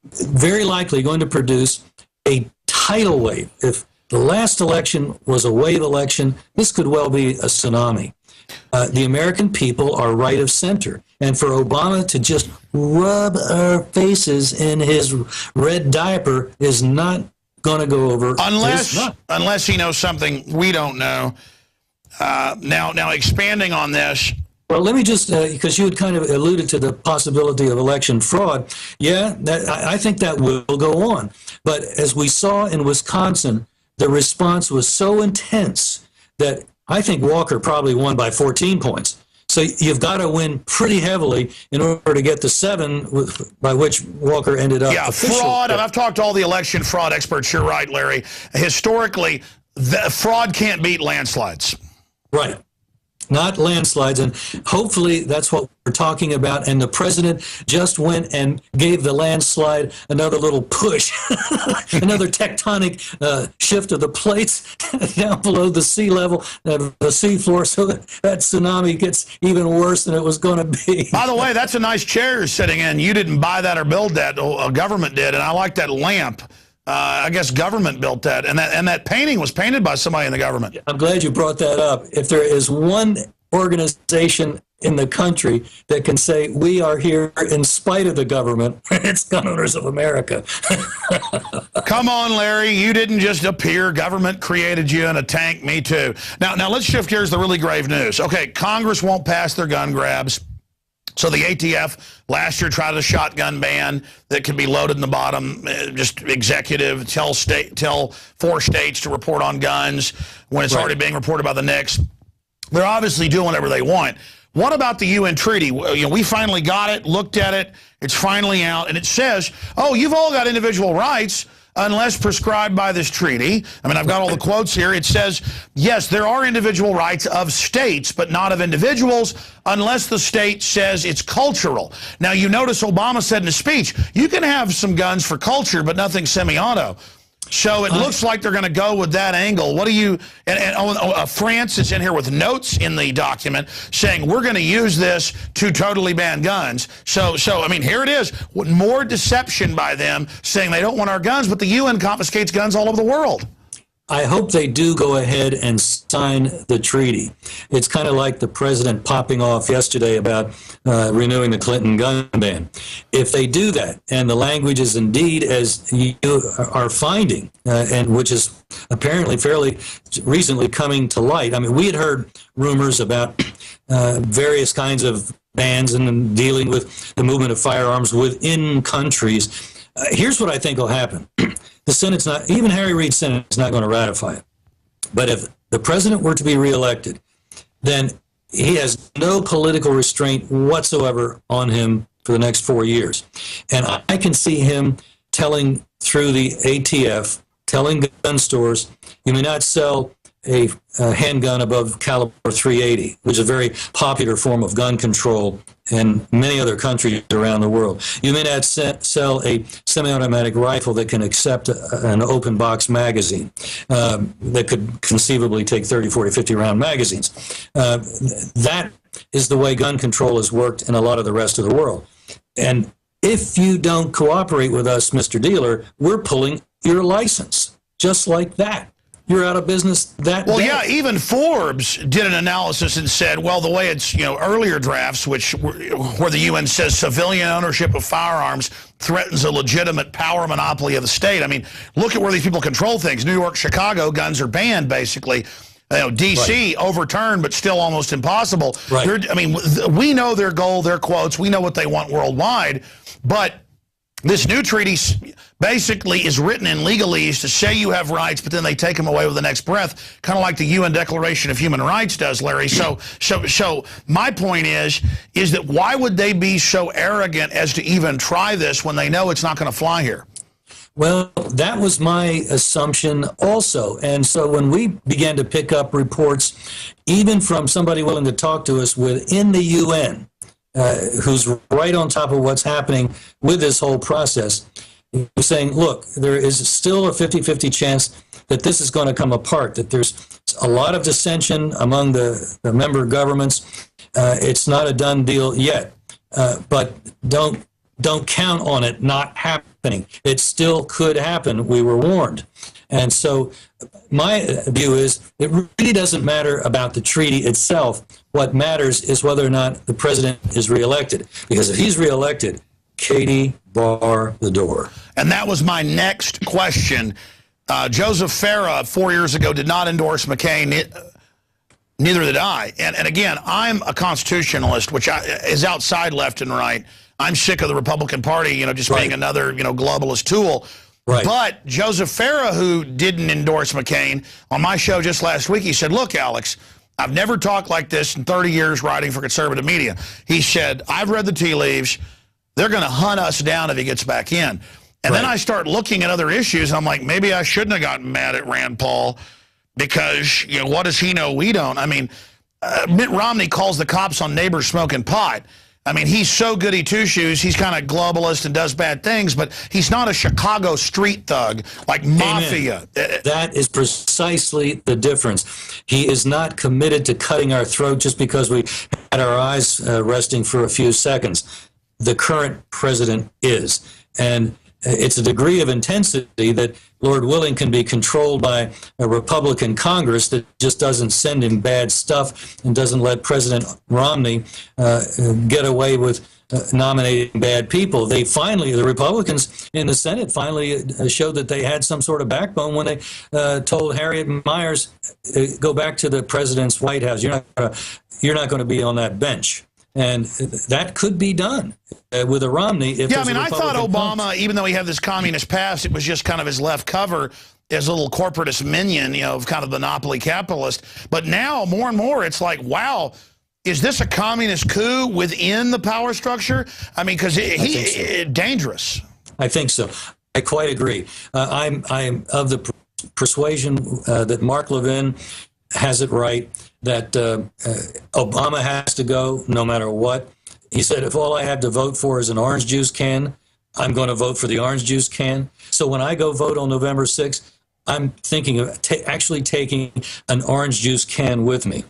very likely going to produce, a tidal wave. If the last election was a wave election, this could well be a tsunami. The American people are right of center. And for Obama to just rub our faces in his red diaper is not going to go over. Unless he knows something we don't know. Now expanding on this. Well, let me just, because you had kind of alluded to the possibility of election fraud. Yeah, I think that will go on. But as we saw in Wisconsin, the response was so intense that I think Walker probably won by 14 points. So you've got to win pretty heavily in order to get the 7 by which Walker ended up. Yeah, fraud. And I've talked to all the election fraud experts. You're right, Larry. Historically, the fraud can't beat landslides. Right. Not landslides, and hopefully that's what we're talking about. And the president just went and gave the landslide another little push, another tectonic shift of the plates down below the sea level, the sea floor, so that tsunami gets even worse than it was going to be. By the way, that's a nice chair you're sitting in. You didn't buy that or build that. A government did, and I like that lamp. I guess government built that, and that painting was painted by somebody in the government. I'm glad you brought that up. If there is one organization in the country that can say we are here in spite of the government, it's Gun Owners of America. Come on, Larry, you didn't just appear. Government created you in a tank. Me too. Now let's shift gears to the really grave news. Okay, Congress won't pass their gun grabs. So the ATF last year tried a shotgun ban that could be loaded in the bottom, just executive, tell 4 states to report on guns when it's already being reported by the NICS. They're obviously doing whatever they want. What about the UN treaty? You know, we finally got it, looked at it, it's finally out, and it says, oh, you've all got individual rights unless prescribed by this treaty. I mean, I've got all the quotes here. It says, yes, there are individual rights of states, but not of individuals, unless the state says it's cultural. Now, you notice Obama said in his speech, you can have some guns for culture, but nothing semi-auto. So it looks like they're going to go with that angle. What do you, France is in here with notes in the document saying we're going to use this to totally ban guns. So I mean, here it is, more deception by them saying they don't want our guns, but the UN confiscates guns all over the world. I hope they do go ahead and sign the treaty. It's kind of like the president popping off yesterday about renewing the Clinton gun ban. If they do that, and the language is indeed as you are finding, and which is apparently fairly recently coming to light. I mean, we had heard rumors about various kinds of bans and dealing with the movement of firearms within countries. Here's what I think will happen. The Senate's not, even Harry Reid's Senate is not going to ratify it. But if the president were to be reelected, then he has no political restraint whatsoever on him for the next 4 years. And I can see him telling through the ATF, telling gun stores, you may not sell a handgun above caliber .380, which is a very popular form of gun control in many other countries around the world. You may not sell a semi-automatic rifle that can accept an open box magazine that could conceivably take 30, 40, 50 round magazines. That is the way gun control has worked in a lot of the rest of the world. And if you don't cooperate with us, Mr. Dealer, we're pulling your license, just like that. You're out of business that day. Yeah, even Forbes did an analysis and said, well, the way it's, earlier drafts, where the UN says civilian ownership of firearms threatens a legitimate power monopoly of the state. I mean, look at where these people control things. New York, Chicago, guns are banned, basically. D.C. overturned, but still almost impossible. Right. I mean, we know their goal, their quotes. We know what they want worldwide. But this new treaty basically is written in legalese to say you have rights, but then they take them away with the next breath, kind of like the UN Declaration of Human Rights does, Larry. So my point is that why would they be so arrogant as to even try this when they know it's not going to fly here? Well, that was my assumption also. And so when we began to pick up reports, even from somebody willing to talk to us within the UN, who's right on top of what's happening with this whole process, saying, look, there is still a 50-50 chance that this is going to come apart, that there's a lot of dissension among the member governments. It's not a done deal yet, but don't count on it not happening. It still could happen. We were warned. And so my view is it really doesn't matter about the treaty itself. What matters is whether or not the president is reelected. Because if he's reelected, Katie, bar the door. And that was my next question. Joseph Farah 4 years ago did not endorse McCain. Neither did I. And again, I'm a constitutionalist, which is outside left and right. I'm sick of the Republican Party, just being another, globalist tool. Right. But Joseph Farah, who didn't endorse McCain, on my show just last week, he said, look, Alex, I've never talked like this in 30 years writing for conservative media. He said, I've read the tea leaves. They're going to hunt us down if he gets back in. And then I start looking at other issues, and I'm like, maybe I shouldn't have gotten mad at Rand Paul because, what does he know we don't? I mean, Mitt Romney calls the cops on neighbors smoking pot. I mean, he's so goody two-shoes, he's kind of globalist and does bad things, but he's not a Chicago street thug like mafia. Amen. That is precisely the difference. He is not committed to cutting our throat just because we had our eyes resting for a few seconds. The current president is. And it's a degree of intensity that, Lord willing, can be controlled by a Republican Congress that just doesn't send him bad stuff and doesn't let President Romney get away with nominating bad people. The Republicans in the Senate finally showed that they had some sort of backbone when they told Harriet Miers, go back to the president's White House. You're not going to be on that bench. And that could be done with a Romney. If I thought Obama, even though he had this communist past, it was just kind of his left cover as a little corporatist minion, of kind of monopoly capitalist. But now, more and more, it's like, wow, is this a communist coup within the power structure? I mean, because he's dangerous. I think so. I quite agree. I'm of the persuasion that Mark Levin has it right, that Obama has to go no matter what. He said, if all I have to vote for is an orange juice can, I'm going to vote for the orange juice can. So when I go vote on November 6th, I'm thinking of actually taking an orange juice can with me.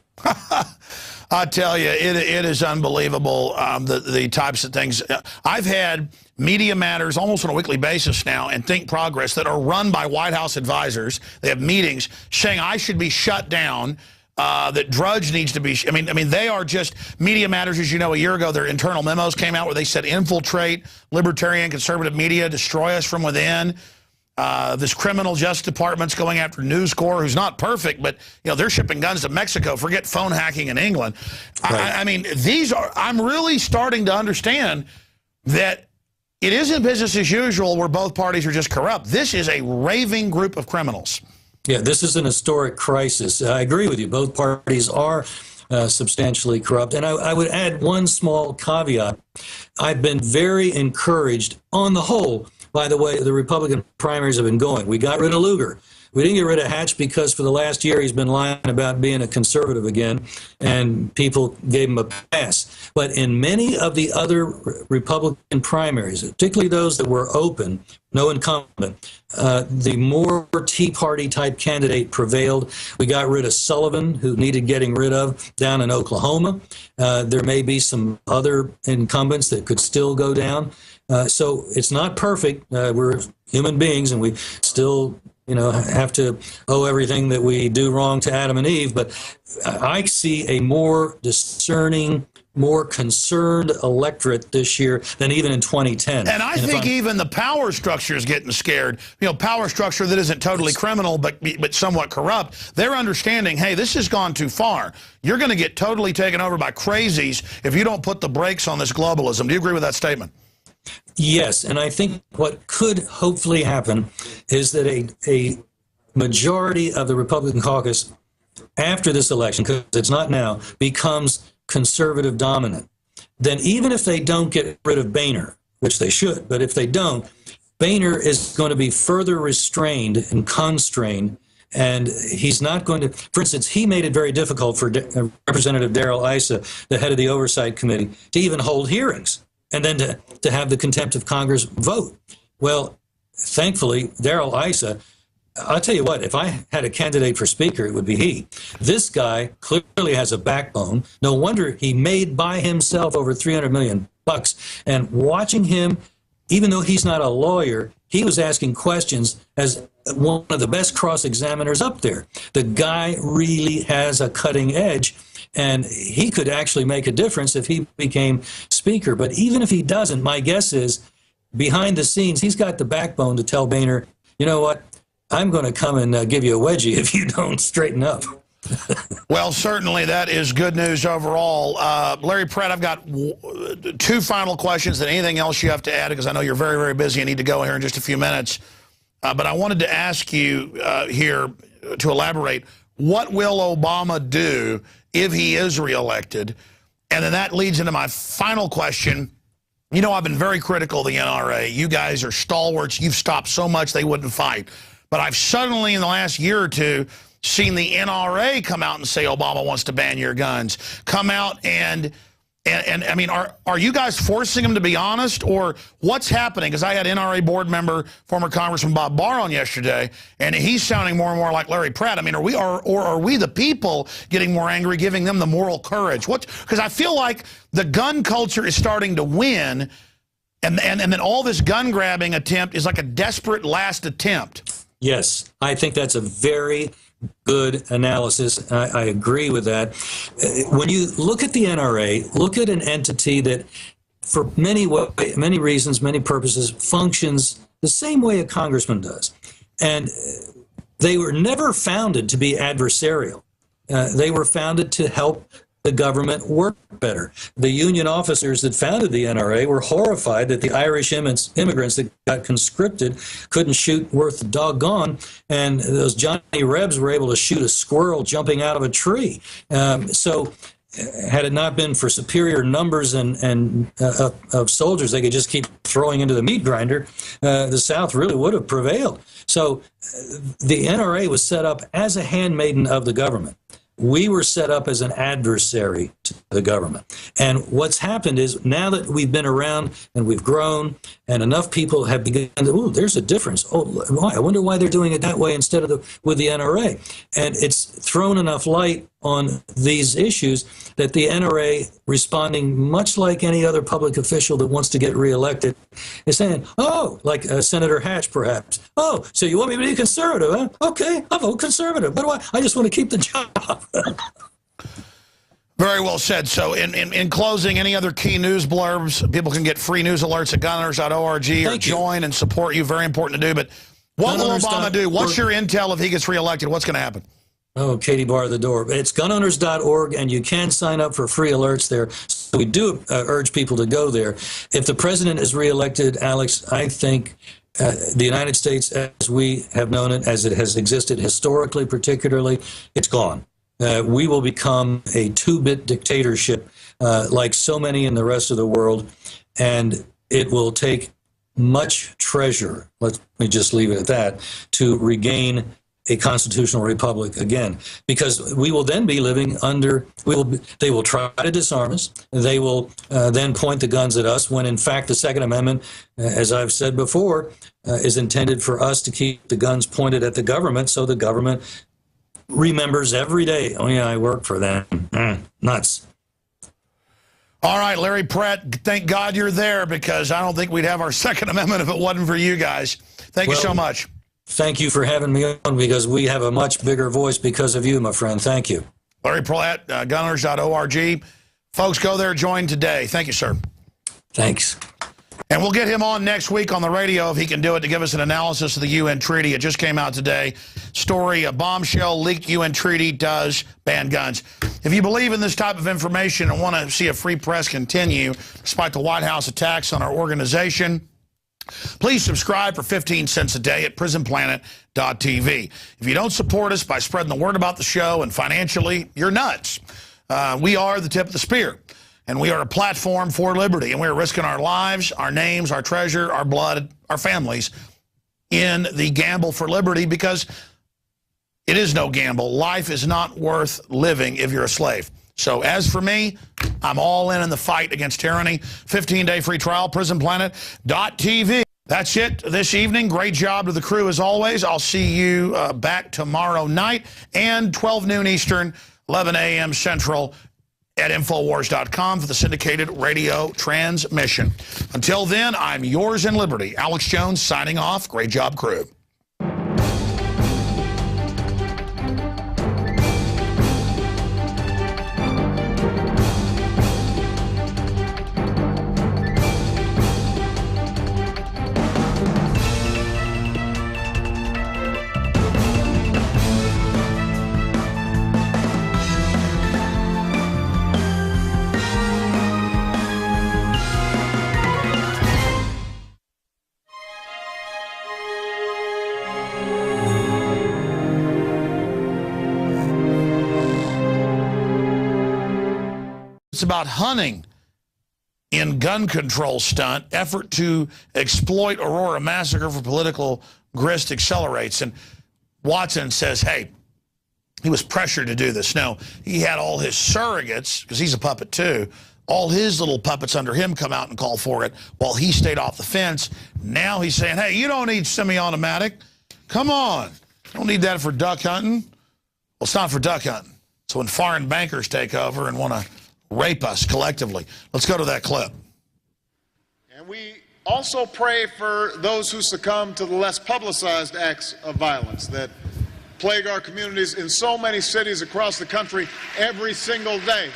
I tell you, it is unbelievable, the types of things. I've had Media Matters almost on a weekly basis now and Think Progress that are run by White House advisors. They have meetings saying I should be shut down, that Drudge needs to be. I mean, they are just Media Matters. As you know, a year ago, their internal memos came out where they said infiltrate libertarian conservative media, destroy us from within. This criminal justice department's going after News Corps, who's not perfect, but they're shipping guns to Mexico. Forget phone hacking in England. Right. I mean, I'm really starting to understand that it isn't business as usual where both parties are just corrupt. This is a raving group of criminals. Yeah, this is an historic crisis. I agree with you. Both parties are substantially corrupt. And I would add one small caveat. I've been very encouraged on the whole by the way the Republican primaries have been going. We got rid of Lugar. We didn't get rid of Hatch because for the last year he's been lying about being a conservative again, and people gave him a pass. But in many of the other Republican primaries, particularly those that were open, no incumbent, the more Tea Party type candidate prevailed. We got rid of Sullivan, who needed getting rid of, down in Oklahoma. There may be some other incumbents that could still go down. So it's not perfect. We're human beings, and we still have to owe everything that we do wrong to Adam and Eve. But I see a more discerning more concerned electorate this year than even in 2010. And I think even the power structure is getting scared. You know, power structure that isn't totally criminal but somewhat corrupt. They're understanding, hey, this has gone too far. You're going to get totally taken over by crazies if you don't put the brakes on this globalism. Do you agree with that statement? Yes, and I think what could hopefully happen is that a majority of the Republican caucus after this election, because it's not now, becomes conservative dominant. Then even if they don't get rid of Boehner, which they should, but if they don't, Boehner is going to be further restrained and constrained, and he's not going to, for instance, he made it very difficult for Representative Darrell Issa, the head of the Oversight Committee, to even hold hearings and then to have the contempt of Congress vote. Well, thankfully, Darrell Issa, I'll tell you what, if I had a candidate for speaker, it would be he. This guy clearly has a backbone. No wonder he made by himself over $300 million. And watching him, even though he's not a lawyer, he was asking questions as one of the best cross-examiners up there. The guy really has a cutting edge, and he could actually make a difference if he became speaker. But even if he doesn't, my guess is behind the scenes, he's got the backbone to tell Boehner, you know what? I'm going to come and give you a wedgie if you don't straighten up. Well, certainly that is good news overall. Larry Pratt, I've got two final questions. Than anything else you have to add, because I know you're very, very busy and need to go here in just a few minutes. But I wanted to ask you here to elaborate, what will Obama do if he is reelected? And then that leads into my final question. You know, I've been very critical of the NRA. You guys are stalwarts. You've stopped so much they wouldn't fight. But I've suddenly, in the last year or two, seen the NRA come out and say Obama wants to ban your guns. Come out and I mean, are you guys forcing them to be honest, or what's happening? Because I had NRA board member, former Congressman Bob Barr on yesterday, and he's sounding more and more like Larry Pratt. I mean, are we the people getting more angry, giving them the moral courage? Because I feel like the gun culture is starting to win, and then all this gun grabbing attempt is like a desperate last attempt. Yes, I think that's a very good analysis. I agree with that. When you look at the NRA, look at an entity that, for many reasons, many purposes, functions the same way a congressman does. And they were never founded to be adversarial. They were founded to help the government work better. The Union officers that founded the NRA were horrified that the Irish immigrants that got conscripted couldn't shoot worth doggone, and those Johnny Rebs were able to shoot a squirrel jumping out of a tree. So had it not been for superior numbers of soldiers they could just keep throwing into the meat grinder, the South really would have prevailed. So the NRA was set up as a handmaiden of the government. We were set up as an adversary to the government. And what's happened is, now that we've been around and we've grown and enough people have begun to, oh, there's a difference. Oh, why? I wonder why they're doing it that way instead of with the NRA. And it's thrown enough light on these issues that the NRA, responding much like any other public official that wants to get reelected, is saying, oh, like Senator Hatch perhaps, oh, so you want me to be conservative, huh? Okay, I'll vote conservative. But I just want to keep the job. Very well said. So in closing, any other key news blurbs? People can get free news alerts at gunowners.org or join and support you. Very important to do. But what will Obama do? What's your intel if he gets reelected? What's going to happen? Oh, Katie barred the door. It's gunowners.org, and you can sign up for free alerts there. So we do urge people to go there. If the president is reelected, Alex, I think the United States, as we have known it, as it has existed historically particularly, it's gone. We will become a two-bit dictatorship like so many in the rest of the world, and it will take much treasure, let me just leave it at that, to regain a constitutional republic again, because we will then be living under, they will try to disarm us. They will then point the guns at us, when in fact the Second Amendment, as I've said before, is intended for us to keep the guns pointed at the government, so the government remembers every day, oh yeah, I work for them. Nuts. All right, Larry Pratt, thank God you're there, because I don't think we'd have our Second Amendment if it wasn't for you guys. Thank you so much. Thank you for having me on, because we have a much bigger voice because of you, my friend. Thank you. Larry Pratt, gunowners.org. Folks, go there, join today. Thank you, sir. Thanks. And we'll get him on next week on the radio if he can do it to give us an analysis of the UN treaty. It just came out today. Story, a bombshell, leaked UN treaty does ban guns. If you believe in this type of information and want to see a free press continue, despite the White House attacks on our organization, please subscribe for 15 cents a day at prisonplanet.tv. If you don't support us by spreading the word about the show and financially, you're nuts. We are the tip of the spear. And we are a platform for liberty, and we are risking our lives, our names, our treasure, our blood, our families in the gamble for liberty, because it is no gamble. Life is not worth living if you're a slave. So as for me, I'm all in the fight against tyranny. 15-day free trial, prisonplanet.tv. That's it this evening. Great job to the crew as always. I'll see you back tomorrow night and 12 noon Eastern, 11 a.m. Central, at Infowars.com for the syndicated radio transmission. Until then, I'm yours in liberty. Alex Jones signing off. Great job, crew. It's about hunting in gun control stunt. Effort to exploit Aurora massacre for political grist accelerates. And Watson says, hey, he was pressured to do this. No, he had all his surrogates, because he's a puppet too, all his little puppets under him come out and call for it while he stayed off the fence. Now he's saying, hey, you don't need semi-automatic. Come on. You don't need that for duck hunting. Well, it's not for duck hunting. So when foreign bankers take over and want to rape us collectively. Let's go to that clip. And we also pray for those who succumb to the less publicized acts of violence that plague our communities in so many cities across the country every single day.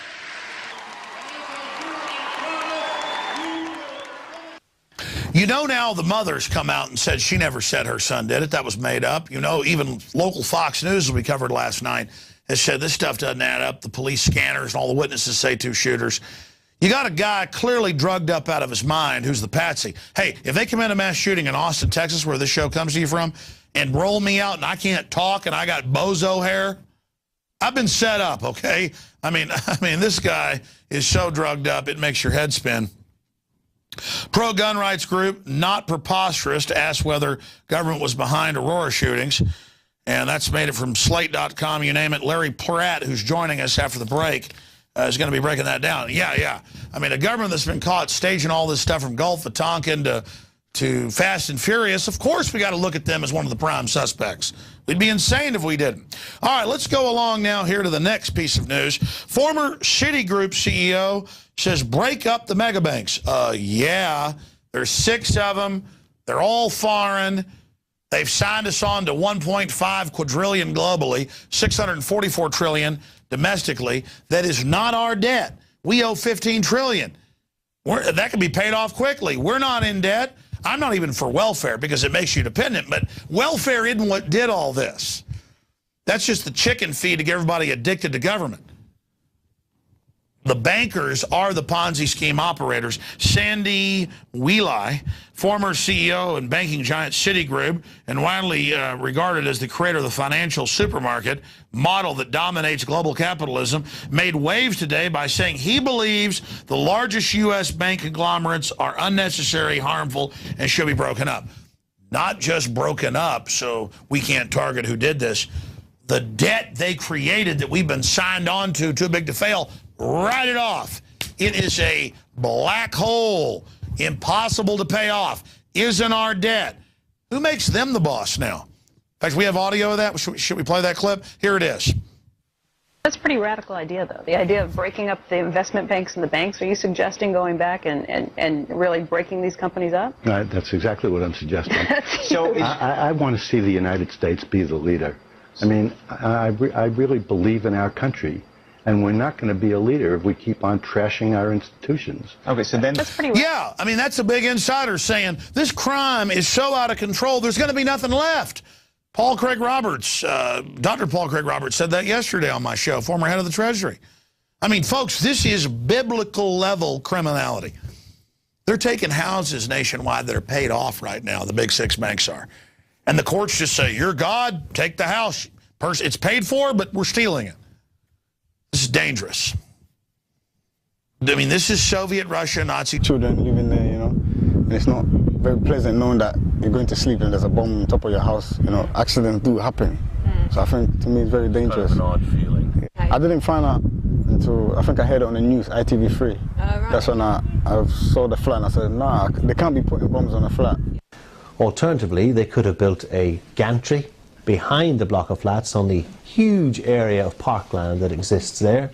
You know, now the mother's come out and said she never said her son did it. That was made up. You know, even local Fox News, we covered last night, has said this stuff doesn't add up. The police scanners and all the witnesses say 2 shooters. You got a guy clearly drugged up out of his mind who's the patsy. Hey, if they commit a mass shooting in Austin, Texas, where this show comes to you from, and roll me out and I can't talk and I got bozo hair, I've been set up, okay? I mean, this guy is so drugged up, it makes your head spin. Pro-gun rights group, Not Preposterous, to ask whether government was behind Aurora shootings. And that's made it from Slate.com, you name it. Larry Pratt, who's joining us after the break, is going to be breaking that down. Yeah. I mean, a government that's been caught staging all this stuff from Gulf of Tonkin to Fast and Furious, of course we got to look at them as one of the prime suspects. We'd be insane if we didn't. All right, let's go along now here to the next piece of news. Former Citigroup CEO says break up the mega banks. Yeah, there's 6 of them. They're all foreign. They've signed us on to 1.5 quadrillion globally, 644 trillion domestically. That is not our debt. We owe 15 trillion. That can be paid off quickly. We're not in debt. I'm not even for welfare because it makes you dependent, but welfare isn't what did all this. That's just the chicken feed to get everybody addicted to government. The bankers are the Ponzi scheme operators. Sandy Wheelie, former CEO and banking giant Citigroup, and widely regarded as the creator of the financial supermarket model that dominates global capitalism, made waves today by saying he believes the largest U.S. bank conglomerates are unnecessary, harmful, and should be broken up. Not just broken up so we can't target who did this. The debt they created that we've been signed on to, too big to fail, write it off. It is a black hole, impossible to pay off, isn't our debt. Who makes them the boss now? In fact, we have audio of that. Should we play that clip? Here it is. That's a pretty radical idea, though. The idea of breaking up the investment banks and the banks. Are you suggesting going back and really breaking these companies up? That's exactly what I'm suggesting. So I want to see the United States be the leader. I mean, I really believe in our country. And we're not going to be a leader if we keep on trashing our institutions. Okay, so then... That's pretty... Yeah, I mean, that's a big insider saying this crime is so out of control, there's going to be nothing left. Paul Craig Roberts, Dr. Paul Craig Roberts said that yesterday on my show, former head of the Treasury. I mean, folks, this is biblical level criminality. They're taking houses nationwide that are paid off right now, the big six banks are. And the courts just say, you're God, take the house. It's paid for, but we're stealing it. This is dangerous. I mean, this is Soviet Russia, Nazi. Children living there, you know, and it's not very pleasant knowing that you're going to sleep and there's a bomb on top of your house. You know, accidents do happen. So I think, to me, it's very dangerous. Kind of an odd feeling. I didn't find out until, I think I heard it on the news, ITV3. Right. That's when I saw the flat and I said, nah, they can't be putting bombs on a flat. Alternatively, they could have built a gantry behind the block of flats on the huge area of parkland that exists there.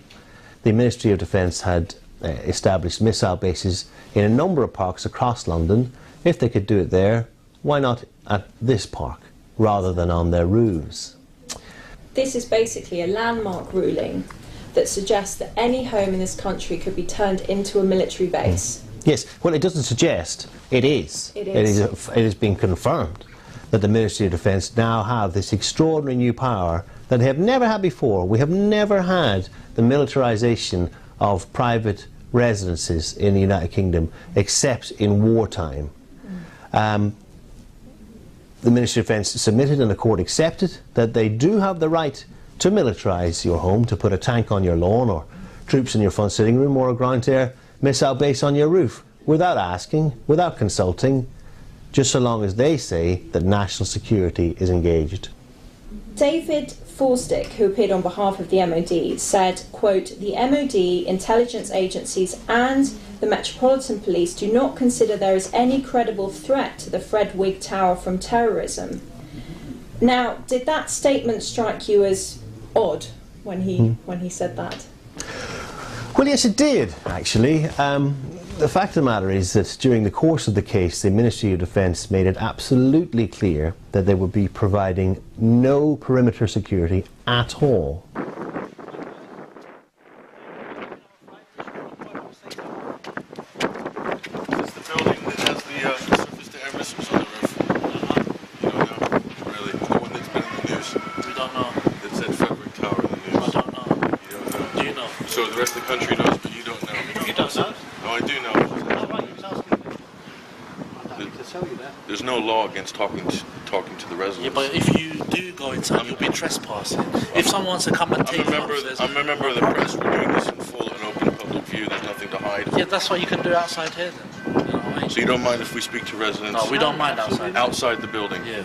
The Ministry of Defence had established missile bases in a number of parks across London. If they could do it there, why not at this park rather than on their roofs? This is basically a landmark ruling that suggests that any home in this country could be turned into a military base. Yes, well, it doesn't suggest, it is. It is. It has been confirmed that the Ministry of Defence now have this extraordinary new power that they have never had before. We have never had the militarisation of private residences in the United Kingdom except in wartime. The Ministry of Defence submitted and the court accepted that they do have the right to militarise your home, to put a tank on your lawn or troops in your front sitting room or a ground-to-air missile base on your roof without asking, without consulting, just so long as they say that national security is engaged. David Forstick, who appeared on behalf of the MOD, said, quote, "The MOD, intelligence agencies and the Metropolitan Police do not consider there is any credible threat to the Fred Wigg Tower from terrorism." Now, did that statement strike you as odd when he said that? Well, yes, it did, actually. The fact of the matter is that during the course of the case, the Ministry of Defence made it absolutely clear that they would be providing no perimeter security at all. There's no law against talking to the residents. Yeah, but if you do go inside, you'll be trespassing. If someone wants to come and take... I'm a member of the press. We're doing this in full and open public view. There's nothing to hide. Yeah, that's what you can do outside here then. You know what I mean? So you don't mind if we speak to residents? No, we don't mind outside. Outside the building? Yeah.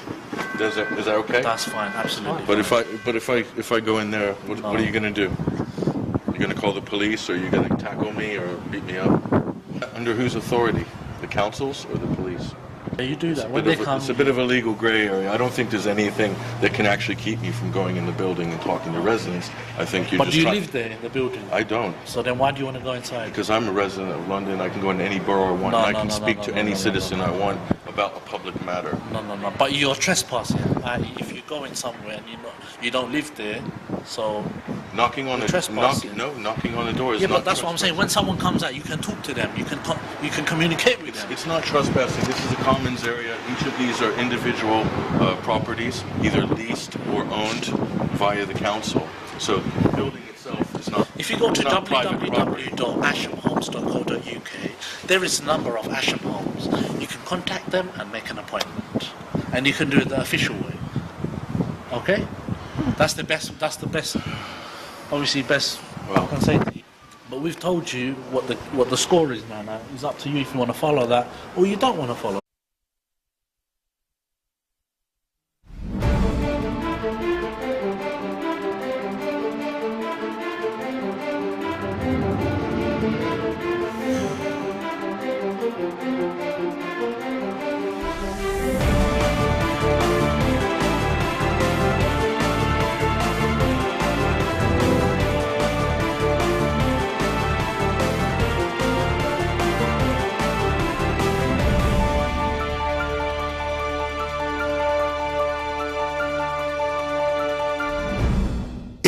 Is that okay? That's fine, absolutely. But if I go in there, what are you going to do? You're going to call the police, or you're going to tackle me or beat me up? Under whose authority? The councils or the police? Yeah, you do that. When they come, it's a bit of a legal grey area. I don't think there's anything that can actually keep me from going in the building and talking to residents. I think But do you live there in the building? I don't. So then why do you want to go inside? Because I'm a resident of London. I can go into any borough I want, and I can speak to any citizen I want about a public matter. No. But you're trespassing. If you go in somewhere and you don't live there, so knocking on the door is yeah, but that's what I'm saying. When someone comes out, you can talk to them. You can communicate with them. It's not trespassing. This is a commons area. Each of these are individual properties, either leased or owned via the council. So the building itself is not. If you go to www.ashamhomes.co.uk, there is a number of Asham Homes. You can contact them and make an appointment, and you can do it the official way. Okay, that's the best. Obviously, best. I can say to you. But we've told you what the score is now. Now it's up to you if you want to follow that or you don't want to follow.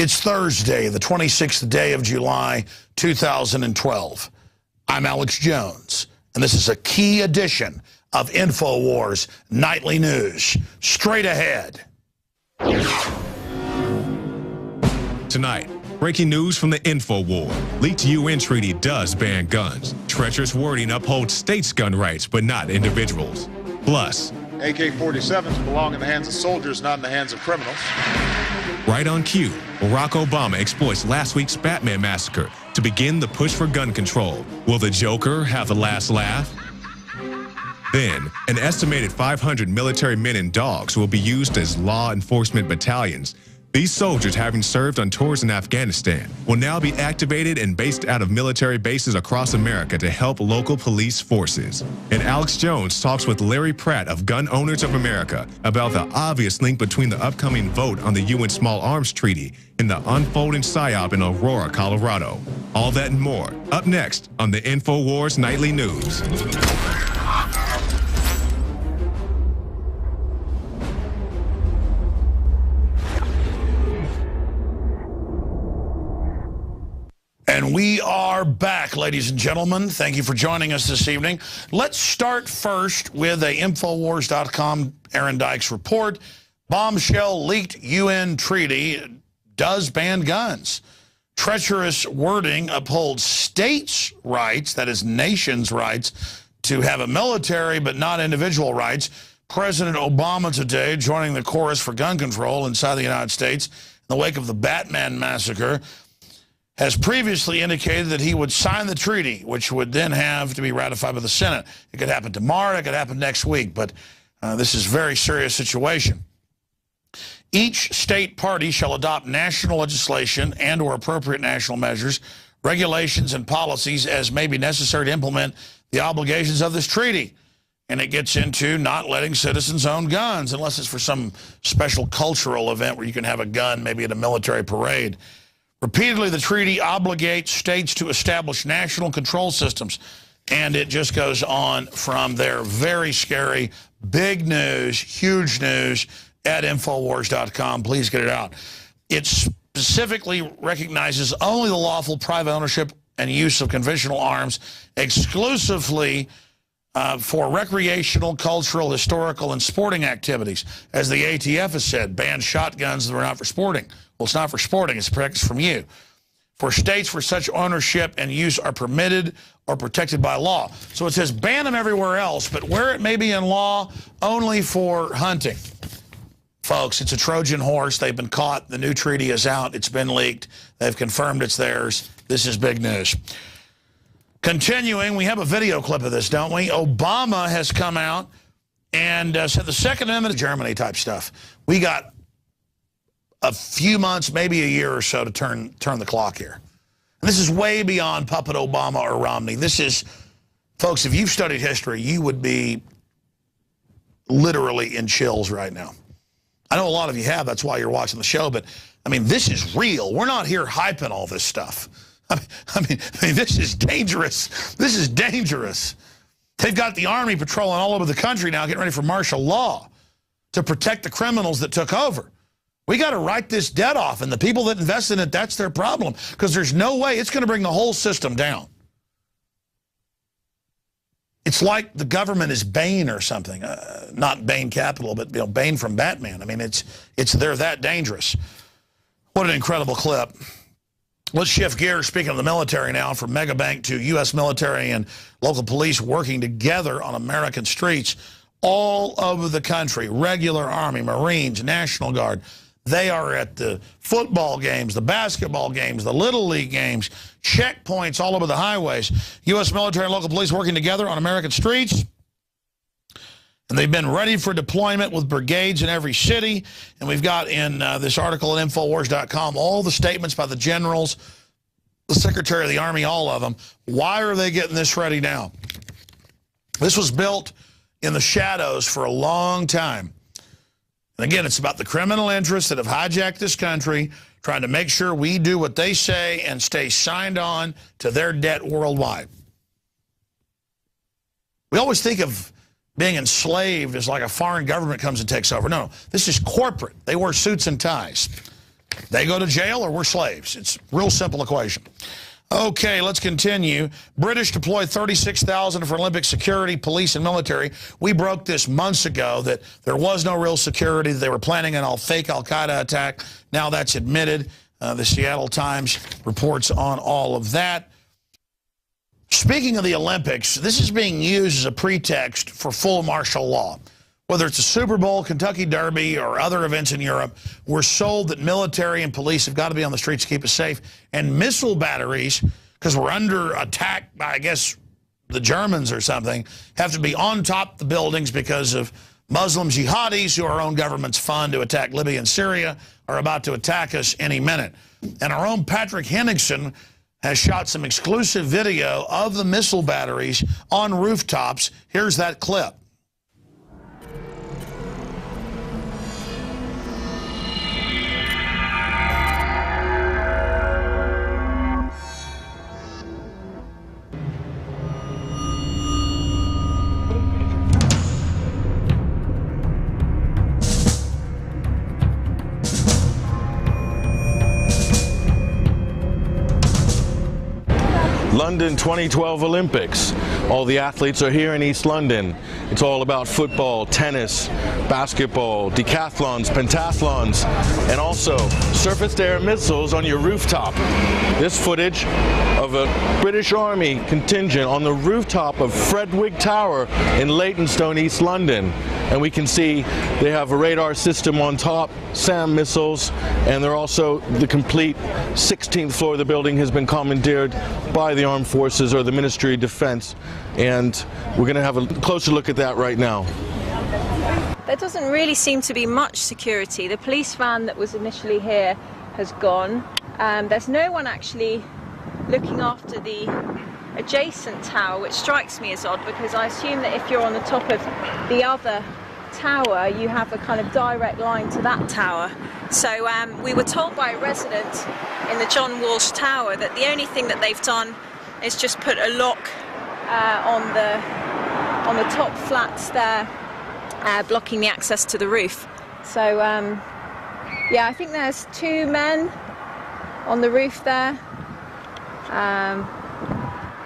It's Thursday, the 26th day of July, 2012. I'm Alex Jones, and this is a key edition of Infowars Nightly News. Straight ahead. Tonight, breaking news from the Infowar. Leaked UN treaty does ban guns. Treacherous wording upholds states' gun rights, but not individuals. Plus, AK-47s belong in the hands of soldiers, not in the hands of criminals. Right on cue, Barack Obama exploits last week's Batman massacre to begin the push for gun control. Will the Joker have the last laugh? Then, an estimated 500 military men and dogs will be used as law enforcement battalions. These soldiers, having served on tours in Afghanistan, will now be activated and based out of military bases across America to help local police forces. And Alex Jones talks with Larry Pratt of Gun Owners of America about the obvious link between the upcoming vote on the UN Small Arms Treaty and the unfolding PSYOP in Aurora, Colorado. All that and more, up next on the Infowars Nightly News. And we are back, ladies and gentlemen. Thank you for joining us this evening. Let's start first with a Infowars.com Aaron Dykes report. Bombshell leaked UN treaty does ban guns. Treacherous wording upholds states' rights, that is nations' rights, to have a military but not individual rights. President Obama today joining the chorus for gun control inside the United States in the wake of the Batman massacre, has previously indicated that he would sign the treaty, which would then have to be ratified by the Senate. It could happen tomorrow, it could happen next week, but this is a very serious situation. Each state party shall adopt national legislation and or appropriate national measures, regulations, and policies as may be necessary to implement the obligations of this treaty. And it gets into not letting citizens own guns unless it's for some special cultural event where you can have a gun, maybe at a military parade. Repeatedly, the treaty obligates states to establish national control systems, and it just goes on from there. Very scary, big news, huge news at Infowars.com. Please get it out. It specifically recognizes only the lawful private ownership and use of conventional arms exclusively for recreational, cultural, historical, and sporting activities. As the ATF has said, ban shotguns that are not for sporting. Well, it's not for sporting, it's protected from you. For states where such ownership and use are permitted or protected by law. So it says ban them everywhere else, but where it may be in law, only for hunting. Folks, it's a Trojan horse. They've been caught. The new treaty is out. It's been leaked. They've confirmed it's theirs. This is big news. Continuing, we have a video clip of this, don't we? Obama has come out and said the Second Amendment is Germany type stuff. We got a few months, maybe a year or so to turn the clock here. And this is way beyond puppet Obama or Romney. This is, folks, if you've studied history, you would be literally in chills right now. I know a lot of you have, that's why you're watching the show, but I mean, this is real. We're not here hyping all this stuff. I mean, this is dangerous. This is dangerous. They've got the Army patrolling all over the country now, getting ready for martial law to protect the criminals that took over. We got to write this debt off, and the people that invest in it, that's their problem, because there's no way it's going to bring the whole system down. It's like the government is Bane or something. Not Bane Capital, but Bane from Batman. I mean, they're that dangerous. What an incredible clip. Let's shift gears, speaking of the military now, from megabank to U.S. military and local police working together on American streets all over the country. Regular Army, Marines, National Guard. They are at the football games, the basketball games, the Little League games, checkpoints all over the highways. U.S. military and local police working together on American streets. And they've been ready for deployment with brigades in every city. And we've got in this article at Infowars.com all the statements by the generals, the Secretary of the Army, all of them. Why are they getting this ready now? This was built in the shadows for a long time. And again, it's about the criminal interests that have hijacked this country, trying to make sure we do what they say and stay signed on to their debt worldwide. We always think of being enslaved as like a foreign government comes and takes over. No, this is corporate. They wear suits and ties. They go to jail or we're slaves. It's a real simple equation. Okay, let's continue. British deploy 36,000 for Olympic security, police, and military. We broke this months ago that there was no real security. They were planning an fake al-Qaeda attack. Now that's admitted. The Seattle Times reports on all of that. Speaking of the Olympics, this is being used as a pretext for full martial law. Whether it's a Super Bowl, Kentucky Derby, or other events in Europe, we're sold that military and police have got to be on the streets to keep us safe. And missile batteries, because we're under attack by, I guess, the Germans or something, have to be on top of the buildings because of Muslim jihadis who our own governments fund to attack Libya and Syria are about to attack us any minute. And our own Patrick Henningsen has shot some exclusive video of the missile batteries on rooftops. Here's that clip. London 2012 Olympics. All the athletes are here in East London. It's all about football, tennis, basketball, decathlons, pentathlons, and also surface-to-air missiles on your rooftop. This footage of a British Army contingent on the rooftop of Fredwig Tower in Leytonstone, East London. And we can see they have a radar system on top, SAM missiles, and they're also the complete 16th floor of the building has been commandeered by the Armed Forces or the Ministry of Defense. And we're going to have a closer look at that right now. There doesn't really seem to be much security. The police van that was initially here has gone. There's no one actually looking after the adjacent tower, which strikes me as odd because I assume that if you're on the top of the other tower, you have a kind of direct line to that tower. So we were told by a resident in the John Walsh Tower that the only thing that they've done is just put a lock on the top flats there, blocking the access to the roof. So yeah, I think there's 2 men on the roof there.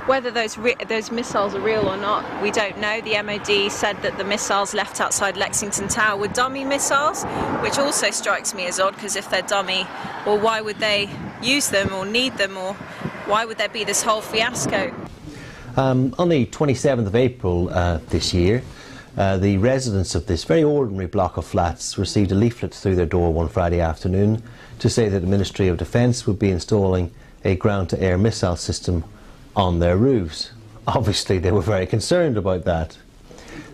Whether those missiles are real or not, we don't know. The MOD said that the missiles left outside Lexington Tower were dummy missiles, which also strikes me as odd, because if they're dummy, well, why would they use them or need them, or why would there be this whole fiasco? On the 27th of April this year, the residents of this very ordinary block of flats received a leaflet through their door one Friday afternoon to say that the Ministry of Defence would be installing a ground-to-air missile system on their roofs. Obviously they were very concerned about that.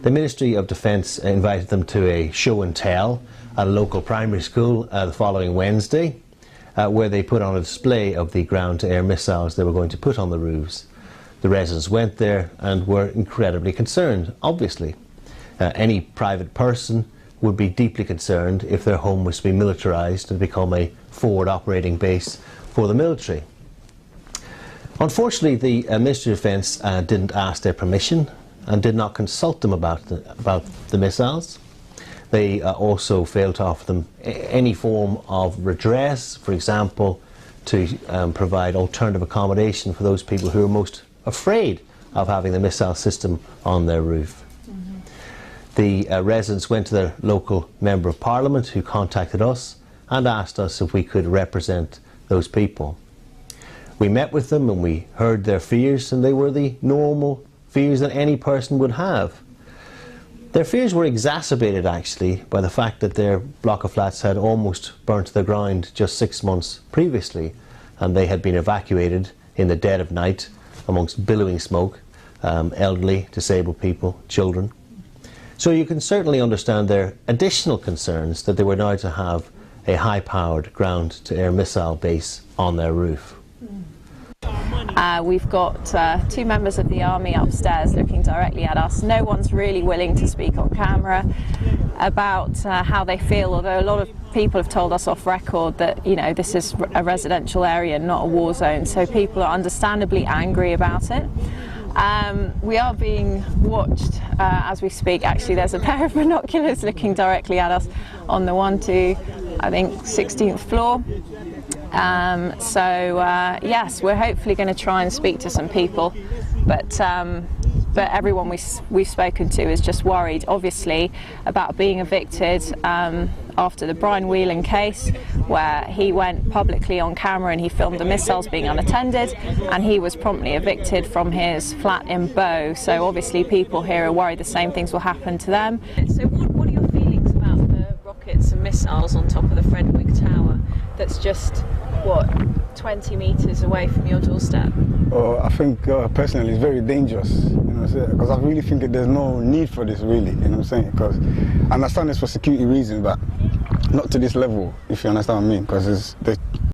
The Ministry of Defence invited them to a show and tell at a local primary school the following Wednesday, where they put on a display of the ground-to-air missiles they were going to put on the roofs. The residents went there and were incredibly concerned, obviously. Any private person would be deeply concerned if their home was to be militarised and become a forward operating base for the military. Unfortunately, the Ministry of Defence didn't ask their permission and did not consult them about the missiles. They also failed to offer them any form of redress, for example, to provide alternative accommodation for those people who are most afraid of having the missile system on their roof. The residents went to their local Member of Parliament, who contacted us and asked us if we could represent those people. We met with them and we heard their fears, and they were the normal fears that any person would have. Their fears were exacerbated actually by the fact that their block of flats had almost burnt to the ground just 6 months previously, and they had been evacuated in the dead of night amongst billowing smoke, elderly, disabled people, children. So you can certainly understand their additional concerns that they were now to have a high-powered ground-to-air missile base on their roof. We've got 2 members of the army upstairs looking directly at us. No one's really willing to speak on camera about how they feel, although a lot of people have told us off record that, you know, this is a residential area, not a war zone, so people are understandably angry about it. We are being watched as we speak. Actually, there's a pair of binoculars looking directly at us on the 1, 2, I think 16th floor. Yes, we're hopefully going to try and speak to some people, but everyone we've spoken to is just worried, obviously, about being evicted after the Brian Whelan case, where he went publicly on camera and he filmed the missiles being unattended, and he was promptly evicted from his flat in Bow. So obviously people here are worried the same things will happen to them. So what are your feelings about the rockets and missiles on top of the Fredwick Tower that's just, what, 20 metres away from your doorstep? I think personally it's very dangerous, you know what I'm saying? Because I really think that there's no need for this, really, you know what I'm saying? Because I understand it's for security reasons, but not to this level, if you understand what I mean, because